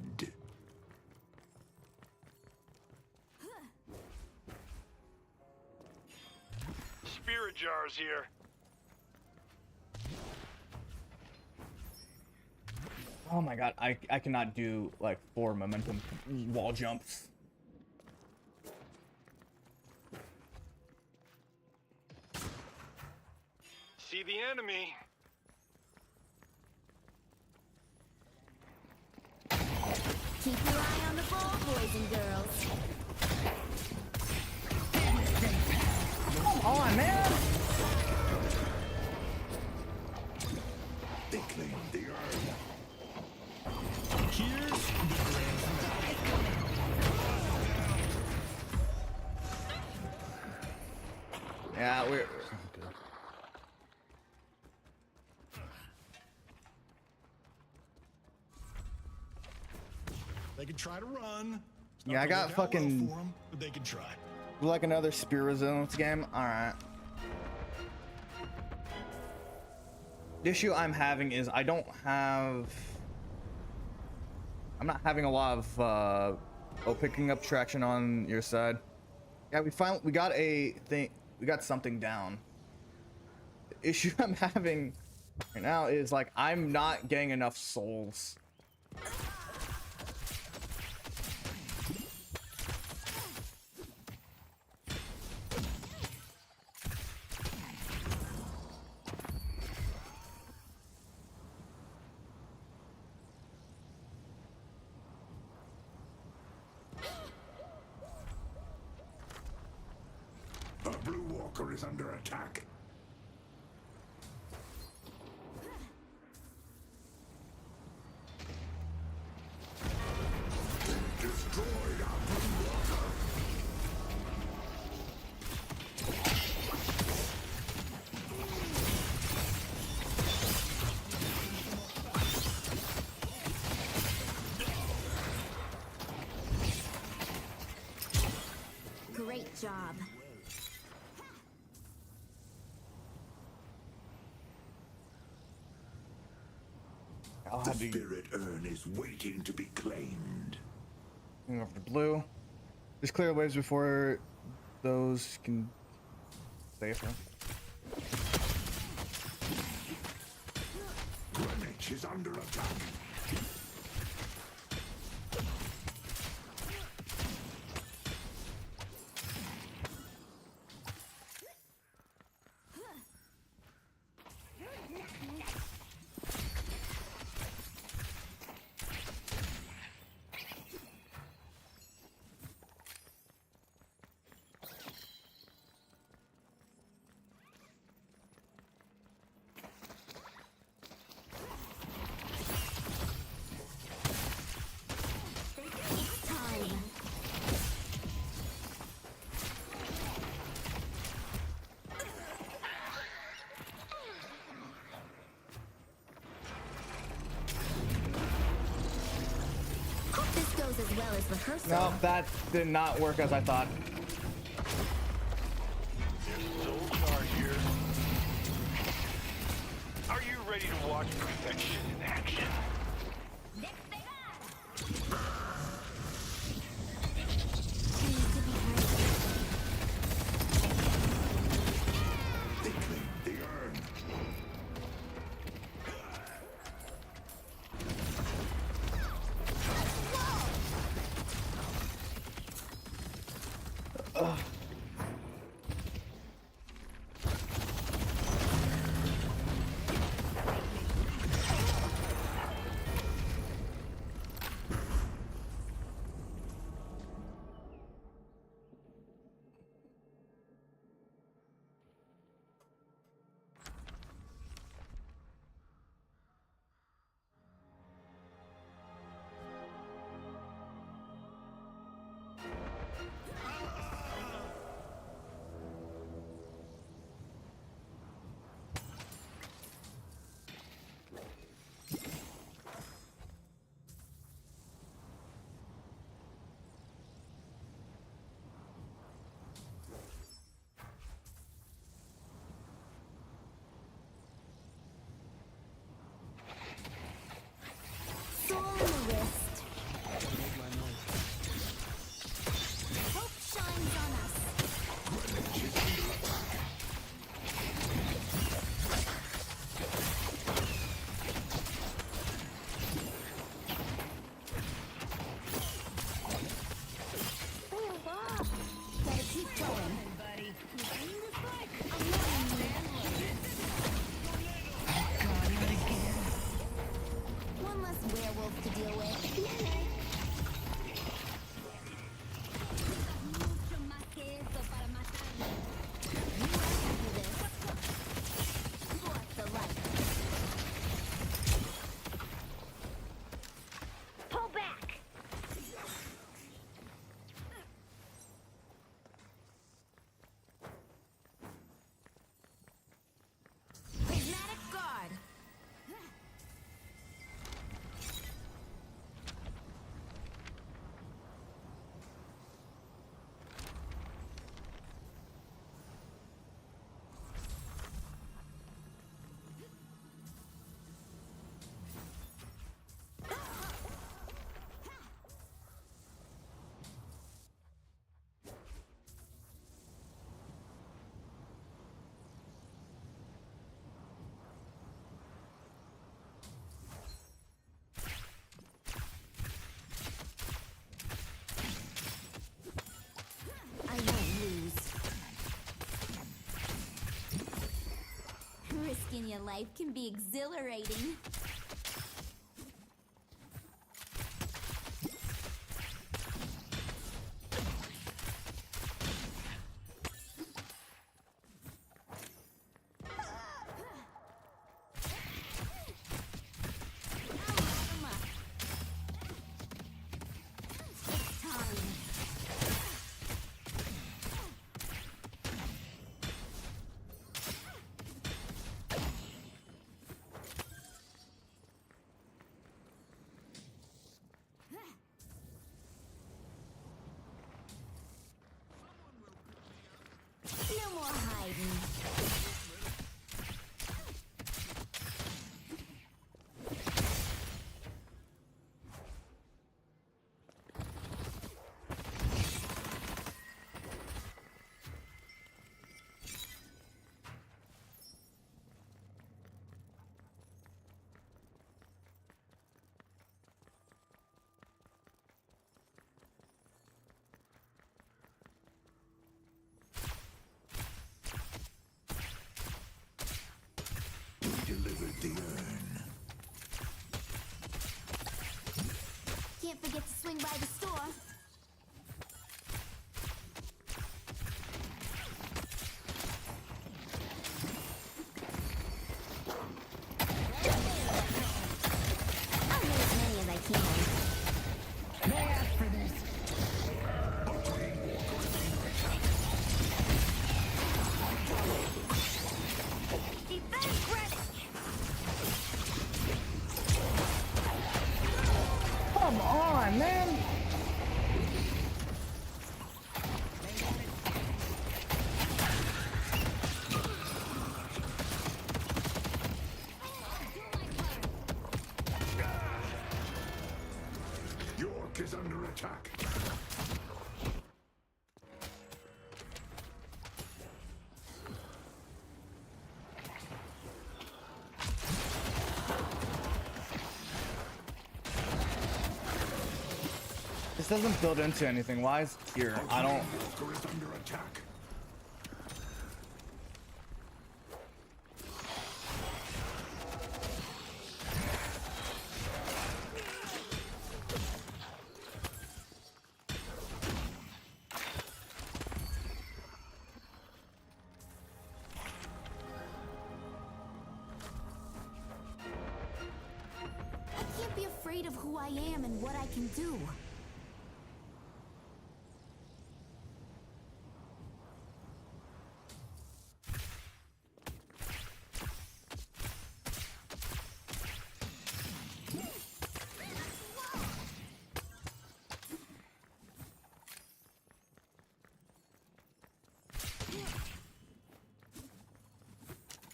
Spirit jars here. Oh my god, I cannot do like 4 momentum wall jumps. See the enemy. Keep your eye on the ball, boys and girls. Come on, man! They claim the earth. Here's Yeah, we're... They can try to run. It's not Yeah, I gonna got work out well fucking- for 'em, but they can try. like another spear resilience game? Alright. The issue I'm having is I'm not having a lot of picking up traction on your side. Yeah, we got a thing, we got something down. The issue I'm having right now is like I'm not getting enough souls. A blue walker is under attack. They destroyed our blue walker. Great job. I'll The have to spirit urn is waiting to be claimed. go over to blue. Just clear waves before those can save her. Greenwich is under attack. It's time. Hope this goes as well as rehearsal. No, that did not work as I thought. There's soul jar here. Are you ready to watch perfection in action? They claim the urn. risk in your life can be exhilarating. No more hiding. Delivered the urn. Can't forget to swing by the store. I'll get as many as I can. They asked for this. Defense ready. Come on, man. York is under attack. This doesn't build into anything. Why is it here? I don't. York is under attack. I can't be afraid of who I am and what I can do.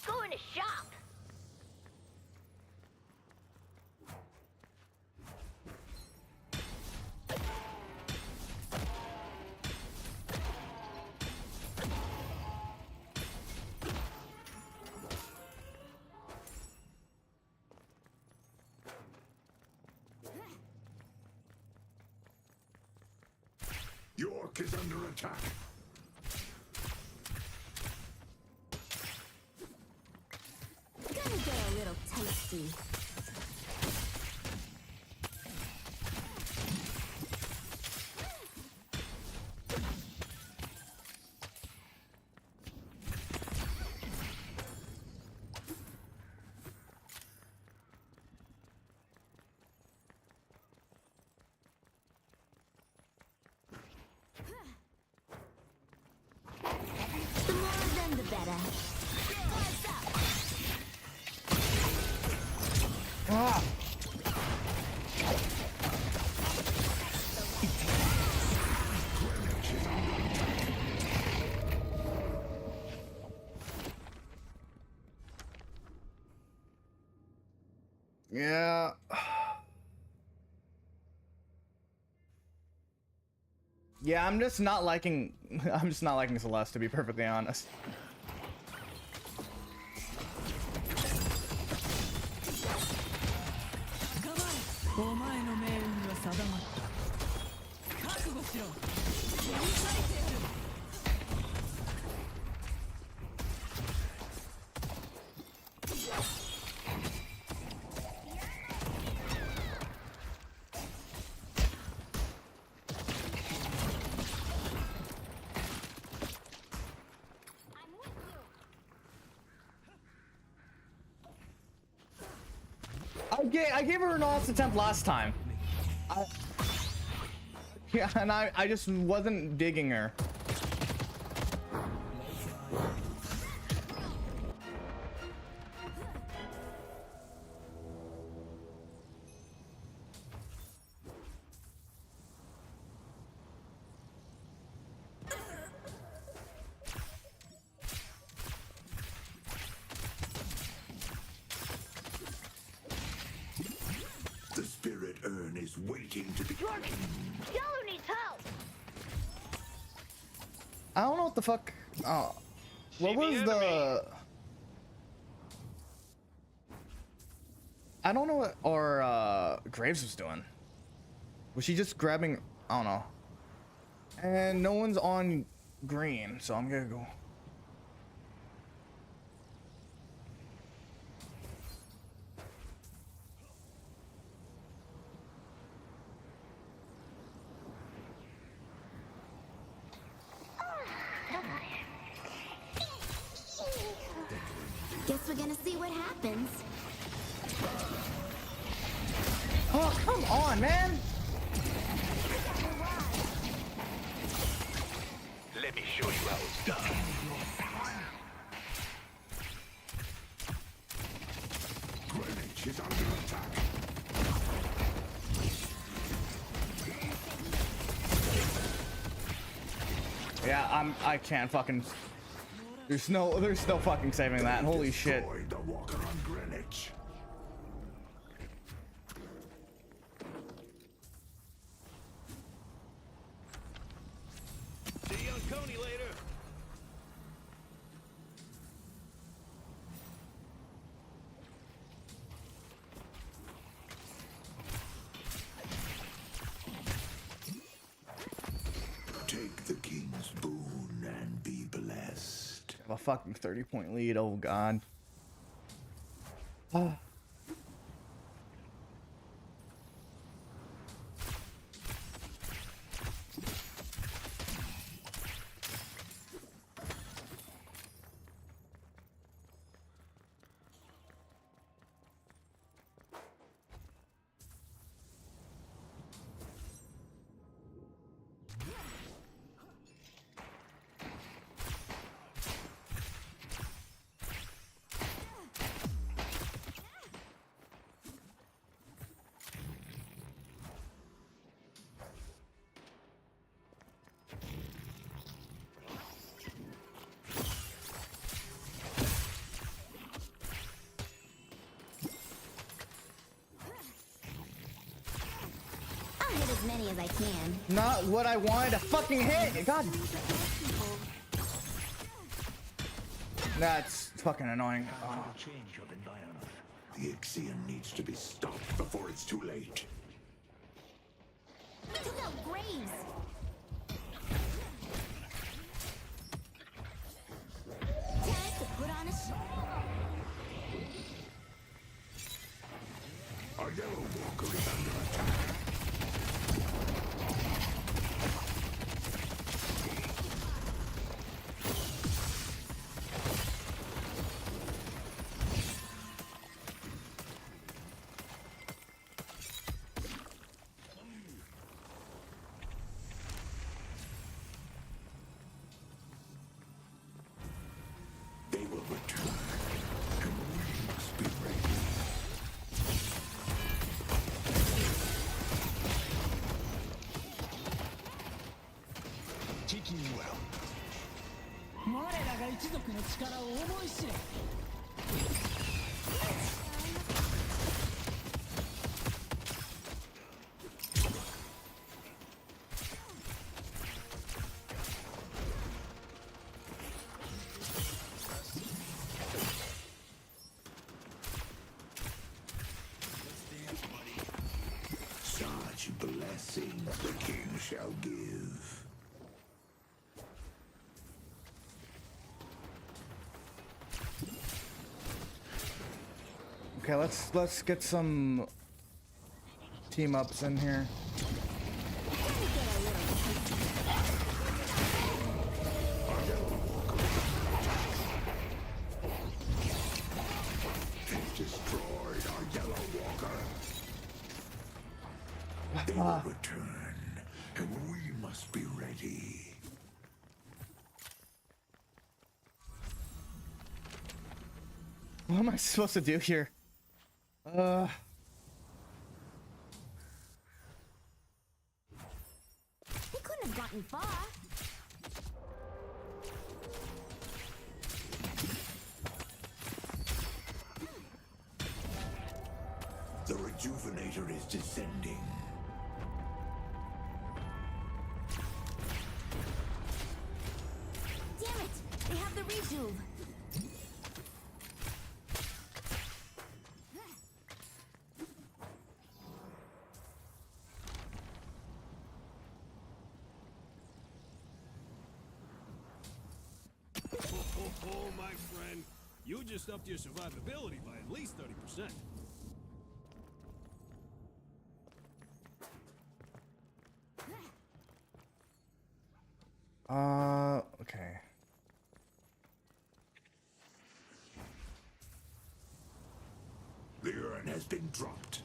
Going to shop. York is under attack. Gonna get a little tasty. The more of them, the better. What's up? Ah. Yeah. Yeah, I'm just not liking Celeste, to be perfectly honest. I gave her an honest attempt last time. Yeah, and I just wasn't digging her. The spirit urn is waiting to be. Yellow needs help. I don't know what the fuck. Oh, what was the? I don't know what our Graves was doing. Was she just grabbing? I don't know. And no one's on green, so I'm gonna go. Guess we're gonna see what happens. Oh, come on, man! Let me show you how it's done. Greenwich is under attack. Yeah, I can't fucking. There's no fucking saving that. Holy shit. The walker on Greenwich. See you on Coney later. Take the king's boon and be blessed. I have a fucking 30-point lead. Oh god. Ah. I'll hit as many as I can. Not what I wanted to fucking hit. God. That's fucking annoying. Oh. The Ixion needs to be stopped before it's too late. Took out Graves. Time to put on a show. Our yellow walker is under attack. They will return, and we must be ready. Well. 我らが一族の力を思い知れ。Such blessings the king shall give. Okay, let's get some team ups in here. Destroyed our yellow walker. They will return, and we must be ready. What am I supposed to do here? We couldn't have gotten far. The rejuvenator is descending. Damn it! They have the rejuve. Oh, my friend. You just upped your survivability by at least 30%. Okay. The urn has been dropped.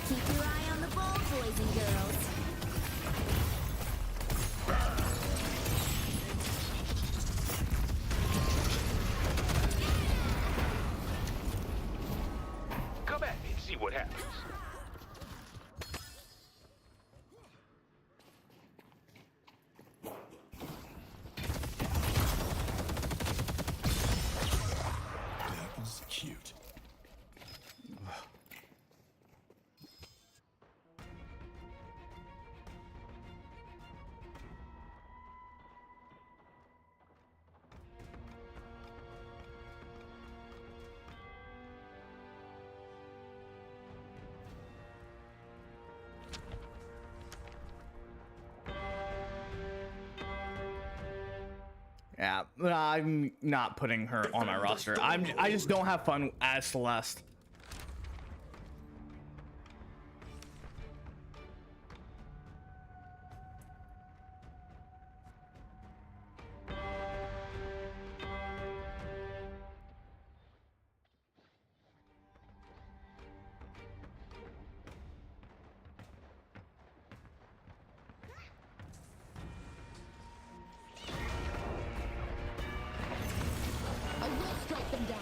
Keep your eye on the ball, boys and girls. Come at me and see what happens. That was cute. Yeah, I'm not putting her on my roster. I just don't have fun as Celeste. I will strike them down.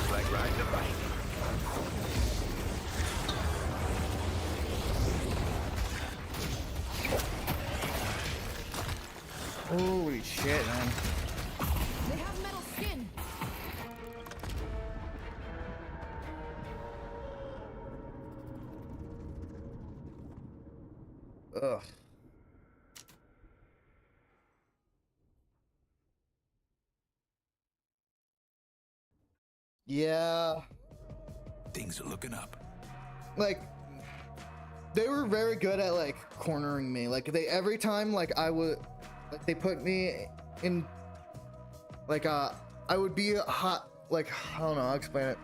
Like riding a bike. Holy shit, man. They have metal skin. Ugh. Yeah. Things are looking up. Like, they were very good at like cornering me. Like every time like they put me in like I would be hot like, I don't know, I'll explain it.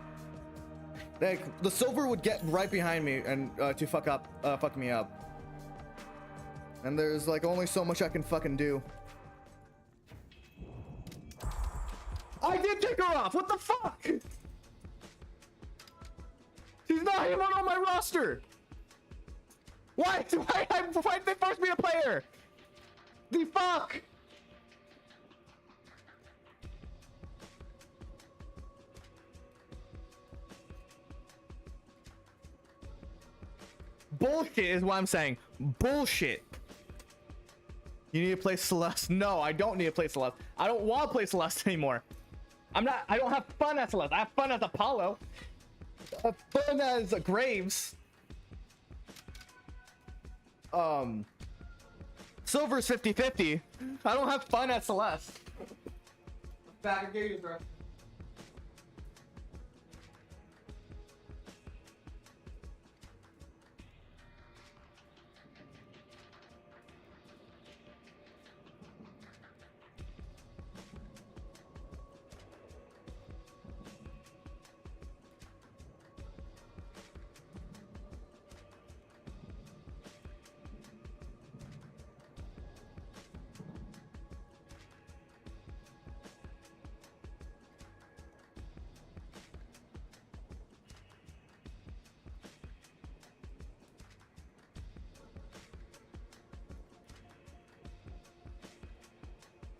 Like, the silver would get right behind me and to fuck me up. And there's like only so much I can fucking do. I did take her off. What the fuck? She's not even on my roster. Why? Why did they force me to play her? The fuck? Bullshit is what I'm saying. Bullshit. You need to play Celeste. No, I don't need to play Celeste. I don't want to play Celeste anymore. I don't have fun as Celeste. I have fun as Apollo. I have fun as Graves. Silver's 50-50. I don't have fun at Celeste. Back again, bro.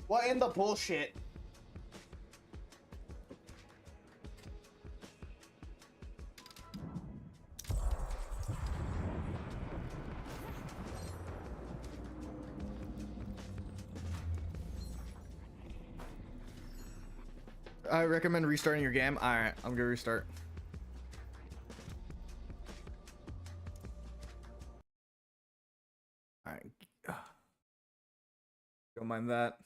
What in the bullshit? I recommend restarting your game. All right, I'm gonna restart. All right. Don't mind that.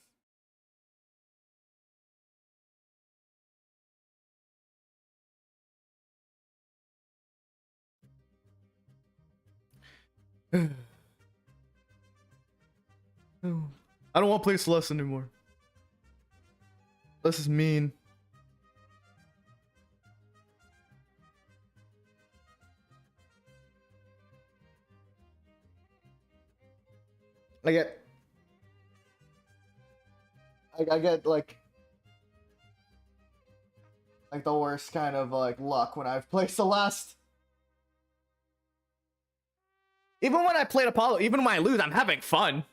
I don't want to play Celeste anymore. This is mean. I get like the worst kind of like luck when I've played Celeste. Even when I played Apollo, even when I lose, I'm having fun.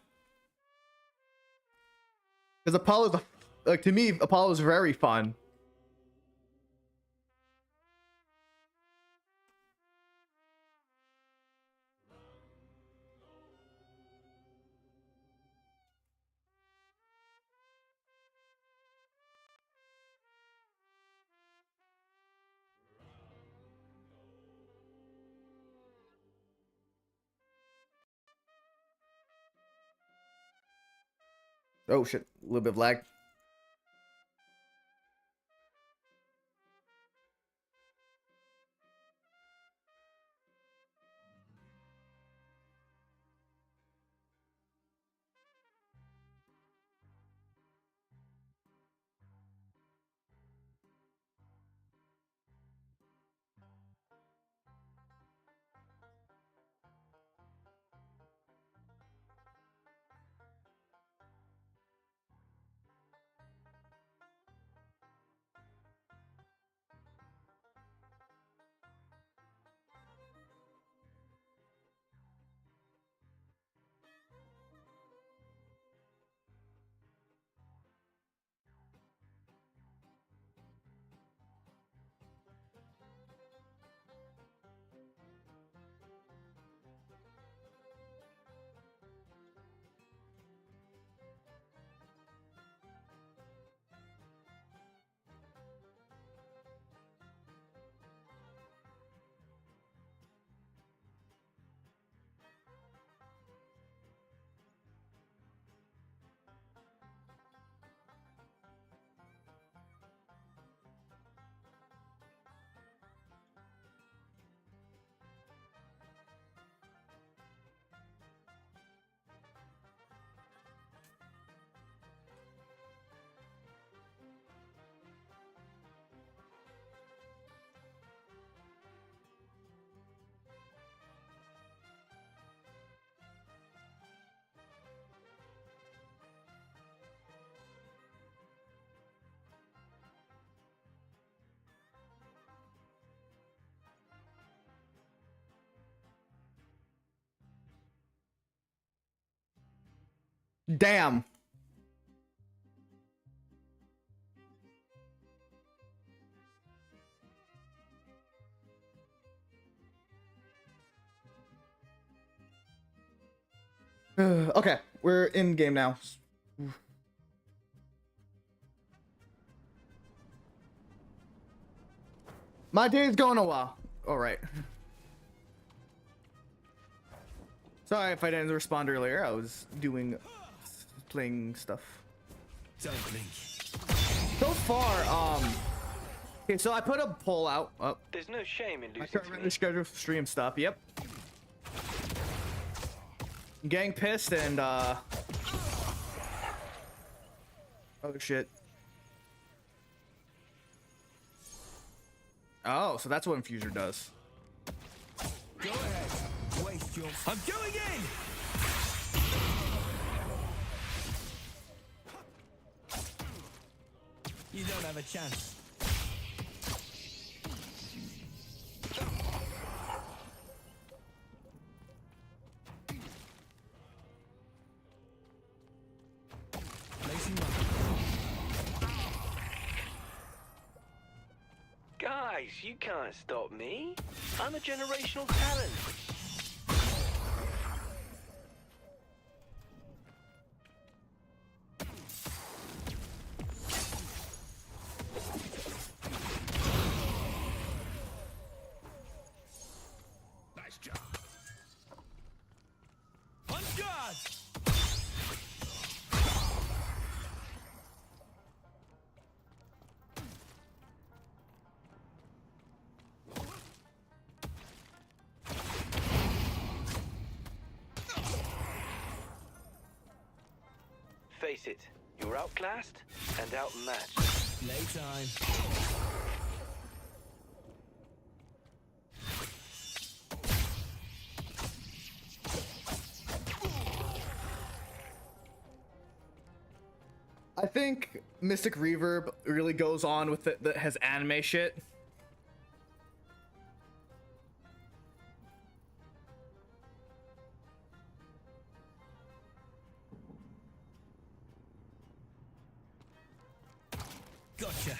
Because Apollo's like, to me, Apollo's very fun. Oh shit, a little bit of lag. Damn. Okay, we're in game now. My day's going a while. All right. Sorry if I didn't respond earlier. I was playing stuff. Don't blink. So far, okay, so I put a poll out. Oh, There's no shame in I losing to currently me. schedule stream stuff. Yep. Getting pissed and oh shit. Oh, so that's what Infuser does. Go ahead. Waste your. I'm going in. You don't have a chance. Guys, you can't stop me. I'm a generational talent. Nice job. On guard. Face it, you're outclassed and outmatched. Playtime. I think Mystic Reverb really goes on with it that has anime shit. Gotcha.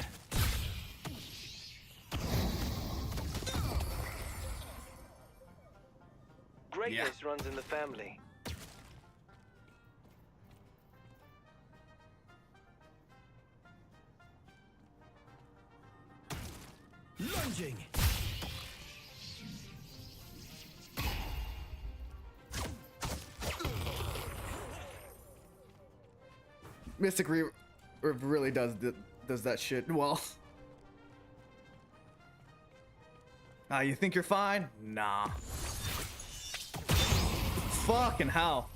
Greatness runs in the family. Lunging. Mystic Reverb really does that shit well. You think you're fine? Nah. Fucking hell.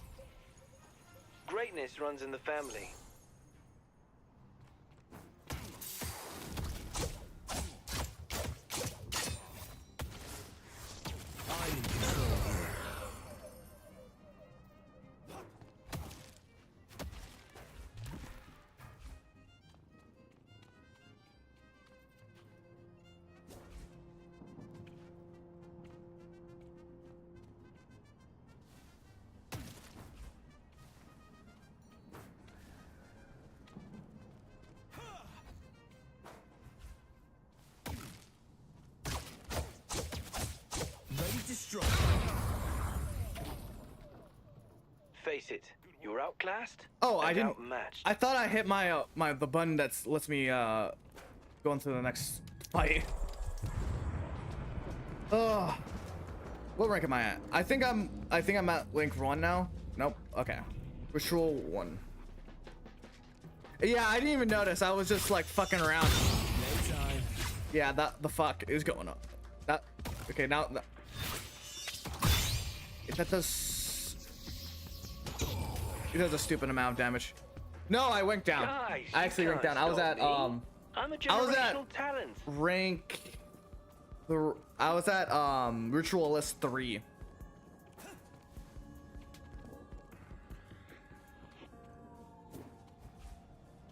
Greatness runs in the family. I'm in control here. Ready to strike. Face it, you're outclassed. Oh, I and didn't. Outmatched. I thought I hit my the button that lets me go into the next fight. Ugh. What rank am I at? I think I'm at link 1 now. Nope. Okay. Ritual 1. Yeah, I didn't even notice. I was just like fucking around. No time. Yeah, the fuck is going on. That okay now. That does. It does a stupid amount of damage. No, I went down. Guys, I actually you went down. can't I was at stop me. I'm a I was at generational talent. rank. I was at Ritualist 3.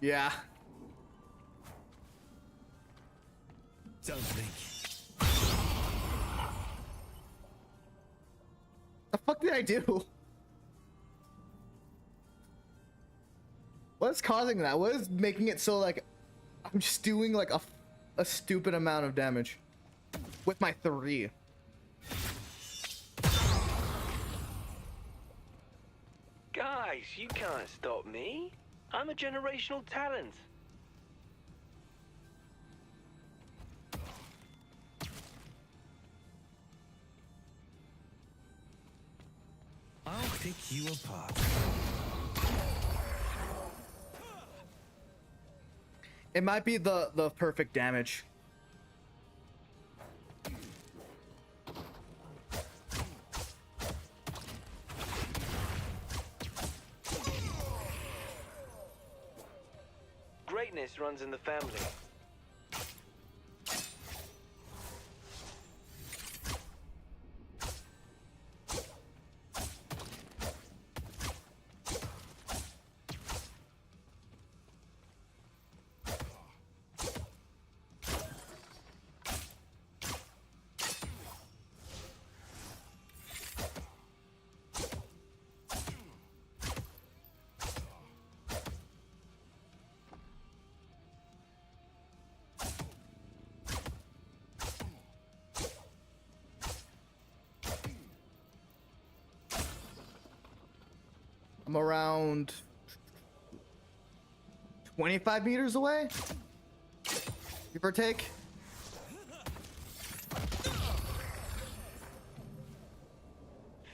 Yeah. Don't blink. The fuck did I do? what's causing that? What is making it so like I'm just doing like a stupid amount of damage with my 3? Guys, you can't stop me. I'm a generational talent. I'll pick you apart. It might be the perfect damage. Greatness runs in the family. I'm around 25 meters away, give or take.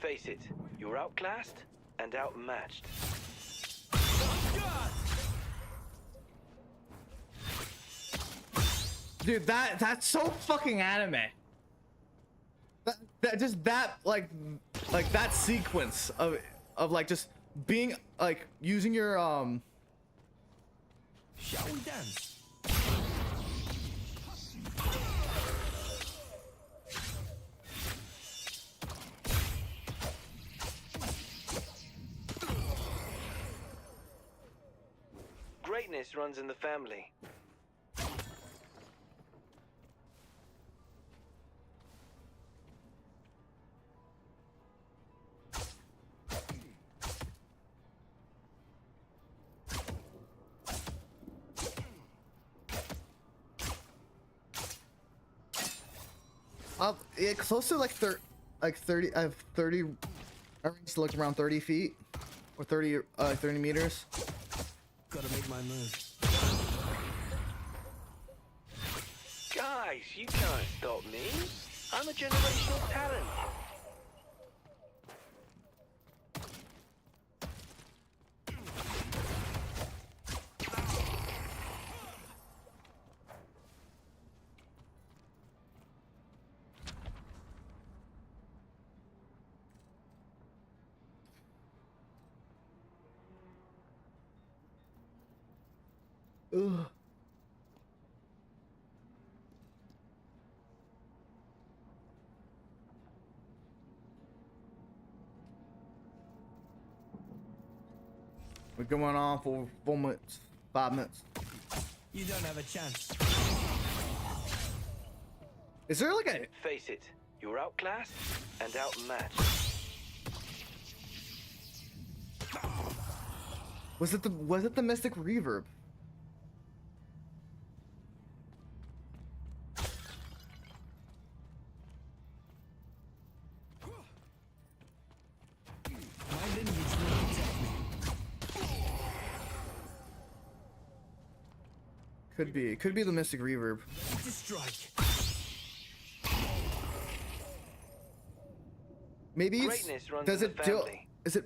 Face it, you're outclassed and outmatched. Dude, that's so fucking anime. That like that sequence of like just being like using your Shall we dance? Greatness runs in the family. yeah, close to like 30. I have 30. I range to look around 30 feet or 30 meters. Gotta make my move. Guys, you can't stop me. I'm a generational talent. Ugh. We're going on for 4 minutes, 5 minutes. You don't have a chance. Is there like a... Face it, you're outclassed and outmatched. Was it the Mystic Reverb? My lineage will protect me. Could be the Mystic Reverb. To strike. Maybe it's, Greatness runs does in it the do? family. Is it?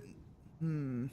Hmm.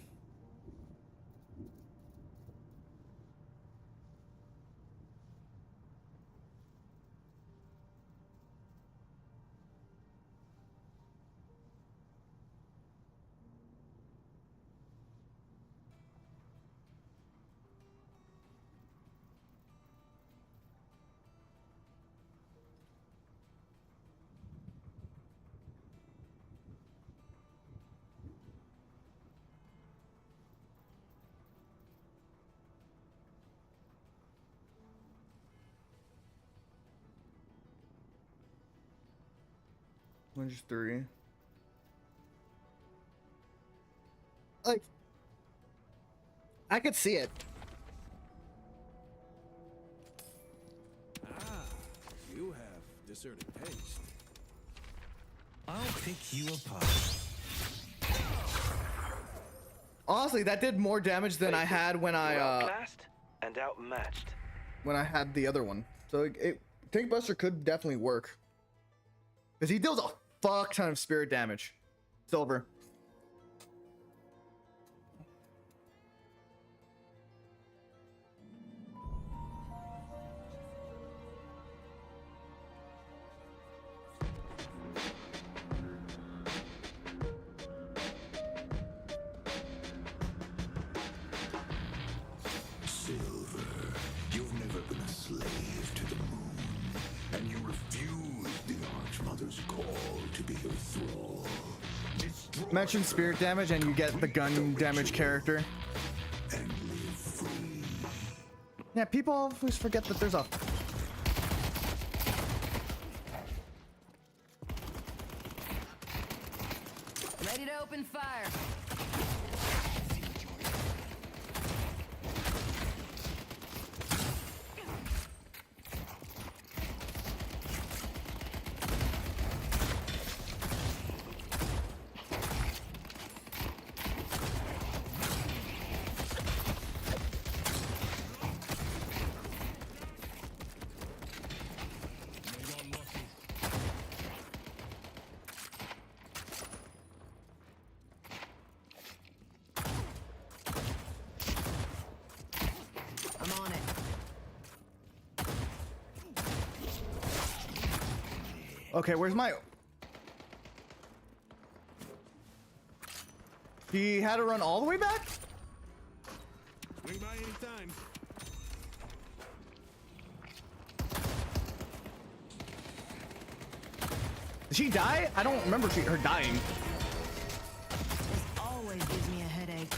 Just 3. Like, I could see it. discerning taste. I'll pick you apart. Honestly, that did more damage than I had when I Outclassed and outmatched. had the other one. So Tank Buster could definitely work. Because he deals a fuck ton of spirit damage. Silver. Silver, you've never been a slave to the moon, and you refuse the Archmother's call to be her thrall. Mention spirit damage and you get the gun damage character. And live free. Yeah, people always forget that there's a... Ready to open fire. I'm on it. Okay, where's my... He had to run all the way back? Swing by anytime. Did she die? I don't remember her dying. This always gives me a headache.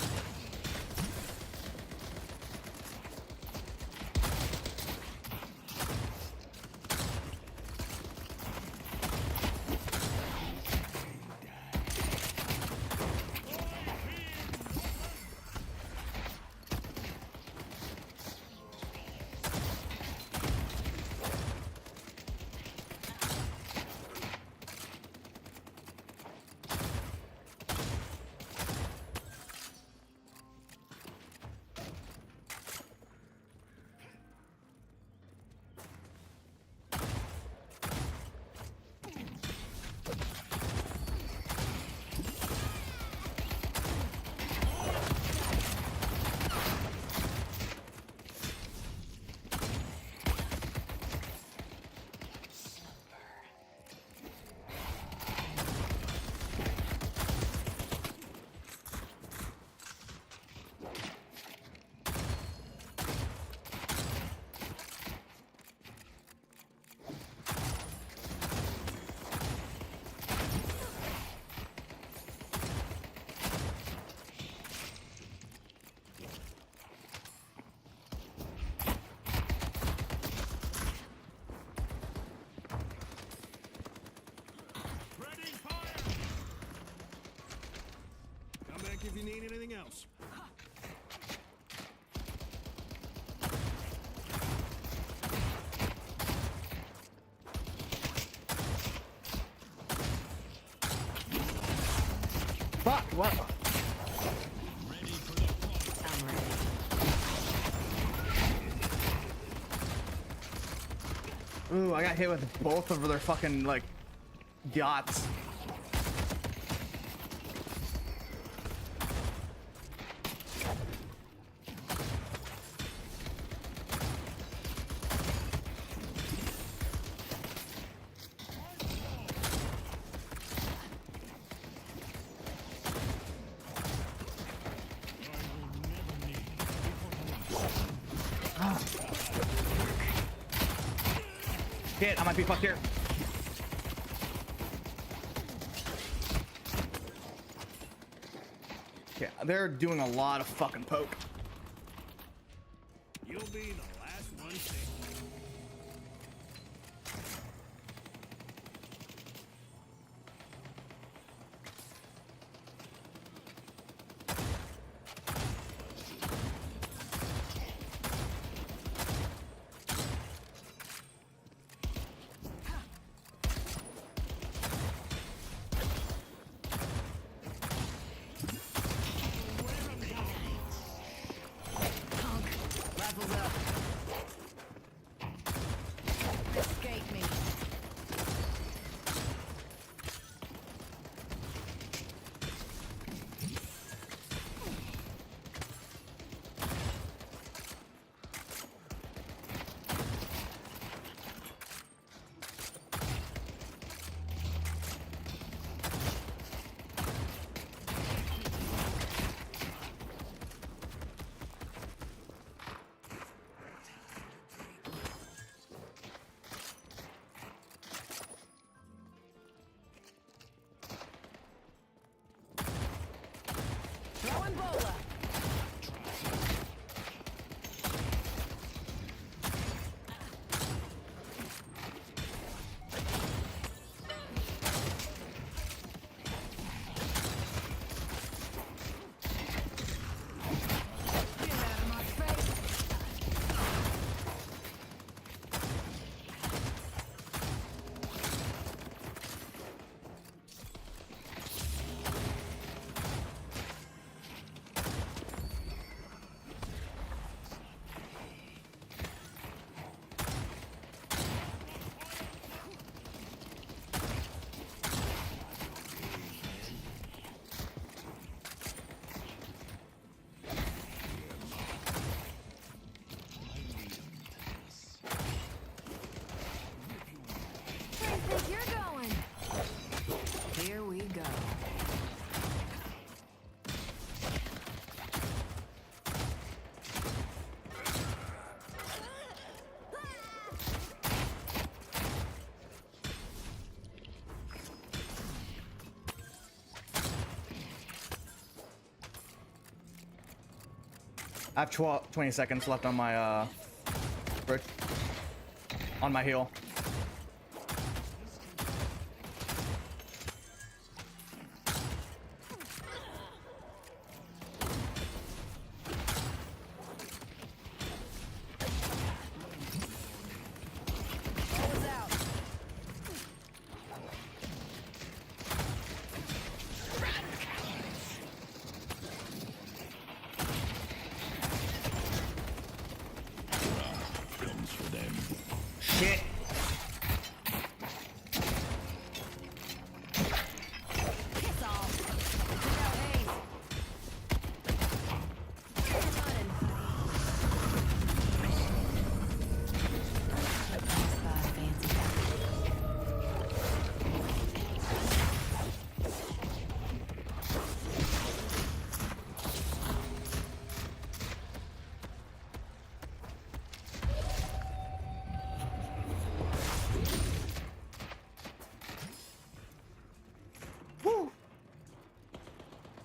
If you need anything else. Fuck, what? I'm ready. Ooh, I got hit with both of their fucking, like, yachts. Shit, I might be fucked here. Yeah, they're doing a lot of fucking poke. You'll be the last one standing. I have 20 seconds left on my bridge. On my heal. Shit.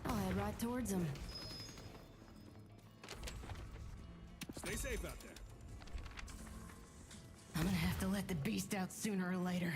I'll head right towards him. Stay safe out there. I'm gonna have to let the beast out sooner or later.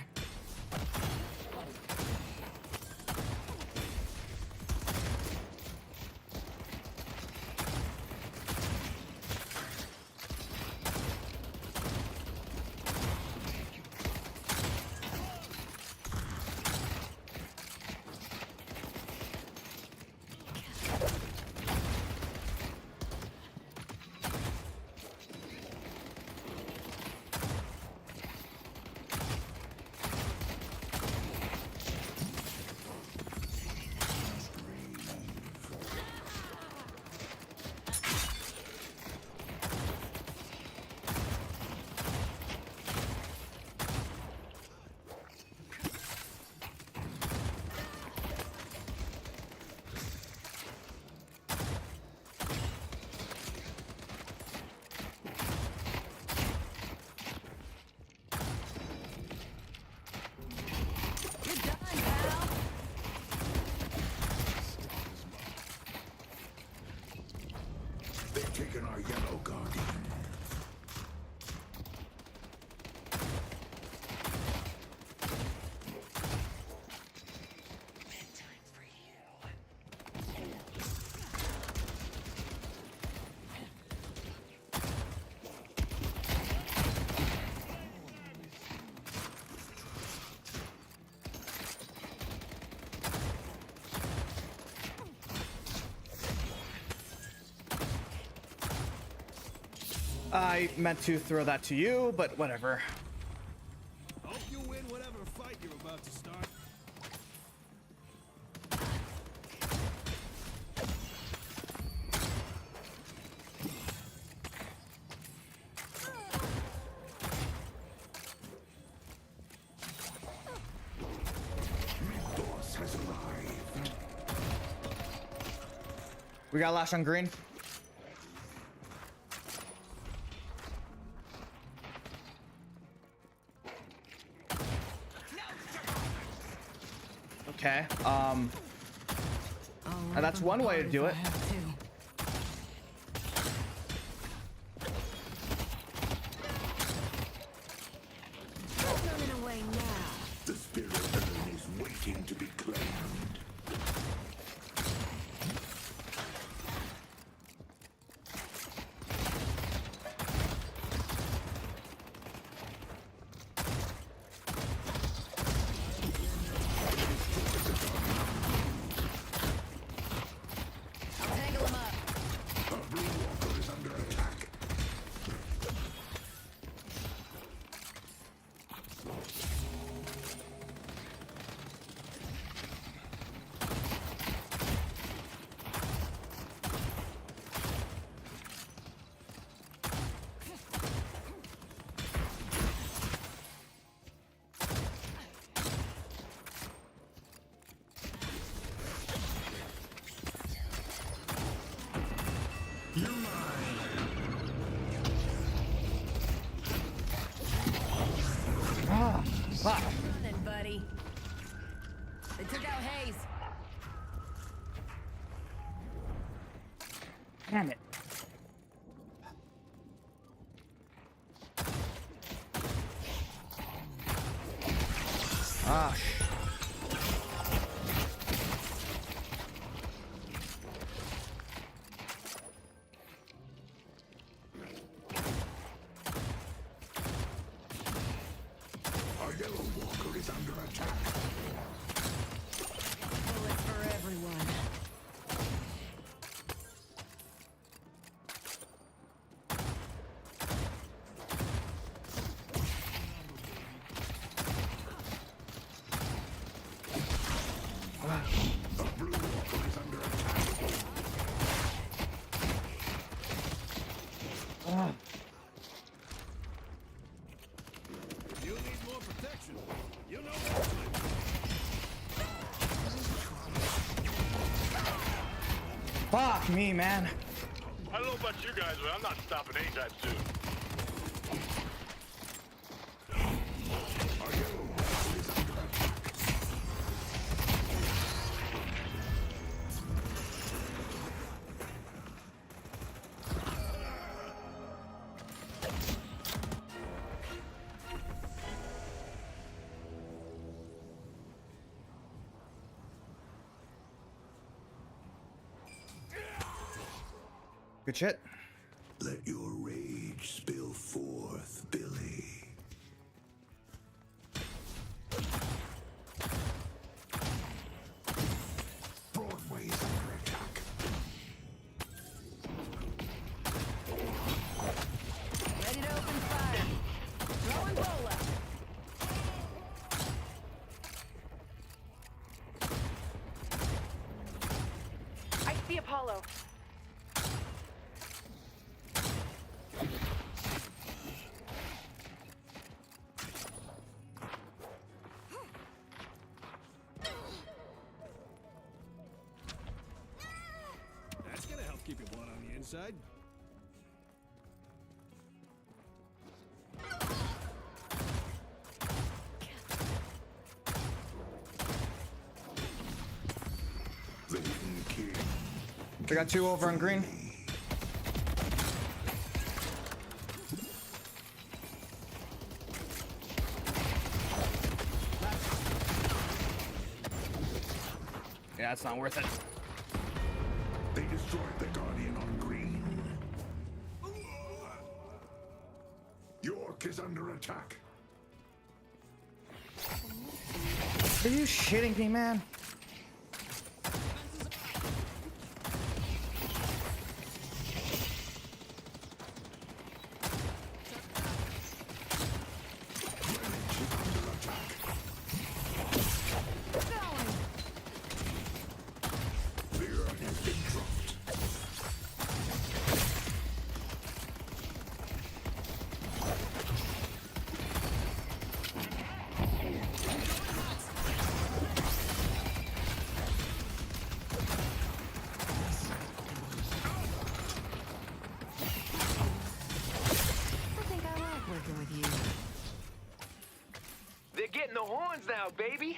They've taken our yellow guardian. I meant to throw that to you, but whatever. Hope you win whatever fight you're about to start. Boss has arrived. We got Lash on green. Okay. And that's one way to do it. Running away now. The spirit urn is waiting to be claimed. Fuck. Running, buddy. They took out Hayes. Damn it. Gosh. Our yellow walker is under attack. Bullets for everyone. The blue walker is under attack. You need more protection. You know that. Fuck me, man. I don't know about you guys, but I'm not stopping anytime soon. Our yellow walker is under attack. Good shit. Let your rage spill forth, Billy. Broadway's under attack. Ready to open fire. Throwing bola. I see Apollo. That's gonna help keep your blood on the inside. The Hidden King. They got two over on green. Yeah, it's not worth it. They destroyed the Guardian on green. York is under attack. Are you shitting me, man? Greenwich is under attack. The urn has been dropped. I think I like working with you. They're getting the horns now, baby.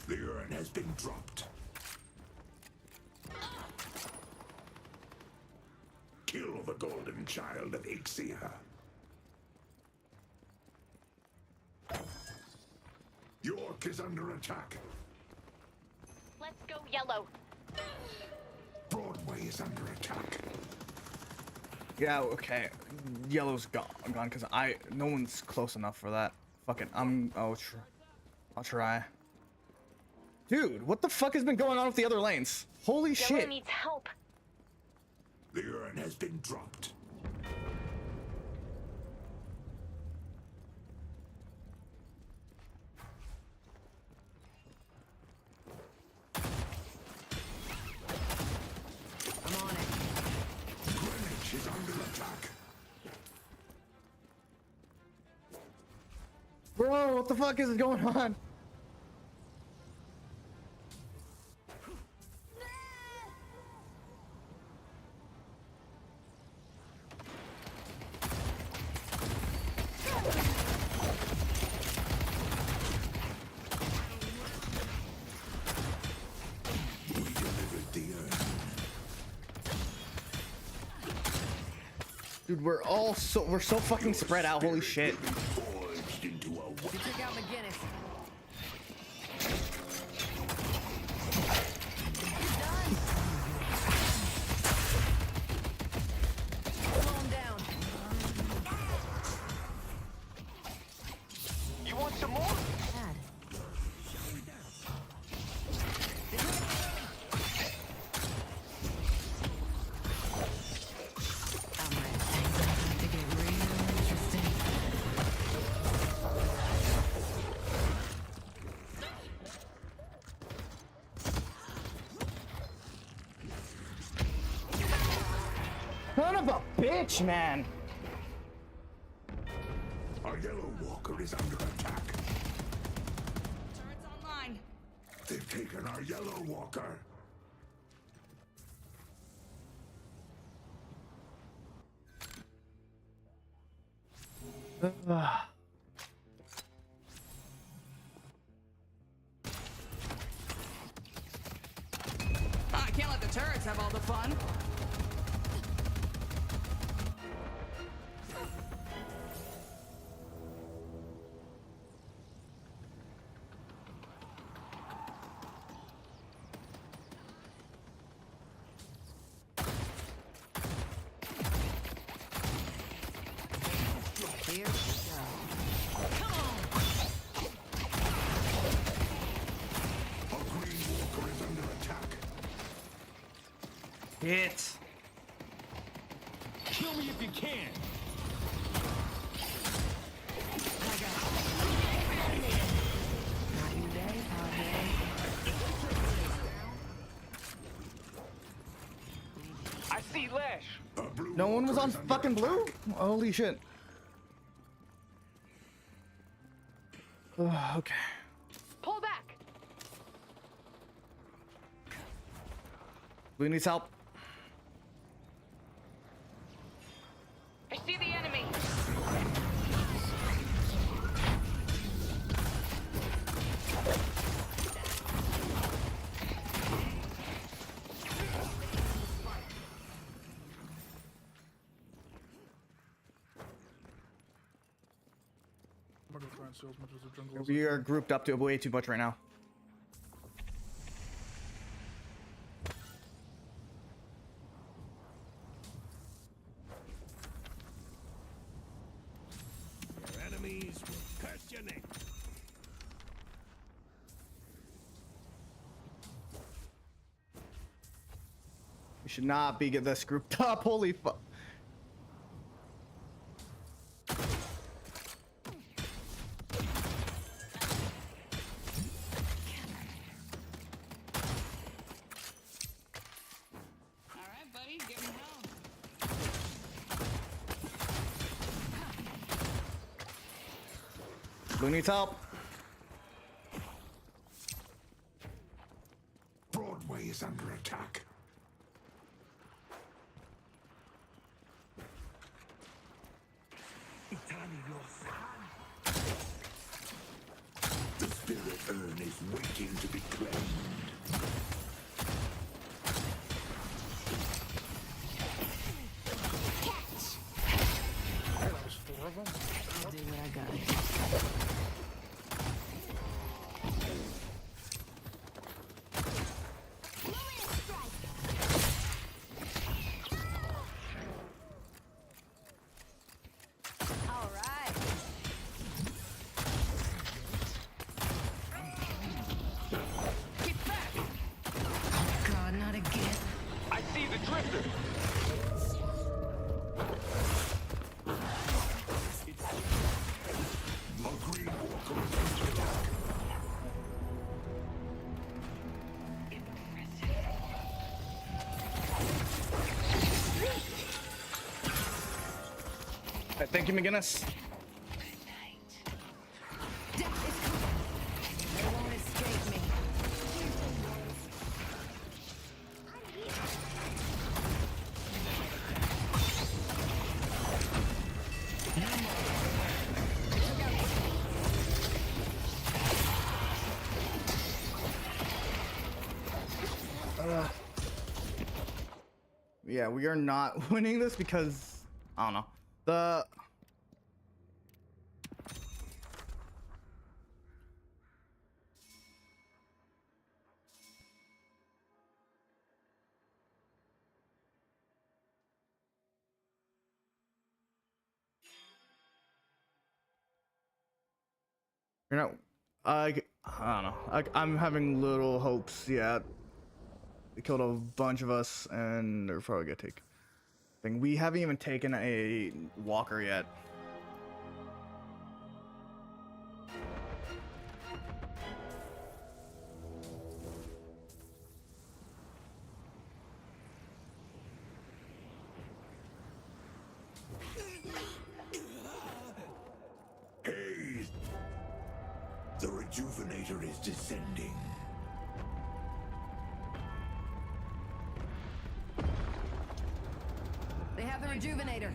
The urn has been dropped. Kill the golden child of I.P.S.I. York is under attack. Let's go yellow. Broadway is under attack. Yeah, okay. Yellow's gone because no one's close enough for that. Fuck it. I'll try. Dude, what the fuck has been going on with the other lanes? Holy Yellow shit. needs help. The urn has been dropped. I'm on it. Greenwich is under attack. Bro, what the fuck is going on? Dude, we're so fucking spread out. Holy shit. Forged into a You took out McGinnis. Slow him down. You want some more? Bad. To get real interesting. Son of a bitch, man. Our yellow walker is under attack. Turret's online. They've taken our yellow walker. I can't let the turrets have all the fun. Here we go. Come on. Our green walker is under attack. Hit. Kill me if you can. Not you day, Padre. I see Lash. Our blue No one was walker on is under fucking blue? attack. Holy shit. Okay. Pull back. Blue needs help. I see the enemy. We are grouped up to way too much right now. Your enemies will curse your name. We should not be get this grouped up. Holy fuck. All right, buddy, get me home. Blue needs help. Broadway is under attack. The spirit urn is waiting to be claimed. I'll do what I got. All right. Get back! Oh God, not again. I see the drifter. Our green walker is under attack. Thank you, McGinnis. Death is coming. They won't escape me. Yeah, we are not winning this because I don't know. The you know, I don't know. I'm having little hopes yet. They killed a bunch of us, and they're probably gonna take. Thing we haven't even taken a walker yet. Hey! The Rejuvenator is descending. They have the Rejuvenator.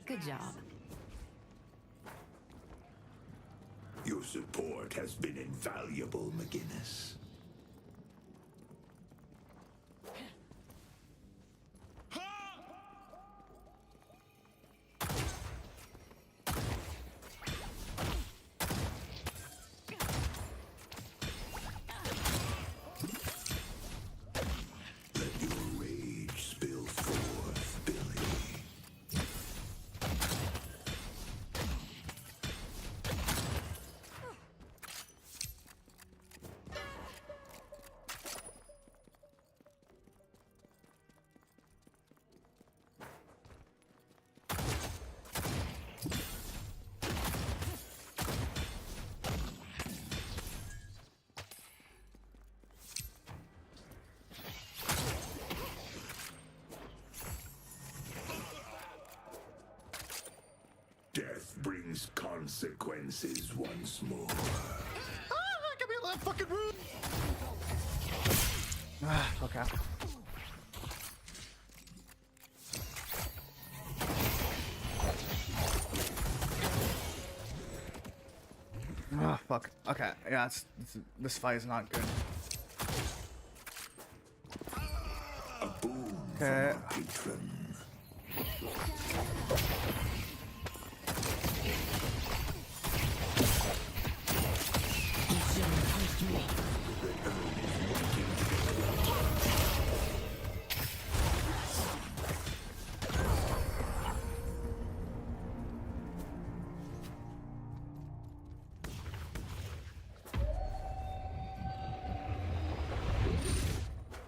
Good job. Your support has been invaluable, McGinnis. Let your rage spill forth, Billy. Death brings consequences once more. Give me that fucking room. Okay. Oh fuck. Okay. Yeah, this fight is not good. A boon Okay. from our patron.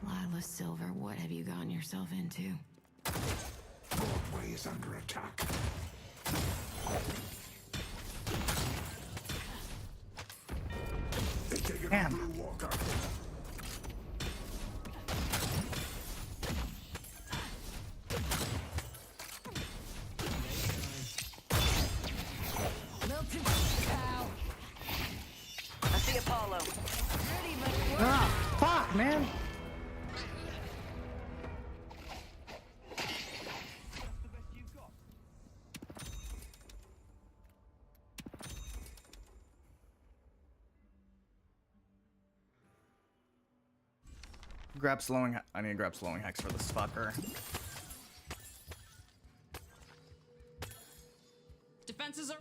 Lila Silver, what have you gotten yourself into? Broadway is under attack. They take it Damn. Blue Walker. I see Apollo. Ah, fuck, man. Grab slowing. I need to grab slowing hex for this fucker. Defenses are.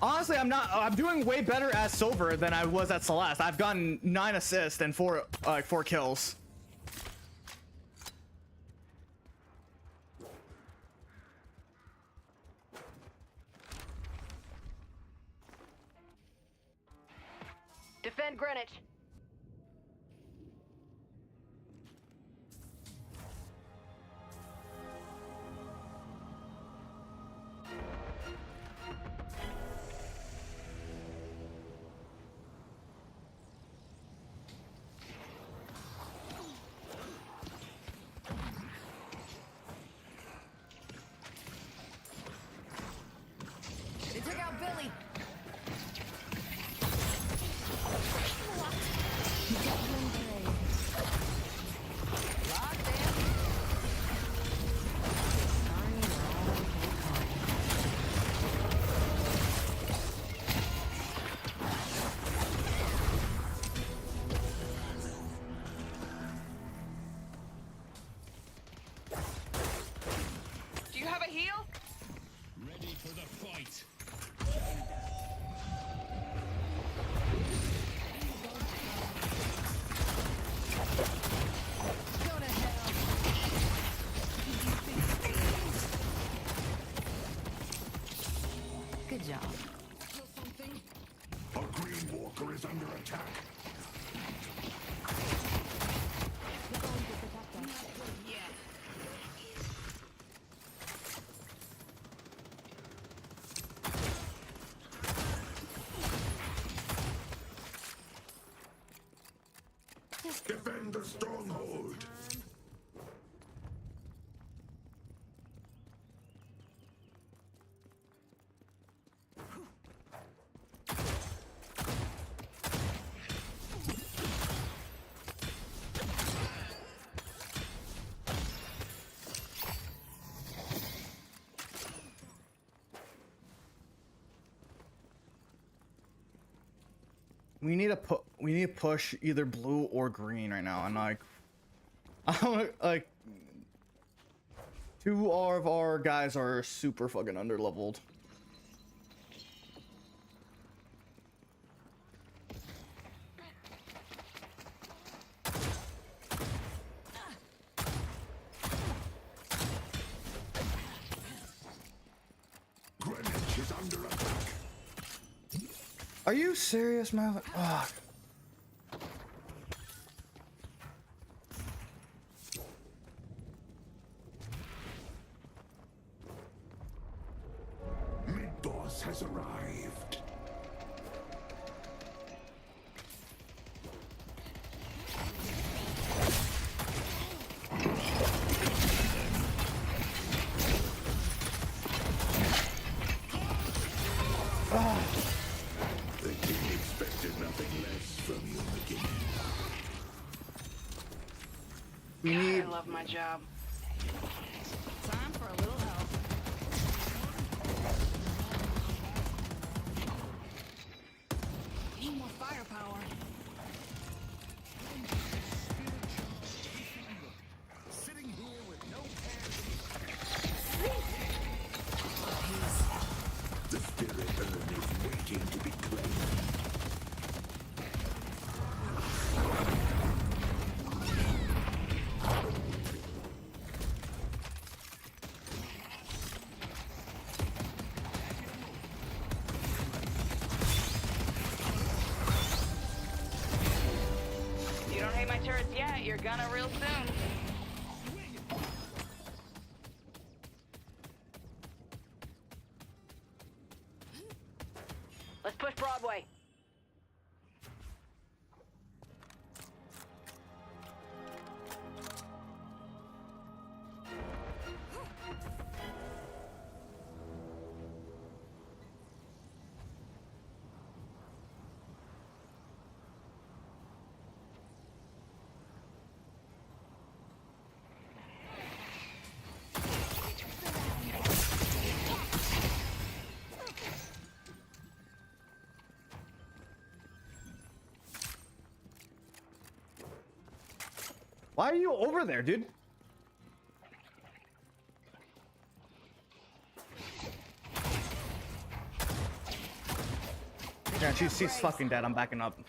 Honestly, I'm doing way better as Silver than I was at Celeste. I've gotten 9 assists and 4 kills. defend Greenwich. They took out Billy. Do you have a heal? Ready for the fight. Go to hell. Good job. Feel something? A green walker is under attack. Defend the stronghold. We need to push either blue or green right now. And like, I don't like. Two of our guys are super fucking underleveled. Greenwich is under attack. Are you serious, man? Oh. Mid-boss has arrived. The king expected nothing less from you, McKinney. I love my job. Time for a little help. Need more firepower. Sitting here with no The spirit urn is waiting to be claimed. You don't hate my turrets yet, you're gonna real soon. Let's push Broadway. Why are you over there, dude? Yeah, she's fucking dead. I'm backing up.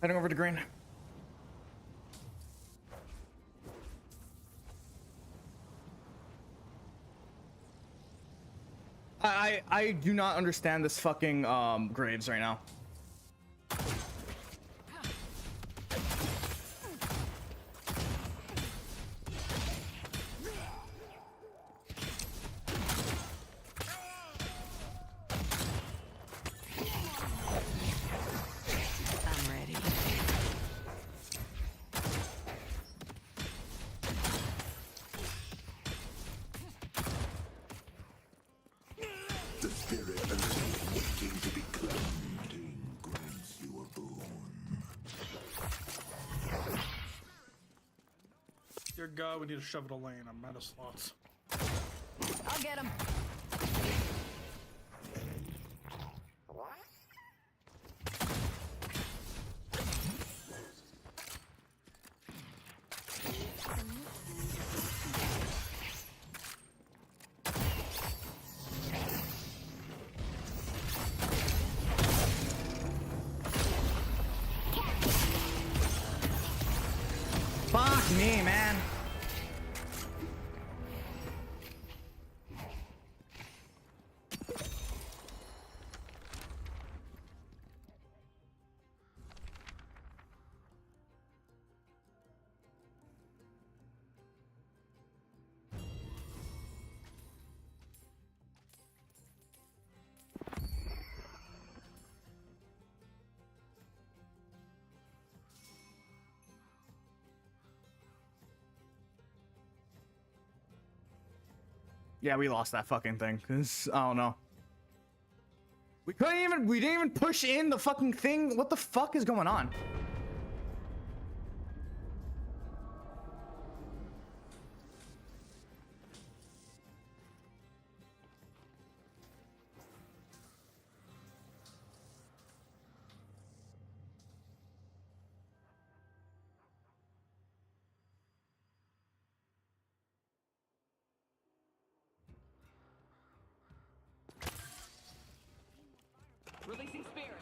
Heading over to green. I do not understand this fucking Graves right now. I'm ready. The spirit earth waiting to be claimed grants you a boon. Dear God, we need to shove it a lane. I'm out of slots. I'll get him. Fuck me, man. Yeah, we lost that fucking thing, cause I don't know. We didn't even push in the fucking thing. What the fuck is going on? Releasing spirits.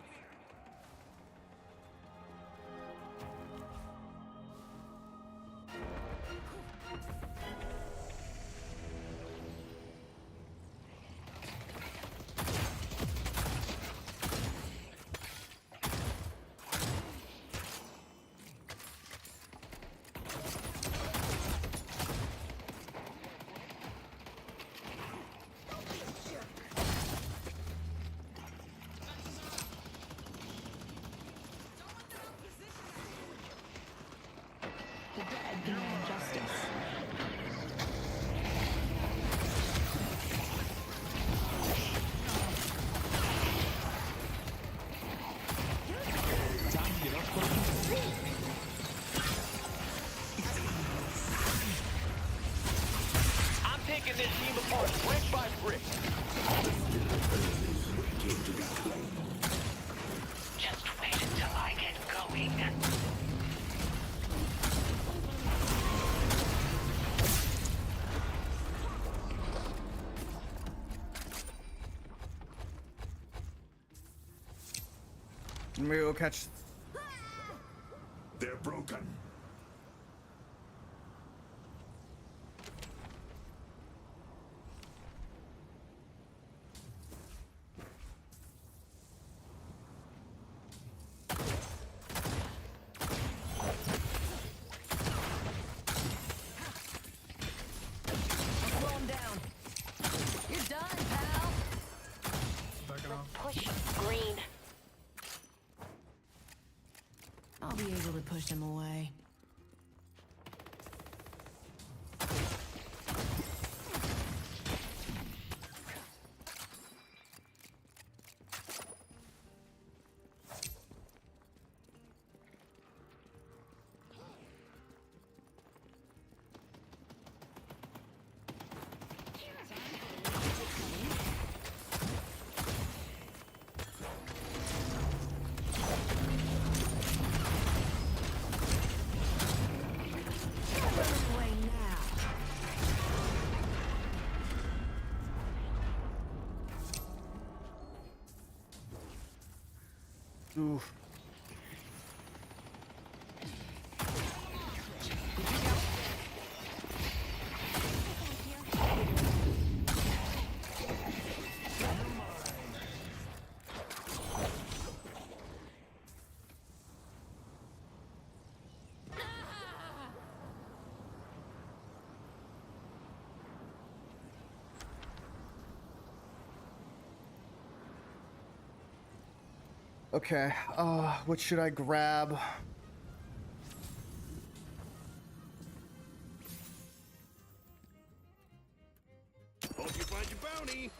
The dead demand justice. Time to get up close. I'm taking this team apart brick by brick. Just wait until I get going. Maybe we'll catch. They're broken. Slow him down. You're done, pal. Backing off. Push green. I'll be able to push him away. Oof. Okay, what should I grab? Hope you find your bounty.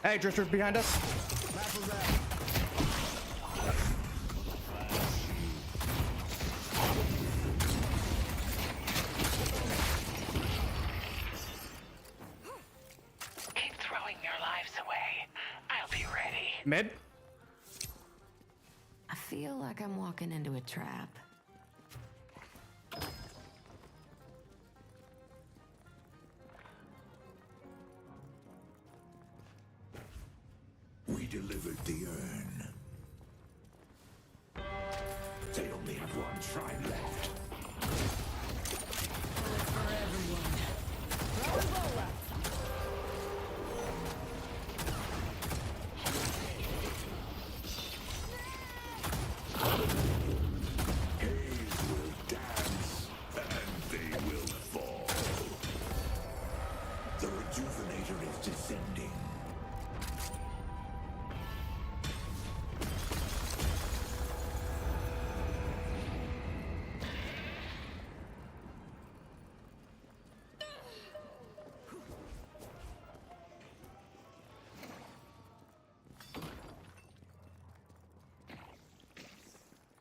Hey, Drifter's behind us. Keep throwing your lives away. I'll be ready. Mid. I feel like I'm walking into a trap. We delivered the urn. They only have one tribe left. For everyone. Haze will dance, and they will fall. The Rejuvenator is descending.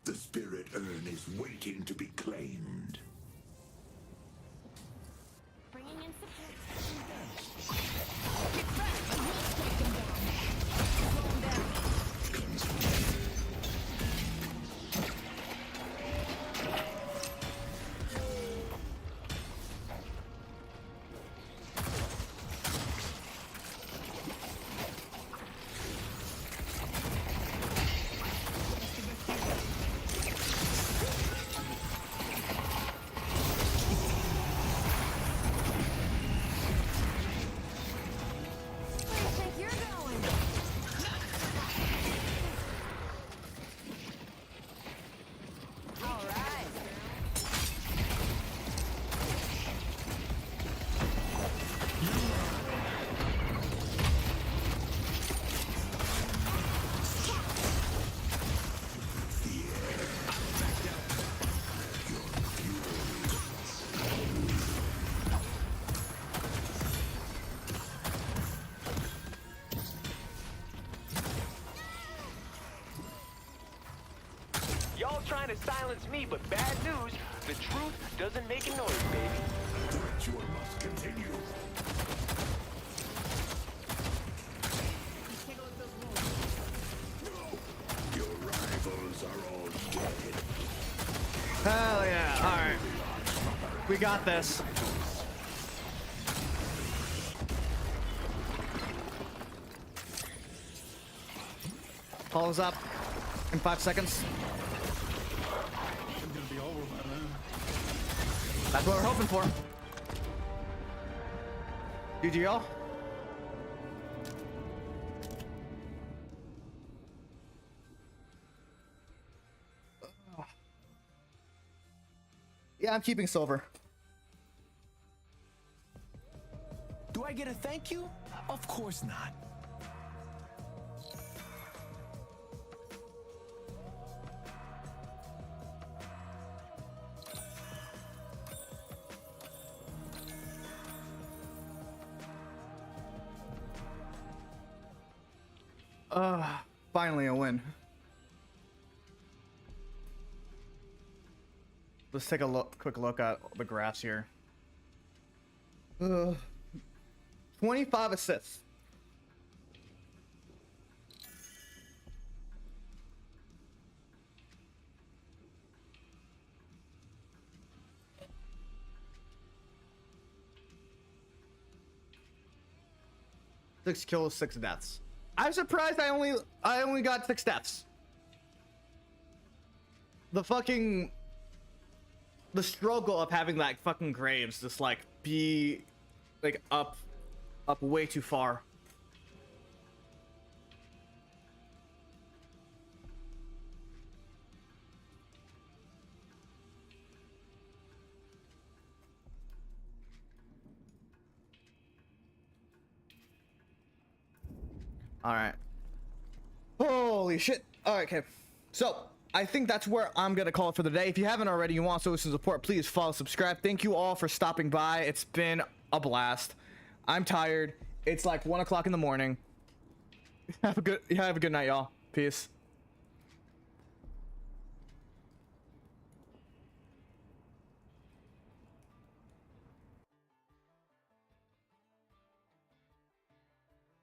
The spirit urn is waiting to be claimed. Bringing in support. Y'all trying to silence me, but bad news. The truth doesn't make a noise, baby. The ritual must continue. Your rivals are all dead. Hell yeah. Alright. We got this. Follows up in 5 seconds. It's gonna be over by then. That's what we're hoping for. GG y'all. Yeah, I'm keeping silver. Do I get a thank you? Of course not. Finally a win. Let's take a quick look at the graphs here. 25 assists. Six kills, 6 deaths. I'm surprised I only got 6 deaths. The struggle of having that fucking Graves just like be like up way too far. All right. Holy shit. All right, okay. So I think that's where I'm gonna call it for the day. If you haven't already, you want to show some support, please follow, subscribe. Thank you all for stopping by. It's been a blast. I'm tired. It's like 1 o'clock in the morning. Have a good night, y'all. Peace.